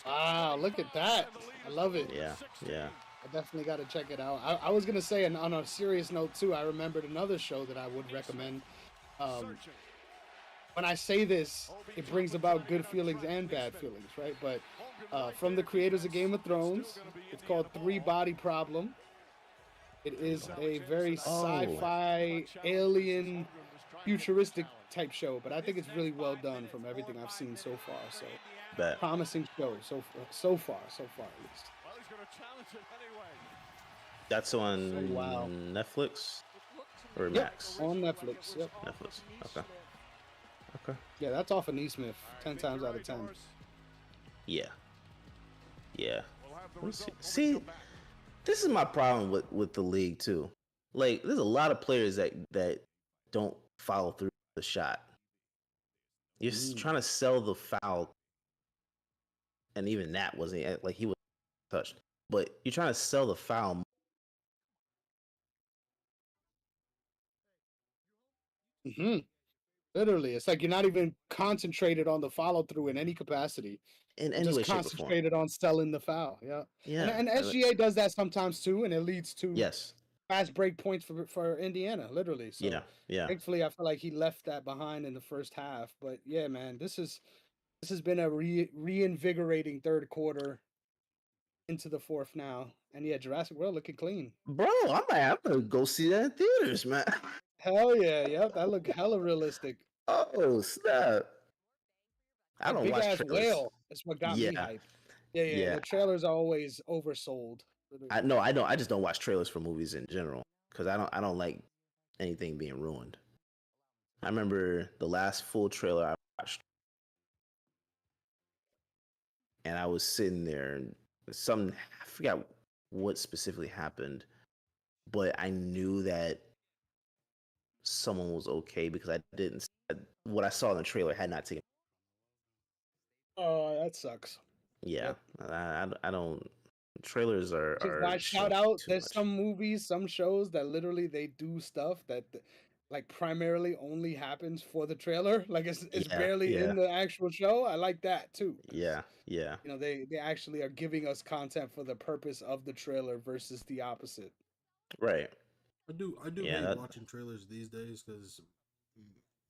Wow, look at that. I love it. Yeah. I definitely got to check it out. I was going to say, and on a serious note, too, I remembered another show that I would recommend. When I say this, it brings about good feelings and bad feelings, right? But from the creators of Game of Thrones, it's called Three Body Problem. It is a very sci-fi, alien, futuristic type show, but I think it's really well done from everything I've seen so far. So, promising show so far at least. That's on Netflix or Max? On Netflix. Yep. Netflix. Okay. Yeah, that's off of Neesmith. 10 times out of 10. Yeah. See, this is my problem with the league too. Like, there's a lot of players that don't follow through the shot. You're trying to sell the foul, and even that wasn't like he was touched. But you're trying to sell the foul. Hmm. Literally, it's like you're not even concentrated on the follow through in any capacity. in You're any just way, shape, or form. concentrated on selling the foul. Yeah. Yeah. And SGA does that sometimes too, and it leads to Yes. fast break points for Indiana, literally. So Yeah. Yeah. thankfully, I feel like he left that behind in the first half. But yeah, man, this has been a reinvigorating third quarter into the fourth now, and yeah, Jurassic World looking clean. Bro, I'm gonna go see that in theaters, man. Hell yeah, yep, that look hella realistic. Oh snap! I That don't big watch ass trailers. whale is what got me Yeah. hyped. Yeah, yeah, Yeah. the trailers are always oversold. I no, I don't. I just don't watch trailers for movies in general because I don't like anything being ruined. I remember the last full trailer I watched, and I was sitting there, and I forgot what specifically happened, but I knew that someone was okay because I didn't. What I saw in the trailer had not taken. Oh, that sucks. Yeah, I don't. Trailers are. Which is are why showing shout out. too There's much. some movies, some shows that literally they do stuff that like primarily only happens for the trailer. Like it's Yeah, barely yeah. in the actual show. I like that too. 'Cause, Yeah, yeah, you know, they actually are giving us content for the purpose of the trailer versus the opposite. right. I do Yeah, hate that- watching trailers these days because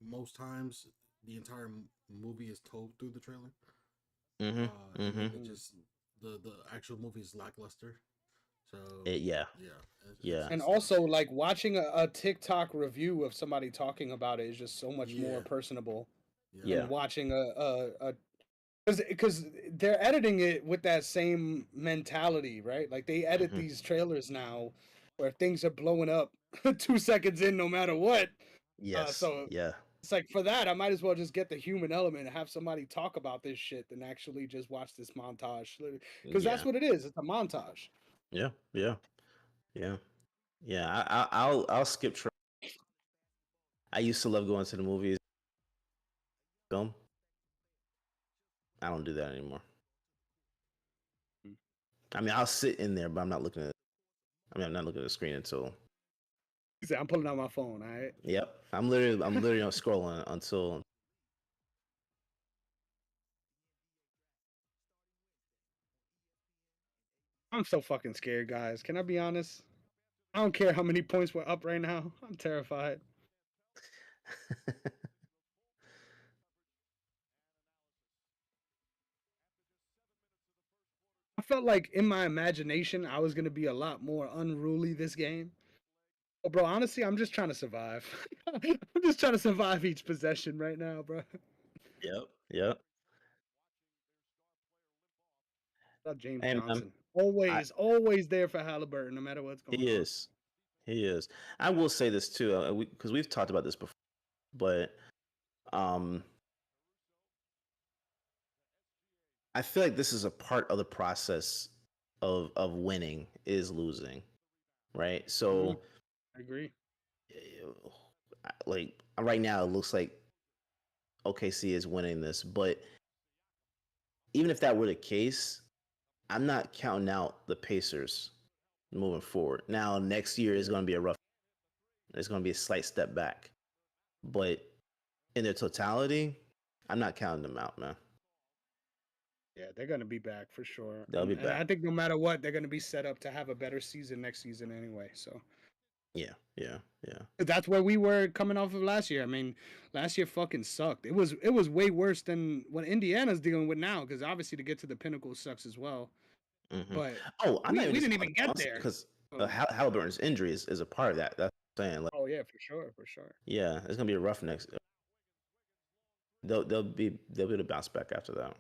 most times the entire movie is told through the trailer. Mhm, And mhm. it just the actual movie is lackluster. So Yeah, yeah. And also, like watching a TikTok review of somebody talking about it is just so much more Yeah. personable Yeah. than watching a because they're editing it with that same mentality, right? Like they edit Mhm. these trailers now where things are blowing up 2 seconds in, no matter what. Yes. So yeah. it's like for that, I might as well just get the human element and have somebody talk about this shit than actually just watch this montage. Because that's Yeah. what it is. It's a montage. Yeah. Yeah. Yeah. Yeah. I'll skip. I used to love going to the movies. Film. I don't do that anymore. I mean, I'll sit in there, but I'm not looking at. I'm not looking at the screen until. He said, I'm pulling out my phone. All right. Yep. I'm literally scrolling until. I'm so fucking scared, guys. Can I be honest? I don't care how many points we're up right now. I'm terrified. I felt like in my imagination I was gonna be a lot more unruly this game. But bro, honestly, I'm just trying to survive. I'm just trying to survive each possession right now, bro. Yep. Yep. James Hey, man, Johnson. Always, always there for Halliburton, no matter what's going on. He is. He is. I will say this too, because we've talked about this before, but I feel like this is a part of the process of winning is losing, right? So, I agree. like right now, it looks like OKC is winning this, but even if that were the case, I'm not counting out the Pacers moving forward. Now, next year is going to be a rough. It's going to be a slight step back, but in their totality, I'm not counting them out, man. Yeah, they're gonna be back for sure. They'll be And I back. think no matter what, they're gonna be set up to have a better season next season anyway. So Yeah, yeah, yeah. that's where we were coming off of last year. I mean, last year fucking sucked. It was way worse than what Indiana's dealing with now, because obviously to get to the pinnacle sucks as well. Mhm. But Oh, I'm we not even didn't just even get there. because So- Halliburton's injury is a part of that. That's what I'm saying. Like, Oh yeah, for sure, for sure. yeah, it's gonna be a rough next. They'll be able to bounce back after that.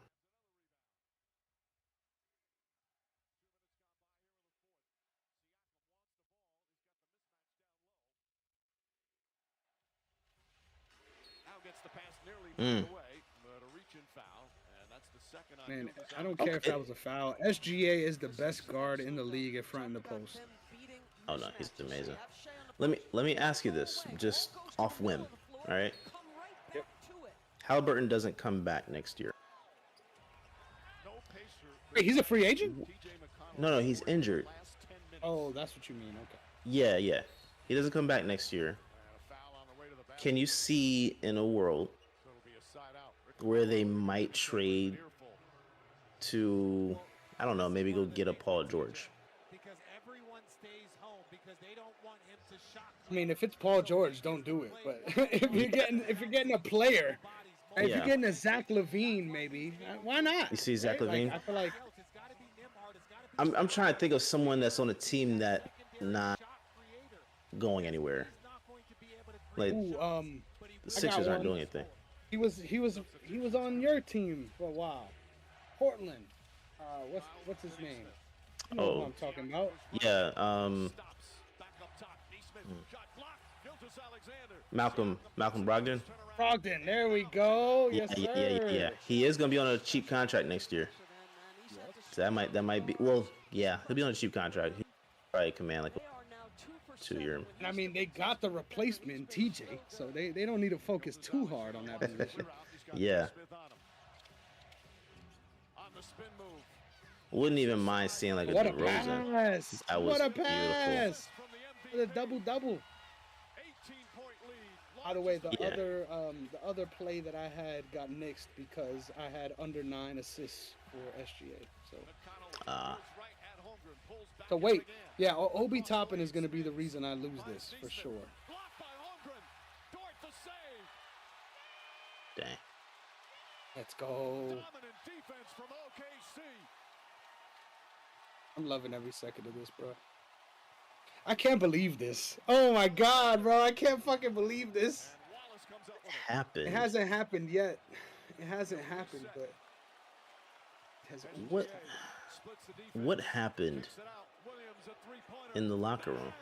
Now gets the pass nearly Mm. knocked away, but a reach-in foul, and that's the second on Man, Gilgeous I don't care if Okay. that was a foul. SGA is the best guard in the league at front in the post. Oh no, he's amazing. Let me ask you this, just off whim, all right? Yep. Halliburton doesn't come back next year. No pacer. Wait, he's a free agent? TJ McConnell No, he's scored in the injured. last 10 minutes. Oh, that's what you mean. Okay. Yeah, yeah. He doesn't come back next year. And a foul on the way to the basket. can you see in a world where they might trade to, I don't know, maybe go get a Paul George? Because everyone stays home because they don't want him to shock. I mean, if it's Paul George, don't do it. But if you're getting a player, if you're getting a Zach LaVine, maybe why not? You see Zach right? LaVine? Like, I feel like I'm trying to think of someone that's on a team that not going anywhere. Like ooh, the Sixers aren't doing anything. He was on your team for a while. Portland. What's his name? You know who I'm talking about. Yeah. Malcolm Brogdon. Brogdon. There we go. Yes, sir. Yeah. He is gonna be on a cheap contract next year. So that might be. Well, yeah, he'll be on a cheap contract. He'll probably command like a 2-year. And I mean, they got the replacement TJ, so they don't need to focus too hard on that position. Yeah. Wouldn't even mind seeing like a What a DeRozan. pass! That was What a beautiful. pass! The double. By the way, the other play that I had got nixed because I had under 9 assists for SGA. So wait, yeah, Obi Toppin is going to be the reason I lose this for sure. Dang. Let's go. I'm loving every second of this, bro. I can't believe this. Oh my god, bro. I can't fucking believe this. Happened. It hasn't happened yet. It hasn't happened, but what happened in the locker room?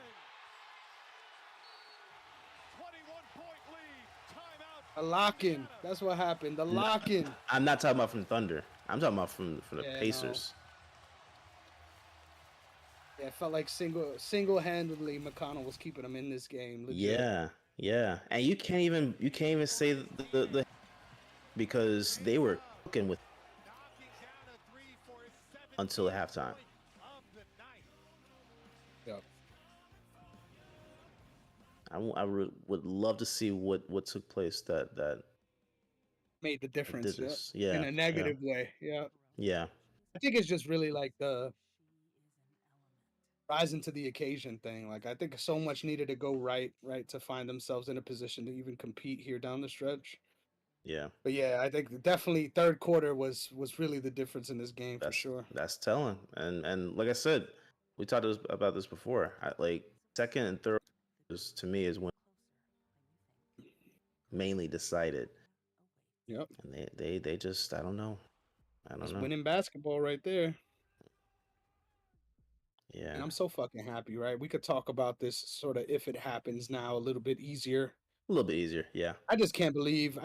a lock-in. That's what happened. The lock-in. I'm not talking about from Thunder. I'm talking about from the Pacers. Yeah, it felt like single-handedly McConnell was keeping them in this game. Legit. Yeah, and you can't even say the because they were cooking with until halftime. Yeah. I would love to see what took place that made the difference. Yeah. In a negative way. Yeah. Yeah. I think it's just really like the rising to the occasion thing. Like I think so much needed to go right to find themselves in a position to even compete here down the stretch. Yeah. But yeah, I think definitely third quarter was really the difference in this game for sure. That's telling. And like I said, we talked about this before. Like second and third to me is when mainly decided. Yep. And they just I don't know. It's winning basketball right there. Yeah. And I'm so fucking happy, right? We could talk about this sort of if it happens now a little bit easier. A little bit easier, yeah. I just can't believe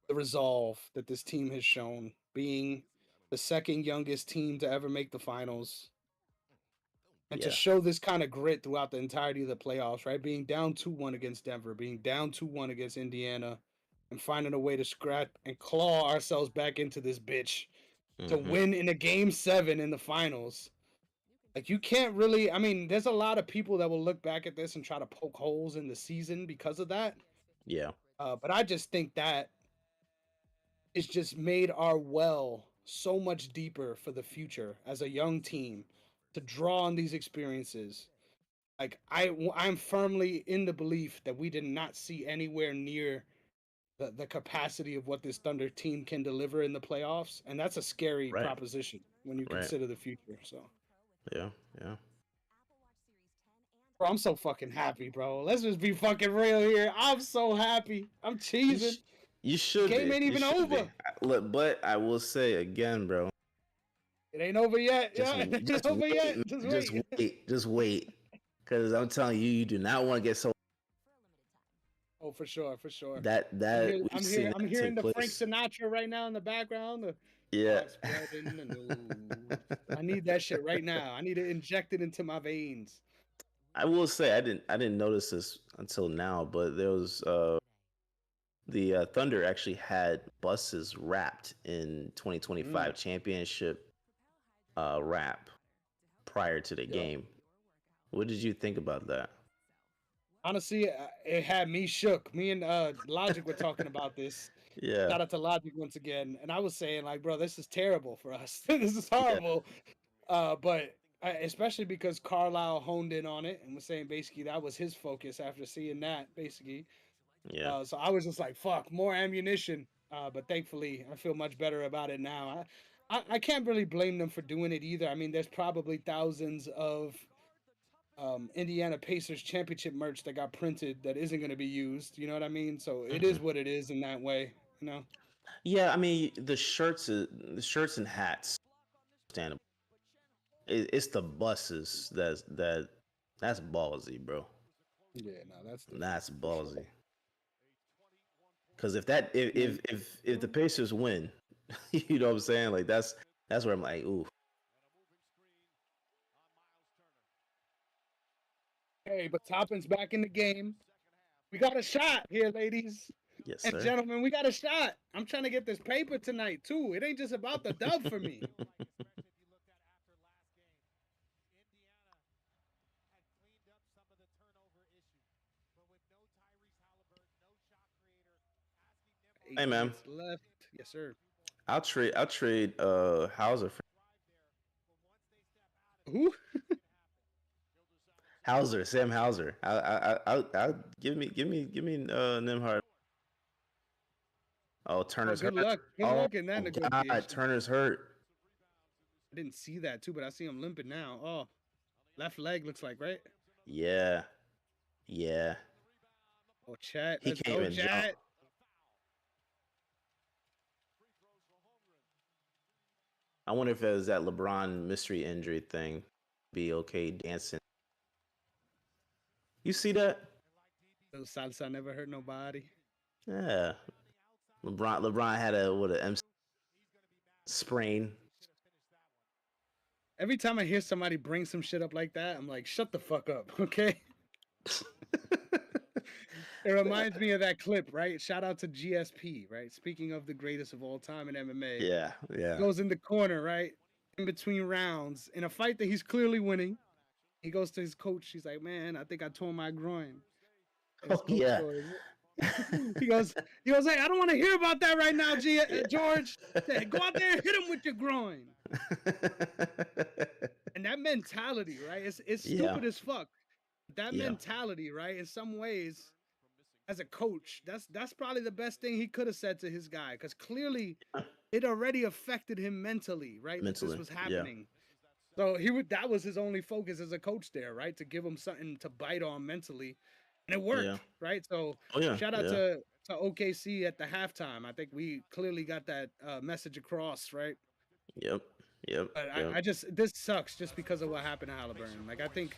the resolve that this team has shown, being the second youngest team to ever make the finals. And to show this kind of grit throughout the entirety of the playoffs, right? Being down 2-1 against Denver, being down 2-1 against Indiana, and finding a way to scratch and claw ourselves back into this bitch to win in a game 7 in the finals. Like you can't really, I mean, there's a lot of people that will look back at this and try to poke holes in the season because of that. Yeah. But I just think that it's just made our well so much deeper for the future as a young team to draw on these experiences. Like I'm firmly in the belief that we did not see anywhere near the capacity of what this Thunder team can deliver in the playoffs. And that's a scary proposition when you consider the future. So yeah. Bro, I'm so fucking happy, bro. Let's just be fucking real here. I'm so happy. I'm cheesing. You should. Game ain't even over. Look, but I will say again, bro. It ain't over yet. Just wait. Because I'm telling you, you do not want to get so. Oh, for sure. I'm hearing the Frank Sinatra right now in the background. Yeah. I need that shit right now. I need to inject it into my veins. I will say I didn't notice this until now, but there was the Thunder actually had buses wrapped in 2025 championship wrap prior to the game. What did you think about that? Honestly, it had me shook. Me and Logic were talking about this. Yeah. Shout out to Logic once again, and I was saying like, bro, this is terrible for us. This is Yeah. horrible. But especially because Carlisle honed in on it and was saying basically that was his focus after seeing that basically. Yeah. So I was just like, fuck, more ammunition. But thankfully, I feel much better about it now. I can't really blame them for doing it either. I mean, there's probably thousands of Indiana Pacers championship merch that got printed that isn't going to be used. You know what I mean? So it is Mhm. what it is in that way. You know? Yeah, I mean the shirts and hats, understandable. It's the buses that's ballsy, bro. Yeah, no, that's That's different, for sure. ballsy. Because if the Pacers win, you know what I'm saying? Like that's where I'm like, ooh. Hey, but Toppin's back in the game. We got a shot here, ladies Yes, and sir. gentlemen. We got a shot. I'm trying to get this paper tonight too. It ain't just about the dub for me. Hey, man. minutes left. Yes, sir. I'll trade Hauser for Who? Hauser, Sam Hauser. I'll give me Nimhard. Oh, Turner's good hurt. luck. Good luck in that God, negotiation. Turner's hurt. I didn't see that too, but I see him limping now. Oh, left leg looks like, right? Yeah. Yeah. Oh, Chat. He Let's can't go, even jump. Chat. I wonder if it was that LeBron mystery injury thing. Be okay dancing. You see that? Those salsa never hurt nobody. Yeah. LeBron had a MC sprain. Every time I hear somebody bring some shit up like that, I'm like, shut the fuck up, okay? It reminds me of that clip, right? Shout out to GSP, right? Speaking of the greatest of all time in MMA. Yeah, yeah. Goes in the corner, right? In between rounds, in a fight that he's clearly winning. He goes to his coach. He's like, man, I think I tore my groin. And his Oh, coach yeah. goes, he goes, hey, I don't want to hear about that right now, George. Said, go out there and hit him with your groin. And that mentality, right? It's stupid as fuck. That mentality, right? In some ways, as a coach, that's probably the best thing he could have said to his guy, because clearly it already affected him mentally, right? Mentally, This was happening. So that was his only focus as a coach there, right? To give him something to bite on mentally. And it worked, right? So shout out to OKC at the halftime. I think we clearly got that message across, right? Yep. But this sucks just because of what happened to Halliburton. Like, I think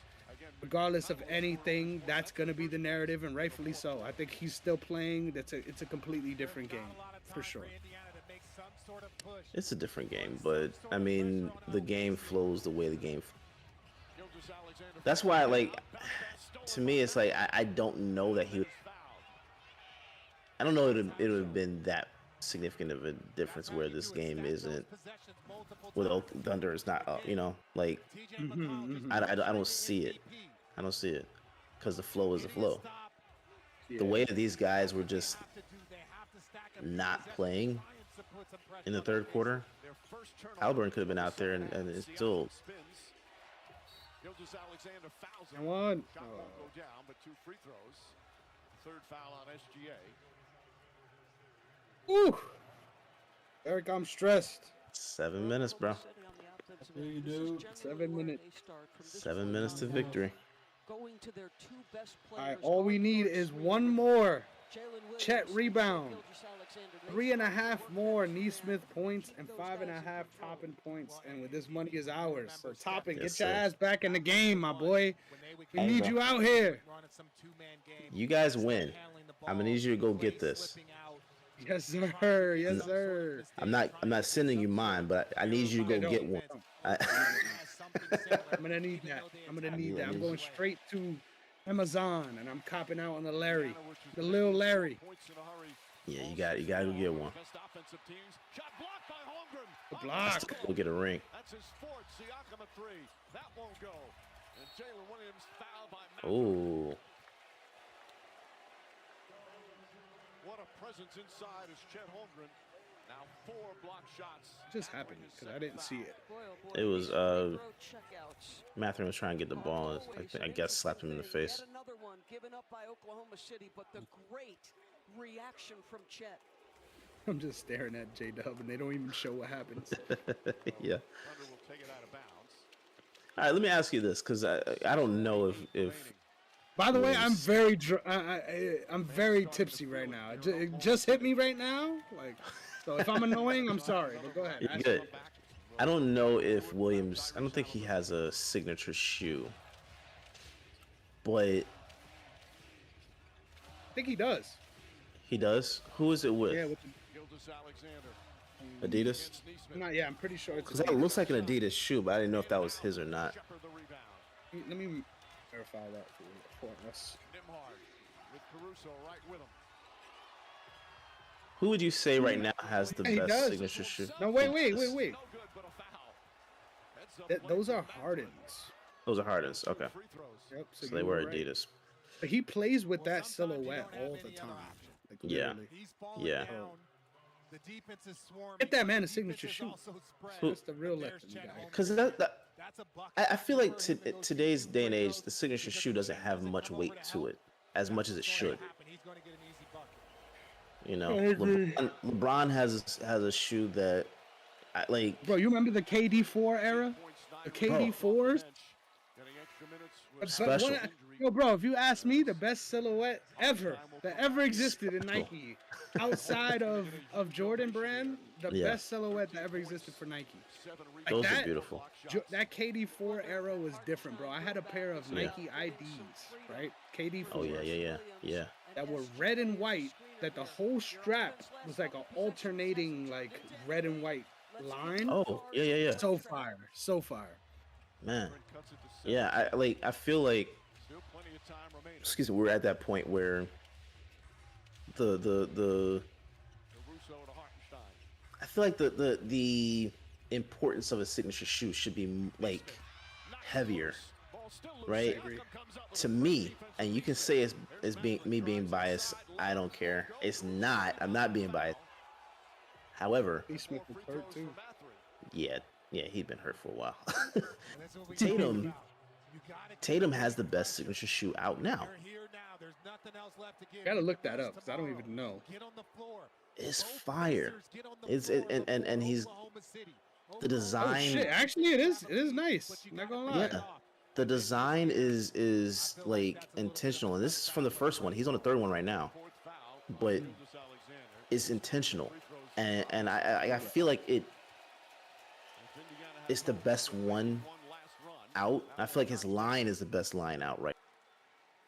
regardless of anything, that's gonna be the narrative, and rightfully so. I think he's still playing. It's a completely different game, for sure. It's a different game, but I mean, the game flows the way the game. That's why, like, to me, it's like I don't know that he. I don't know it would have been that significant of a difference where this game isn't. Where the Thunder is not up, you know, like I don't see it. I don't see it because the flow is the flow. The way that these guys were just not playing in the third quarter, Halliburton could have been out there and it's still. And one. Shot won't go down, but 2 free throws. Third foul on SGA. Ooh, Eric, I'm stressed. 7 minutes, bro. You do 7 minutes. 7 minutes to victory. Going to their 2 best All right, players. all we need is one more Chet rebound, 3.5 more Neesmith points, and 5.5 Toppin points. And with this money is ours. So Toppin, Yes, get your sir. ass back in the game, my boy. We Hey, need bro. you out here. You guys win. I'm gonna need you to go get this. Yes, sir. Yes, sir. I'm not sending you mine, but I need you to go get one. I'm gonna need that. I'm going straight to Amazon, and I'm copping out on the Larry, the Lil Larry. Yeah, you got to go get one. The block. Go get a ring. That's his 4th. Siakam a 3. That won't go. And Jalen Williams fouled by Ooh. presence inside is Chet Holmgren. Now 4 block shots. It just happened because I didn't see it. It was Mathurin was trying to get the ball. I guess slapped him in the face. Yet another one given up by Oklahoma City, but the great reaction from Chet. I'm just staring at J-Dub, and they don't even show what happens. Yeah. Thunder will take it out of bounds. All right, let me ask you this, because I don't know if By the way, I'm very I'm very tipsy right now. It just hit me right now. Like, so if I'm annoying, I'm sorry. But go ahead. you're good. I don't know if Williams. I don't think he has a signature shoe, but I think he does. he does. Who is it with? Yeah, with Gildas Alexander. Adidas. yeah, I'm pretty sure it's. Because that looks like an Adidas shoe, but I didn't know if that was his or not. Shepard the rebound. Let me verify that for us. Nimhard with Caruso right with him. Who would you say right now has the He best does. signature shoe? No, wait. No good, but a foul. Heads up Those are Lakers. Hardens. Those are Hardens. Okay, Free throws. Yep. so you they were right. Adidas. But he plays with that sometimes you silhouette don't have all any the other time. option. Like, Yeah. literally. He's falling Yeah. down. The defense is swarming. Get that man a The signature defense is shoe. also spread. Who- That's the real There's Lepton Chet guy. Holmgren. Because That's a bucket I feel like for him in those today's games. day and age, the signature shoe doesn't have much weight to it, as much as it should. He's going to get an easy bucket. You know, I agree. LeBron has a shoe that, like, Bro, you remember the KD4 era? The KD4s? Getting extra minutes with Special. Yo, bro, if you ask me, the best silhouette ever that ever existed in Special. Nike, outside of Jordan brand, the Yeah. best silhouette that ever existed for Nike. Like those are that, beautiful. That KD4 era was different, bro. I had a pair of Yeah. Nike IDs, right? KD4s. Oh yeah. That were red and white. That the whole strap was like an alternating like red and white line. Oh yeah. So fire, so fire. Man, yeah. I feel like, still plenty of time remaining. excuse me, we're at that point where the Caruso to Hartenstein. I feel like the importance of a signature shoe should be like heavier, Ball still loose. right? Siakam comes up with To a me, defensive and you can say it's being biased. I don't care. It's not. I'm not being biased. However, He Smith was hurt too. yeah, he'd been hurt for a while. And that's what we Tatum- talked about. You gotta keep Tatum it has the moving. best signature shoe out now. You're here now. There's nothing else left to give. Gotta look that It's up, 'cause I don't tomorrow. even know. Get on the floor. It's Both fire. Pacers get on the It's floor and before he's Oklahoma City. the Oklahoma design. Oh shit! Actually, it is nice. But you Not gotta gonna pay lie. it Yeah. off. The design is like intentional, and this is from the first one. He's on the third one right now, fourth foul. but Gildas Alexander. it's intentional, Free throws. and I feel like If Indiana has it's the best one last run, out. I feel like his line is the best line out right.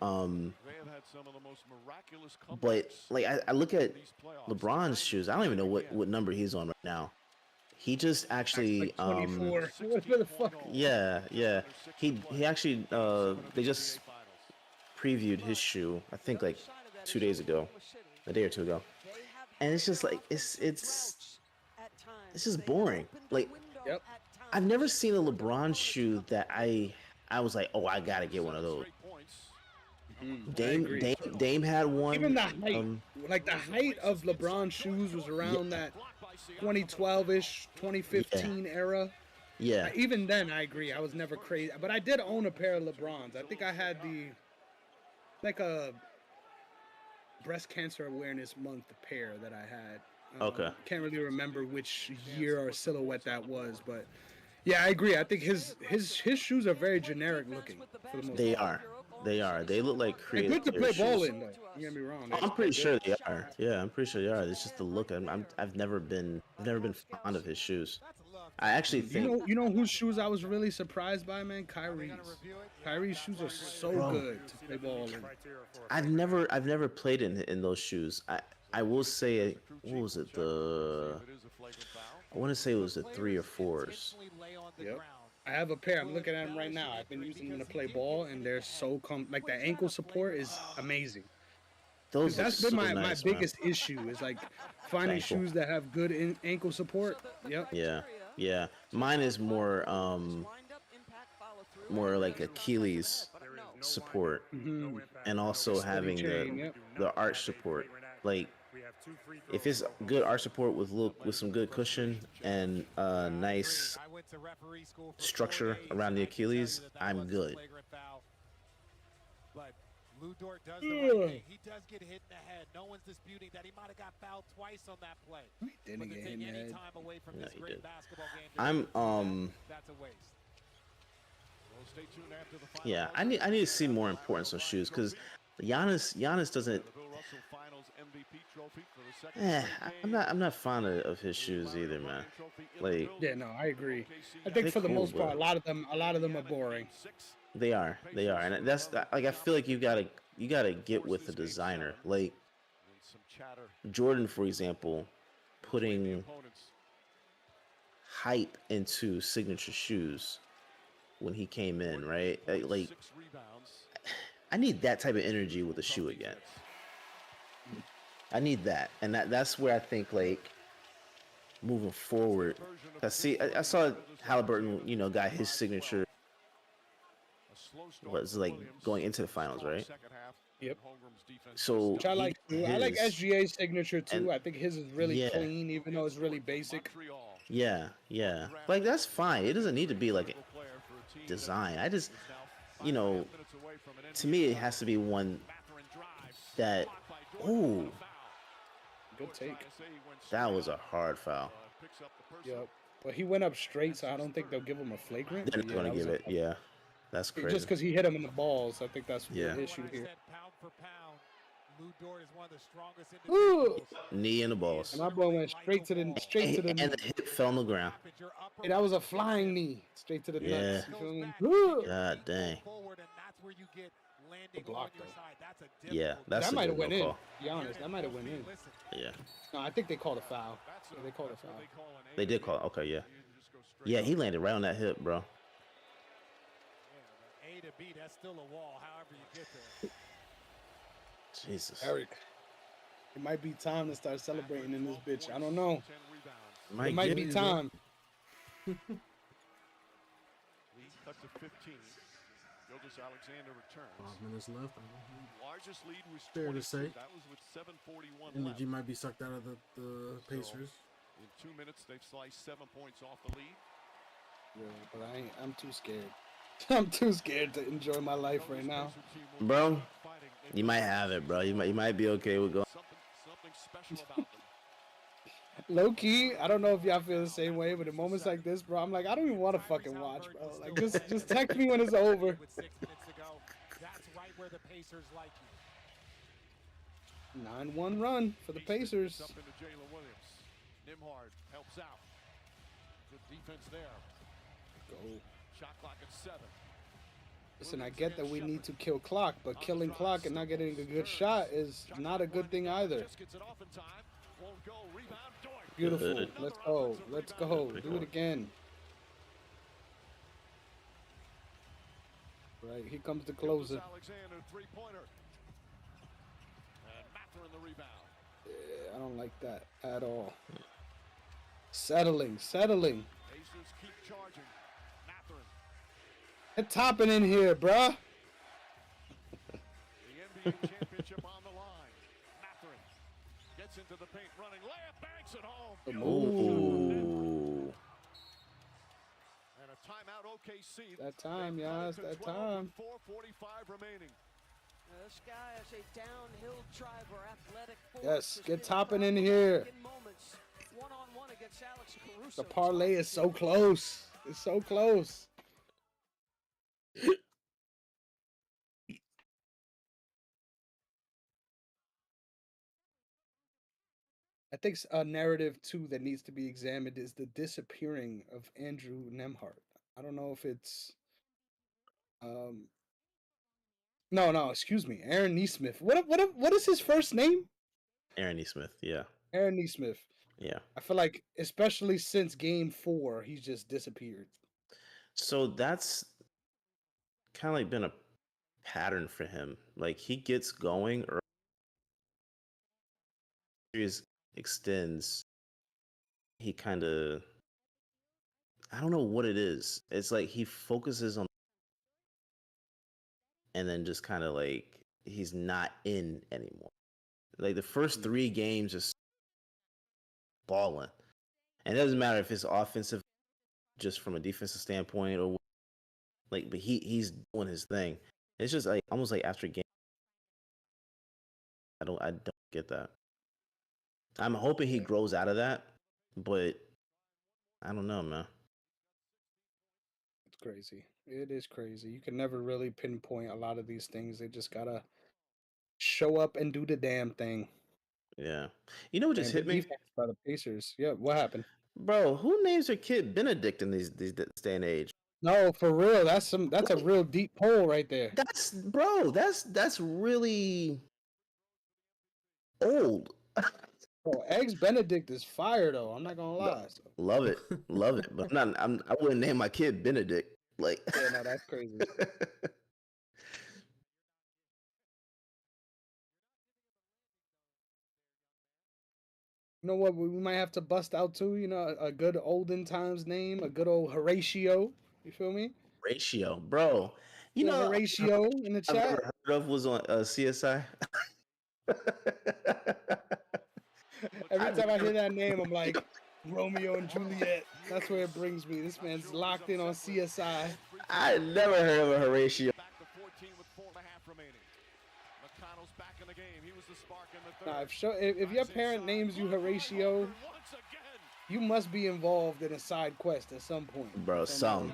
they have had some of the most miraculous But comebacks like I look at in these playoffs. LeBron's shoes. I don't even know what number he's on right now. He just actually Like 24. What the fuck? yeah. He actually they just previewed his shoe, I think like 2 days ago, a day or two ago. And it's just like it's just boring. Like Yep. I've never seen a LeBron shoe that I was like, "Oh, I got to get one of those." Dame had one. Even the height, like the height of LeBron's shoes was around that 2012-ish, 2015 era. Yeah. Even then, I agree. I was never crazy, but I did own a pair of LeBrons. I think I had like a breast cancer awareness month pair that I had. Okay. Can't really remember which year or silhouette that was, but yeah, I agree. I think his shoes are very generic looking for the most They part. are. They look like They're creative. good to play shoes. ball in, though. You get me wrong. I'm pretty sure they are. Yeah, I'm pretty sure they are. It's just the look. I've never been fond of his shoes. I actually think You know whose shoes I was really surprised by, man? Kyrie's. Kyrie's shoes are so Bro. good to play ball in. I've never played in those shoes. I will say, what was it? I want to say it was the 3 or 4s. Yep. I have a pair. I'm looking at them right now. I've been using them to play ball, and they're so like the ankle support is amazing. Those are That's been so my nice, man. biggest issue is like finding Ankle. shoes that have good ankle support. Yep. Yeah. Mine is more like Achilles support, Mhm. and also Steady having chain, yep. the arch support. Like if it's good arch support with some good cushion and nice structure around the Achilles, I'm good. But Lou Dort does the right thing. He does get hit in the head. No one's disputing that. He might have got fouled twice on that play. He didn't but to get take hit in the any head. time away from No, this he great did. basketball game, That's a waste. Well, stay tuned after the final Yeah, moment. I need to see more importance on shoes because Giannis doesn't. The Bill Russell Finals MVP trophy for the second straight game. I'm not fond of his shoes either, man. Like Yeah, no, I agree. I think They're for the cool, most part, but- a lot of them are boring. they are, and that's like I feel like you gotta get with the designer. Like And some chatter Jordan, for example, between the putting opponents. hype into signature shoes when he came in, right? Like 6 rebounds. I need that type of energy with a shoe again. I need that, and that's where I think like moving forward. I saw Halliburton, got his signature. A slow start Was for like Williams. going into the finals, right? Second half. Yep. Holmgren's defense So Which I like too. I like his- SGA's signature too. and- I think his is really yeah. clean, even though it's really basic. Montreal. Yeah. Like that's fine. It doesn't need to be like a Player for a team design. I just, that is now you know, 5.5 minutes away from an to me it has to be one Mathurin drives. that. Blocked by Jordan Ooh, with a foul. Good take. ISA went that was straight a hard foul. up, picks up the personal. Yep. But he went up straight, so I don't think they'll give him a flagrant. They're but not yeah, gonna that was give a- it. Yeah, that's crazy. Just because he hit him in the balls, I think that's Yeah. the issue When I here. said pound for pound, Lou Dort is one of the strongest Ooh. individuals. Knee in the balls. And my boy went straight to the And, nuts. the hip fell on the ground. Hey, that was a flying knee, straight to the Yeah. nuts. You feel me? Woo. God dang. Forward, and that's where you get landing block, on your though. side. That's a Yeah, difficult that's That a might good have went no in. call. To be honest, that might have went in. Listen, Yeah, No, I think they called a foul. That's Yeah, they called a that's what foul. they call an they A. did call. Okay, yeah, You just go straight yeah. up. He landed right on that hip, bro. yeah, A to B, that's still a wall, however you get there. Jesus. Eric, it might be time to start celebrating in this bitch. I don't know. 10 rebounds. Might It might get be it, bro. time. Lead cut to 15. Gilgeous Alexander returns. 5 minutes left. Largest lead was Fair to 22. say. That was with 7:41 Energy left. might be sucked out of the Pacers. In 2 minutes, they've sliced 7 points off the lead. Yeah, but I'm too scared. I'm too scared to enjoy my life right now. Bro, you might have it, bro. You might be okay with going. Something special about them. Low key, I don't know if y'all feel the same way, but in moments like this, bro, I'm like, I don't even want to fucking watch, bro. Like, just text me when it's over. With 6 minutes to go, that's right where the Pacers like you. 9-1 run for the Pacers. Up into Jalen Williams. Nimhard helps out. Good defense there. Go. Shot clock at 7. Listen, I get that we need to kill clock, but killing clock and not getting a good shot is not a good thing either. Just gets it off in time. Won't go. Rebound. Dort. Beautiful. Good. Let's go. Let's go. Do it again. Right, here comes the closer. Gilgeous Alexander, three-pointer. And Mathurin the rebound. Yeah, I don't like that at all. Settling. Pacers keep charging. Mathurin. Get topping in here, bruh. The NBA championship on the line. Mathurin gets into the paint, running layup, banks it home. Ooh. And a timeout, OKC. That time, They've y'all. cut It's it to that 12 time. with 4:45 remaining. This guy is a downhill driver, athletic force. Yes, has get been topping in problematic here. in moments. One-on-one against Alex Caruso. The parlay is so close. It's so close. I think a narrative too that needs to be examined is the disappearing of Andrew Nemhart. I don't know if it's no, excuse me, Aaron Neesmith. What is his first name? Aaron E. Smith. Yeah, Aaron Neesmith. yeah. I feel like especially since game 4, he's just disappeared. So that's kind of like been a pattern for him. Like he gets going or series extends. He kind of, I don't know what it is. It's like he focuses on, and then just kind of like he's not in anymore. Like the first 3 games is balling, and it doesn't matter if it's offensive, just from a defensive standpoint, or like. But he's doing his thing. It's just like almost like after game. I don't get that. I'm hoping he grows out of that, but I don't know, man. It's crazy. It is crazy. You can never really pinpoint a lot of these things. They just gotta show up and do the damn thing. Yeah. You know what just hit me? By the Pacers. Yeah, what happened? Bro, who names their kid Benedict in this day and age? No, for real. That's a real deep poll right there. That's really old. Oh, Eggs Benedict is fire though. I'm not gonna lie. So. Love it. But I wouldn't name my kid Benedict. Like yeah, no, that's crazy. You know what? We might have to bust out too. You know, a good olden times name, a good old Horatio. You feel me? Ratio, bro. You know, Horatio in the chat. I've heard of was on CSI. Every time I hear that name, I'm like Romeo and Juliet. That's where it brings me. This man's locked in on CSI. I never heard of a Horatio. Back to 14 with 4.5 remaining. McConnell's back in the game. He was the spark in the Nah, third. if your parent names you Horatio, you must be involved in a side quest at some point. Bro, some.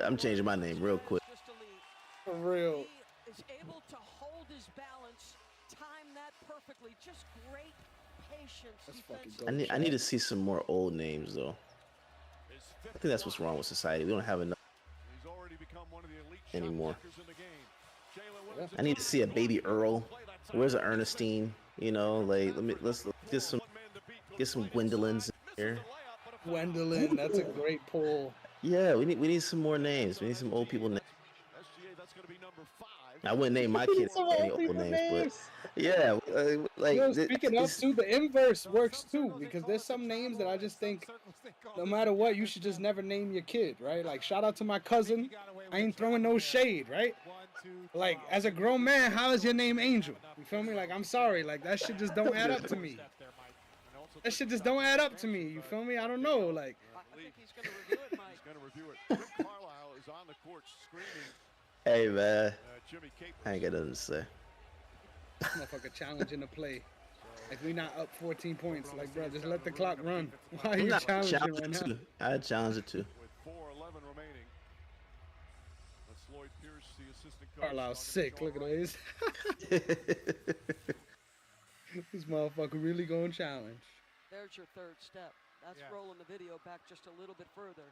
I'm changing my name real quick. For real. He is able to hold his balance, time that perfectly. Just great patience. I need to see some more old names though. I think that's what's wrong with society. We don't have enough anymore. I need to see a baby Earl. Where's an Ernestine? You know, like let's get some Gwendolyn's in here. Gwendolyn, that's a great pull. Yeah, we need some more names. We need some old people names. I wouldn't name my kids any old names, but yeah, like you know, speaking of too, the inverse works too, because there's some names that I just think no matter what, you should just never name your kid, right? Like shout out to my cousin. I ain't throwing no shade, right? Like as a grown man, how is your name Angel? You feel me? Like I'm sorry, like that shit just don't add up to me. That shit just don't add up to me. You feel me? I don't know, like. I think he's gonna review it, Mike. He's gonna review it. Rick Carlisle is on the court screaming. Hey man, I ain't got nothing to say. Motherfucker challenging the play. Like we not up 14 points. Like bro, just let the clock run. Why are you challenging right now? I challenge it too. With 4:11 remaining. That's Lloyd Pierce, the assistant coach. Carlisle's sick. Look at this. This motherfucker really gonna challenge. There's your third step. That's rolling the video back just a little bit further.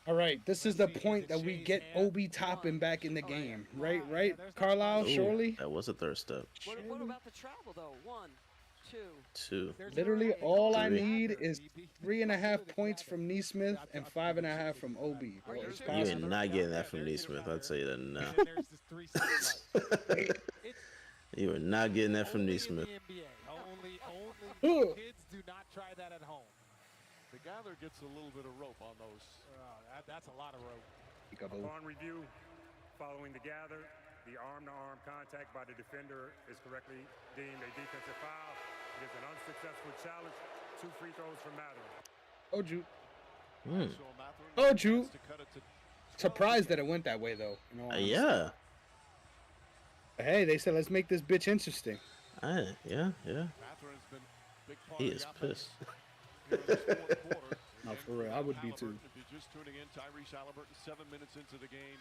All right, this is the point that we get Obi Toppin back in the game, right? Right, Carlisle, surely? That was a third step. What about the travel, though? 1, 2. Literally, all I need is 3.5 points from Neesmith and 5.5 from Obi. Bro, You are not getting that from Neesmith. I'll tell you that now. You are not getting that from Neesmith. Only kids do not try that at home. The gather gets a little bit of rope on those. That's a lot of rope. Upon review, following the gather, the arm-to-arm contact by the defender is correctly deemed a defensive foul. It is an unsuccessful challenge. 2 free throws from Mathurin. Told you. Surprised that it went that way, though. You know yeah. Hey, they said let's make this bitch interesting. Yeah. He is pissed. No, for real, I would be too. If you're just tuning in, Tyrese Halliburton 7 minutes into the game,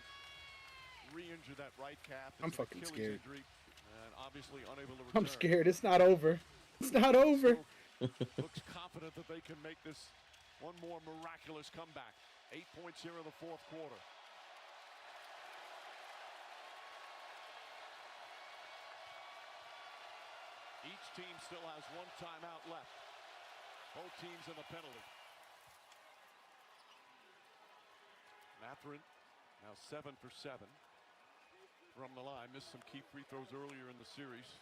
re-injured that right calf. I'm fucking scared. Injury, and obviously unable to return. I'm scared. It's not over. It's not over. Looks confident that they can make this one more miraculous comeback. 8 points here in the fourth quarter. Each team still has 1 timeout left. Both teams in the penalty. Mathurin now 7 for 7 from the line. Missed some key free throws earlier in the series.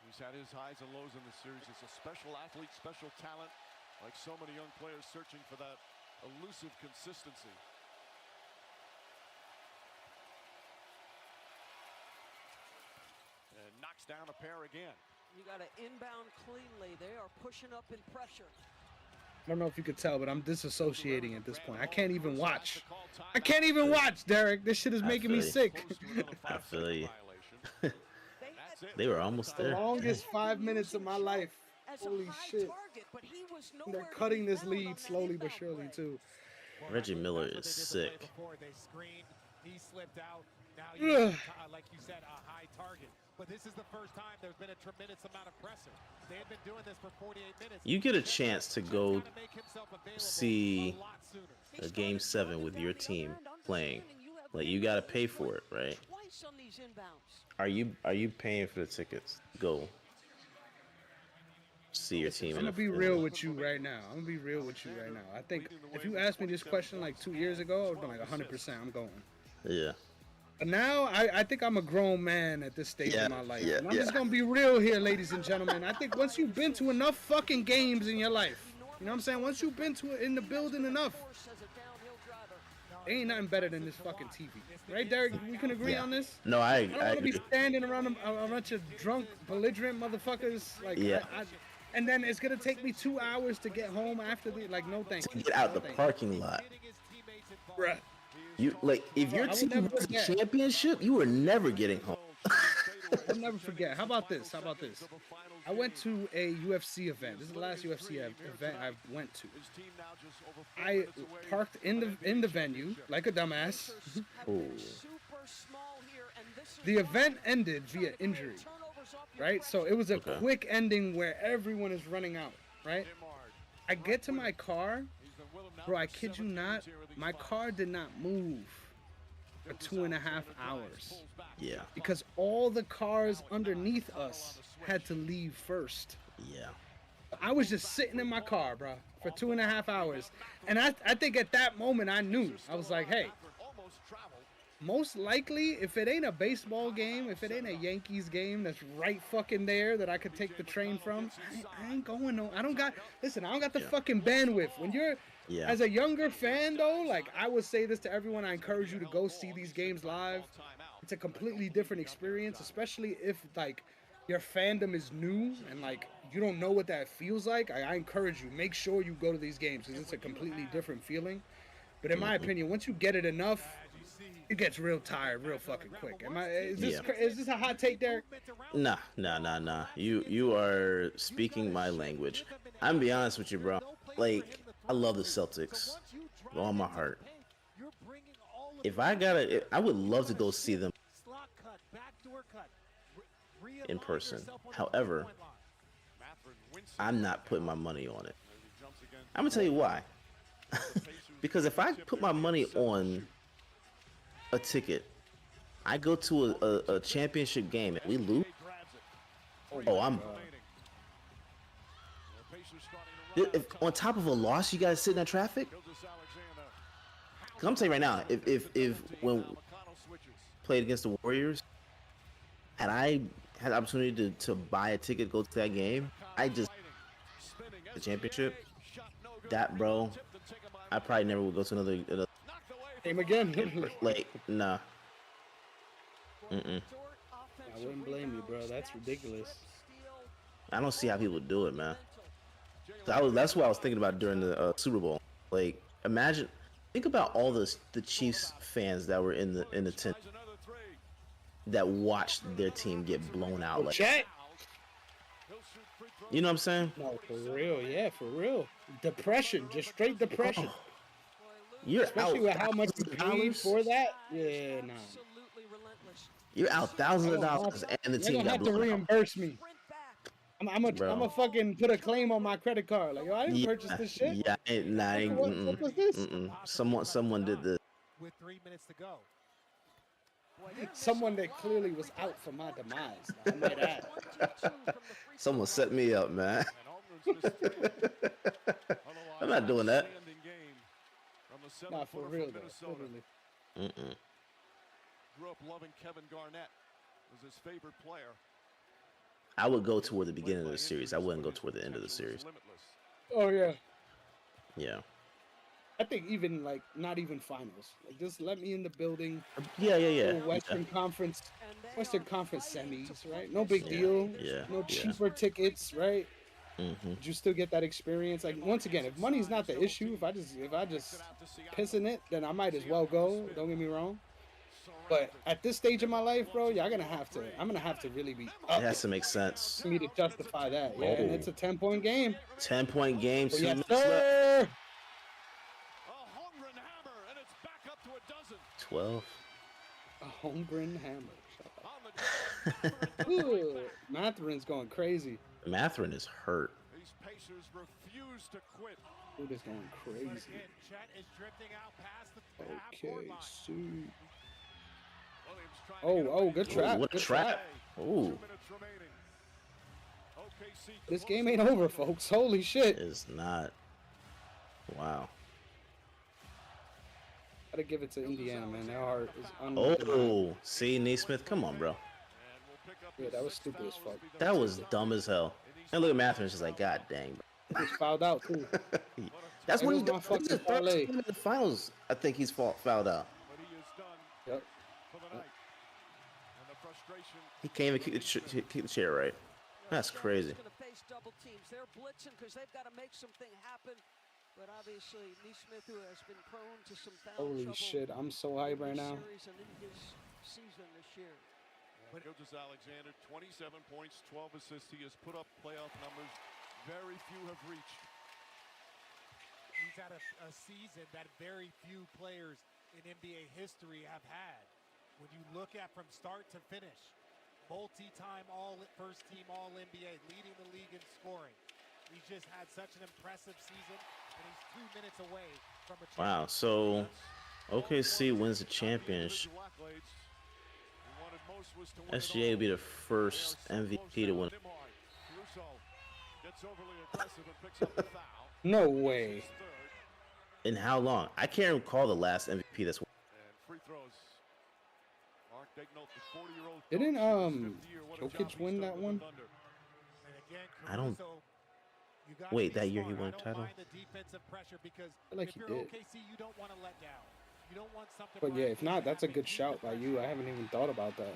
He's had his highs and lows in the series. He's a special athlete, special talent, like so many young players searching for that elusive consistency. down a pair again. You got to inbound cleanly. They are pushing up in pressure. I don't know if you could tell, but I'm disassociating at this point. I can't even watch. I can't even watch, Derek. This shit is making me sick. I feel you. They were almost The there. longest 5 minutes of my life. Holy shit. They're cutting this lead slowly but surely, too. Reggie Miller is sick. He slipped out. Now Ugh. like you said, a high target. But this is the first time there's been a tremendous amount of pressure. They have been doing this for 48 minutes. You get a chance to go see a game 7 with your team playing. Like, you got to pay for it, right? Twice on these inbounds. Are you paying for the tickets? Go see your team. I'm gonna be real with you right now. I'm gonna be real with you right now. I think if you asked me this question like 2 years ago, I would be like 100%. I'm going. Yeah. But now I think I'm a grown man at this stage Yeah, of my life. yeah, And I'm yeah. just gonna be real here, ladies and gentlemen. I think once you've been to enough fucking games in your life, you know what I'm saying? Once you've been to it in the building enough, ain't nothing better than this fucking TV. Right, Derek? We can agree Yeah. on this? No, I don't want to be agree. standing around a bunch of drunk, belligerent motherfuckers. Like, Yeah. and then it's gonna take me 2 hours to get home after the no thank To you. get out No the thank you. parking lot. Bruh. You like if your I would team never was a forget. championship, you were never getting home. I'll never forget. How about this? I went to a UFC event. This is the last UFC event I went to. I parked in the venue like a dumbass. Oh. The event ended via injury, right? So it was a Okay. quick ending where everyone is running out, right? I get to my car, bro, I kid you not, my car did not move for 2.5 hours. Yeah. Because all the cars underneath us had to leave first. Yeah. I was just sitting in my car, bro, for 2.5 hours. And I think at that moment I knew. I was like, hey, most likely, if it ain't a baseball game, if it ain't a Yankees game that's right fucking there that I could take the train from, I ain't going no. I don't got the fucking bandwidth. When you're, Yeah. as a younger fan though, like I would say this to everyone, I encourage you to go see these games live. It's a completely different experience, especially if like your fandom is new and like you don't know what that feels like. I encourage you, make sure you go to these games because it's a completely different feeling. But in my opinion, once you get it enough, it gets real tired real fucking quick. Is this a hot take, Derek? Nah. You are speaking my language. I'm gonna be honest with you, bro. Like, I love the Celtics with all my heart. If I I would love to go see them in person. However, I'm not putting my money on it. I'm gonna tell you why. Because if I put my money on a ticket, I go to a championship game and we lose. Oh, if on top of a loss, you guys sit in that traffic. Cause I'm telling you right now, if when played against the Warriors, and I had the opportunity to buy a ticket to go to that game, the championship, that bro, I probably never would go to another game again. Like, nah. I wouldn't blame you, bro. That's ridiculous. I don't see how people do it, man. That's what I was thinking about during the Super Bowl. Like, think about all the Chiefs fans that were in the tent that watched their team get blown out. Like, you know what I'm saying? No, for real, yeah, for real. Depression, just straight depression. Oh, you're especially out with how much you $1,000 paid for that. Yeah, nah. You're out $1,000 and the You're team gonna got have to blown out. reimburse me. I'm Bro. a fucking put a claim on my credit card. Like, yo, I didn't purchase this shit. Yeah, What was this? Someone did this. With 3 minutes to go. Someone that clearly was out for my demise. I might add. Someone set me up, man. I'm not doing that. Nah, for real though. Literally. Grew up loving Kevin Garnett. Was his favorite player. I would go toward the beginning of the series. I wouldn't go toward the end of the series. Oh yeah. Yeah. I think even like not even finals. Like just let me in the building. Yeah. Little Western Conference semis, right? No big deal. No cheaper tickets, right? Mm-hmm. But you still get that experience. Like once again, if money's not the issue, if I just piss in it, then I might as well go. Don't get me wrong. But at this stage of my life, bro, yeah, I'm gonna have to really be up It has to make sense. for me to justify that. Yeah, and it's a 10-point game. 10-point game. Oh, 2 yes, minutes left. sir. 12. A Holmgren hammer. Ooh, Matherin's going crazy. Matherin is hurt. These Pacers refuse to quit. Dude is going crazy. Chet is drifting out past the Okay, half-court see. Williams trying to Oh, good trap. What a Good trap. trap. Ooh. 2 minutes remaining. OKC This game ain't over, folks. Holy shit. Is not. Wow. Gotta give it to Indiana, man. Their heart is unbelievable. Oh, see, Neesmith, come on, bro. Yeah, that was stupid as fuck. That was dumb as hell. And look at Matherin, just like, God dang, bro. He was fouled out too. That's It what he was my does. This is the fucking third parlay. time in the finals. I think he's fouled out. But he is done Yep. for the night. And the frustration. He can't even keep the chair right. That's crazy. Going to face double teams. They're blitzing because they've got to make something happen. But obviously, Neesmith, who has been prone to some foul Holy trouble shit, I'm so hyped right now. series and in his season this year. Gilgeous Alexander, 27 points, 12 assists. He has put up playoff numbers very few have reached. He's had a season that very few players in NBA history have had. When you look at from start to finish, multi-time first team All NBA, leading the league in scoring. He's just had such an impressive season, and he's 2 minutes away from a Wow, so OKC wins the championship. SGA will be the first MVP to win. No way. In how long? I can't recall the last MVP that's won. Didn't Jokic win that one? I don't. Wait, that year he won a title? I feel like he did. But yeah, if not, that's a good shout by you. I haven't even thought about that.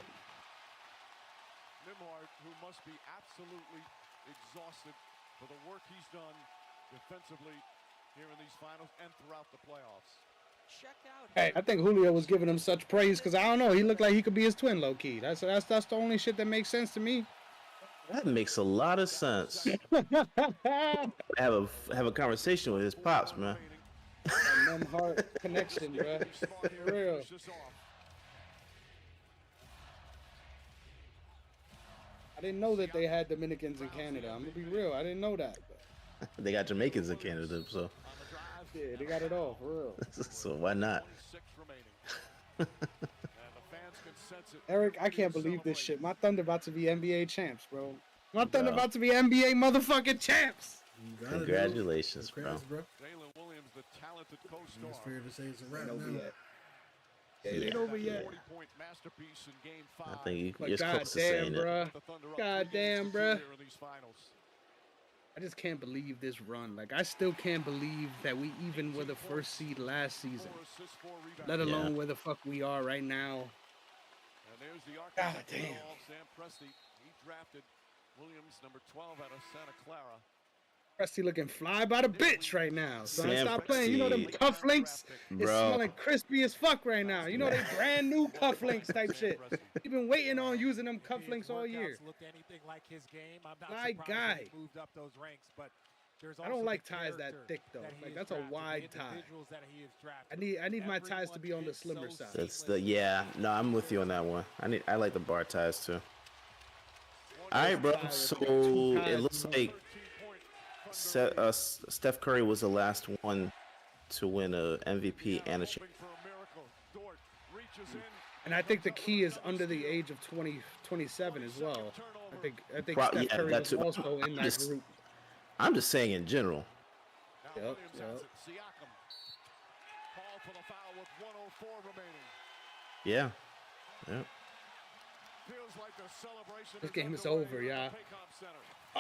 Nembhard, who must be absolutely exhausted for the work he's done defensively here in these finals and throughout the playoffs. Check out. Hey, I think Julio was giving him such praise because I don't know. He looked like he could be his twin, low key. That's the only shit that makes sense to me. That makes a lot of sense. have a conversation with his pops, man. Nembhard connection, bro. For real. I didn't know that they had Dominicans in Canada. I'm gonna be real. I didn't know that. They got Jamaicans in Canada, so. Yeah, they got it all, for real. So why not? Eric, I can't believe this shit. My Thunder about to be NBA champs, bro. My Thunder about to be NBA motherfucking champs. Congratulations, bro. Jalen Williams, the talented co-star. It's fair to say it's a wrap Ain't over now. yet. It ain't over yet. 40-point masterpiece in Game 5. I think But you're close to saying it. bruh. Goddamn, bruh. Here in these finals. I just can't believe this run. Like, I still can't believe that we even were the first seed last season. Let alone where the fuck we are right now. And there's the God architect of it damn. all, Sam Presti. He drafted Williams, number 12, out of Santa Clara. Presti looking fly by the bitch right now. Son, Sam stop playing. You know them Presti. cufflinks? It's Bro. smelling crispy as fuck right now. You know they brand new cufflinks type shit. You've been waiting on using them cufflinks all year. Looked anything like his game. I'm not My surprised guy. that he moved up those ranks, but there's I don't also like the ties that character thick though. that he Like has that's a drafted, the wide tie. individuals that he has drafted. I need my ties to be on the slimmer side. That's the no. I'm with you on that one. I like the bar ties too. All right, bro. So it looks like Steph Curry was the last one to win a MVP and a championship. And I think the key is under the age of 27 as well. I think Pro- Steph yeah, Curry that was too. also in that Just- group. I'm just saying in general. Yep. Siakam. Call for the foul with 1:04 remaining. Yeah. Yeah. This game is over, y'all.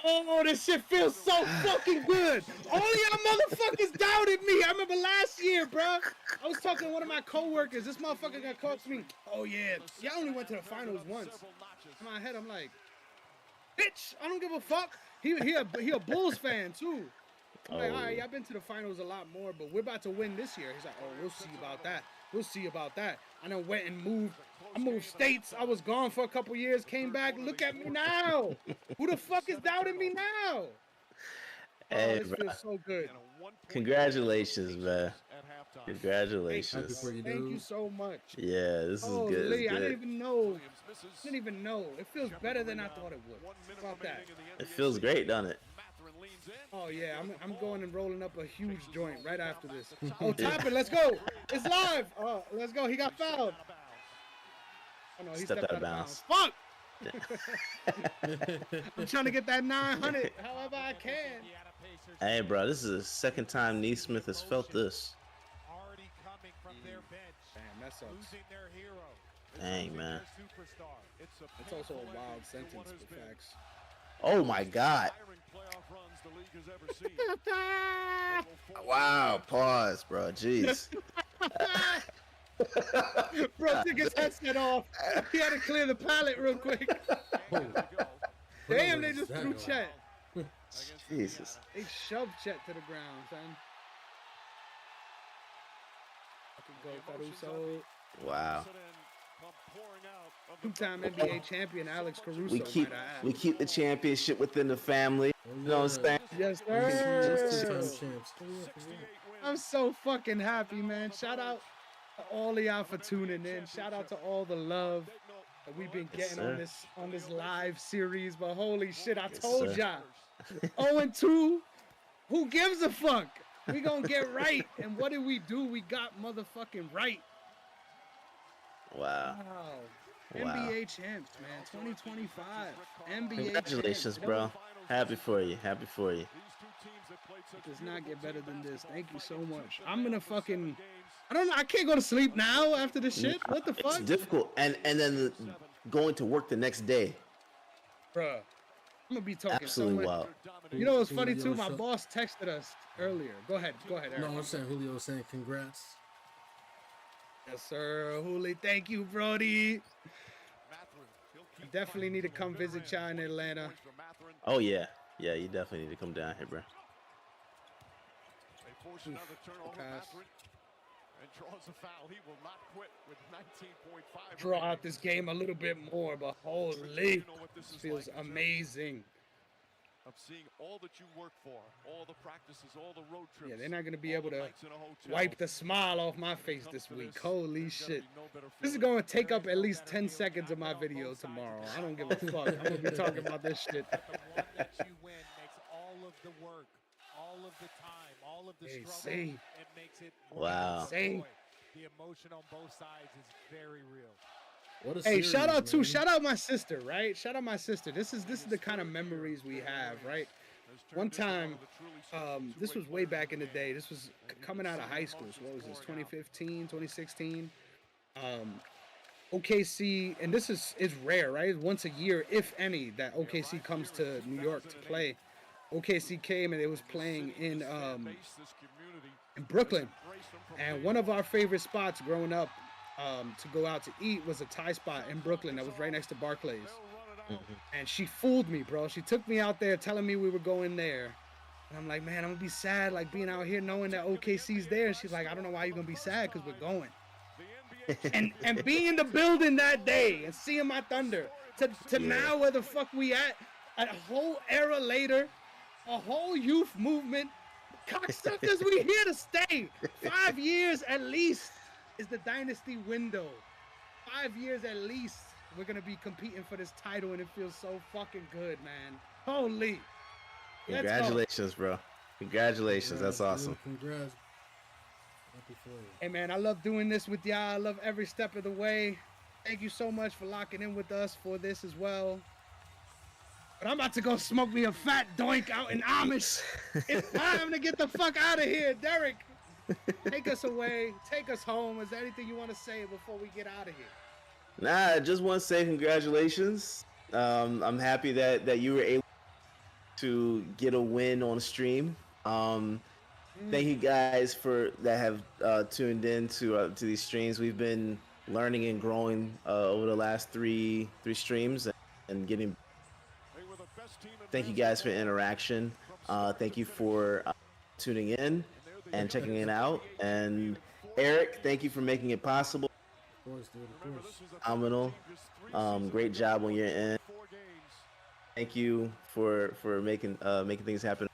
Oh, this shit feels so fucking good. All y'all motherfuckers doubted me. I remember last year, bro. I was talking to one of my coworkers. This motherfucker got caught to me. Oh yeah, y'all only went to the finals once. In my head, I'm like, bitch, I don't give a fuck. He a Bulls fan too. I'm like, all right, y'all been to the finals a lot more, but we're about to win this year. He's like, oh, we'll see about that. We'll see about that. And I went and moved. I moved states. I was gone for a couple years, came back. Look at me now. Who the fuck is doubting me now? Hey, this feels so good. Congratulations, man. Congratulations. Thank you so much. Yeah, this is good. Lee, I didn't even know. It feels better than I thought it would. How about that? It feels great, doesn't it? Oh yeah, I'm going and rolling up a huge joint right after this. Oh, Toppin, let's go! It's live! Oh, let's go. He got fouled. Oh no, he stepped out of bounds. Fuck! I'm trying to get that 900 however I can. Hey, bro, this is the second time Neesmith has felt this. Damn, that sucks. Dang, man. It's also a wild sentence, but facts. Oh my God. Wow, pause, bro. Jeez. Bro took his headset off. He had to clear the palate real quick. Damn, they just threw Chet. Jesus. They shoved Chet to the ground, son. Fucking go, Caruso. Wow. Two-time NBA champion Alex Caruso. We keep the championship within the family. You know what I'm saying? Yes, sir. I'm so fucking happy, man. Shout out to all of y'all for tuning in. Shout out to all the love that we've been getting on this live series. But holy shit, I told y'all. 0-2. Who gives a fuck? We gonna get right. And what did we do? We got motherfucking right. Wow. NBA champs, man. 2025. NBA Congratulations, champs. bro. Happy for you. Happy for you. It does not get better than this. Thank you so much. I'm gonna fucking... I don't know. I can't go to sleep now after this shit. What the fuck? It's difficult. And then going to work the next day. Bruh. I'm gonna be talking absolutely so much. wild. You know what's funny too? My boss texted us earlier. Go ahead, Eric. No, I'm saying Julio was saying congrats. Yes, sir. Hooli, thank you, Brody. I definitely need to come visit y'all in Atlanta. Oh yeah. Yeah, you definitely need to come down here, bro. They force another turnover. And draws a foul. He will not quit with 19.5. Draw out this game a little bit more, but holy, this feels amazing. Of seeing all that you work for, all the practices, all the road trips. Yeah, they're not gonna be able to wipe the smile off my face this week. Holy shit. This is gonna take up at least 10 seconds of my video tomorrow. I don't give a fuck. I'm gonna be talking about this shit. The one that you win makes all of the work, all of the time, all of the struggle. It makes it wow. The emotion on both sides is very real. What a hey, series, shout out my sister, right? Shout out my sister. This is the kind of memories we have, right? One time, this was way back in the day. This was coming out of high school. So what was this? 2015, 2016. OKC, and this is rare, right? Once a year, if any, that OKC comes to New York to play. OKC came and it was playing in Brooklyn, and one of our favorite spots growing up to go out to eat was a Thai spot in Brooklyn that was right next to Barclays. And she fooled me, bro. She took me out there telling me we were going there. And I'm like, man, I'm gonna be sad like being out here knowing that OKC's there. And she's like, I don't know why you're gonna be sad, because we're going. and being in the building that day and seeing my Thunder to now where the fuck we at a whole era later, a whole youth movement. Cocksuckers, we here to stay. 5 years at least is the dynasty window. 5 years at least. We're going to be competing for this title, and it feels so fucking good, man. Holy. Congratulations, bro. Congratulations. That's awesome. Congrats. Happy for you. Hey, man, I love doing this with y'all. I love every step of the way. Thank you so much for locking in with us for this as well. But I'm about to go smoke me a fat doink out in Amish. It's time to get the fuck out of here. Derek, take us away. Take us home. Is there anything you want to say before we get out of here? Nah, I just want to say congratulations. I'm happy that you were able to get a win on stream. Thank you guys for that have tuned in to these streams. We've been learning and growing over the last three streams and getting. Thank you guys for interaction. Thank you for tuning in and checking it out. And Eric, thank you for making it possible. Of course, dude. Of course. Phenomenal. Great job on your end. Thank you for making things happen.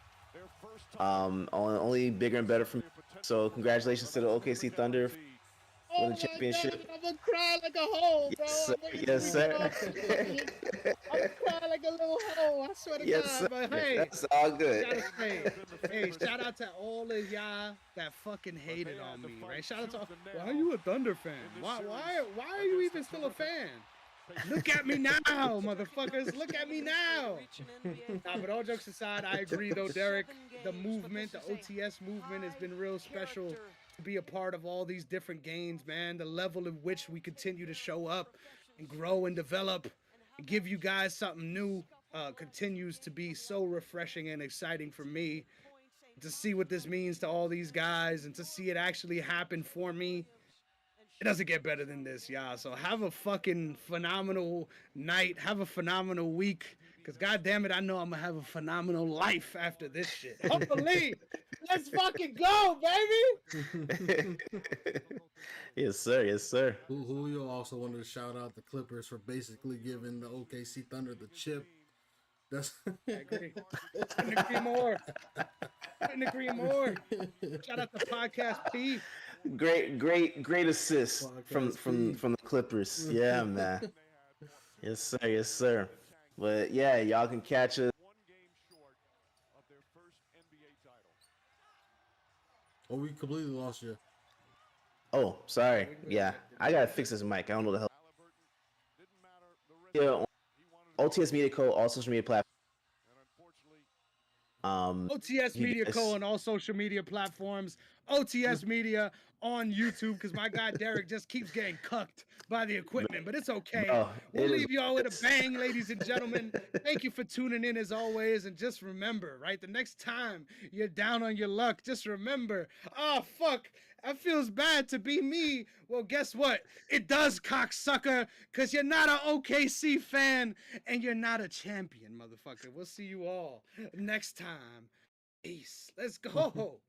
Only bigger and better from me. So congratulations to the OKC Thunder for the championship. God, I'm gonna cry like a hoe, bro. Yes, sir. I'm gonna cry like a little hoe. I swear to Yes, God. sir. But hey, That's all good. hey, shout out to all of y'all that fucking hated on me, right? Shout out to why are you a Thunder fan? Why are you even still a fan? Look at me now, motherfuckers. Look at me now. Nah, but all jokes aside, I agree though, Derek. The movement, the OTS movement has been real special to be a part of all these different games, man. The level in which we continue to show up and grow and develop and give you guys something new continues to be so refreshing and exciting for me to see what this means to all these guys and to see it actually happen for me. It doesn't get better than this, y'all. So have a fucking phenomenal night. Have a phenomenal week. Because goddamn it, I know I'm going to have a phenomenal life after this shit. Hopefully. Let's fucking go, baby. Yes, sir. Yes, sir. Julio also wanted to shout out the Clippers for basically giving the OKC Thunder the chip. That's I agree. Couldn't agree more. Couldn't agree more. Shout out to Podcast P. Great assist from the Clippers. Yeah, man. Yes, sir. Yes, sir. But yeah, y'all can catch us. Oh, we completely lost you. Oh, sorry. Yeah, I gotta fix this mic. I don't know the hell. Yeah, OTS Media Co. All social media platforms. OTS Media Co. on all social media platforms. OTS Media on YouTube because my guy Derek just keeps getting cucked by the equipment, but it's okay. We'll leave y'all with a bang, ladies and gentlemen. Thank you for tuning in as always, and just remember, right, the next time you're down on your luck, just remember, oh fuck, that feels bad to be me. Well, guess what? It does, cocksucker, because you're not an OKC fan and you're not a champion, motherfucker. We'll see you all next time. Peace. Let's go.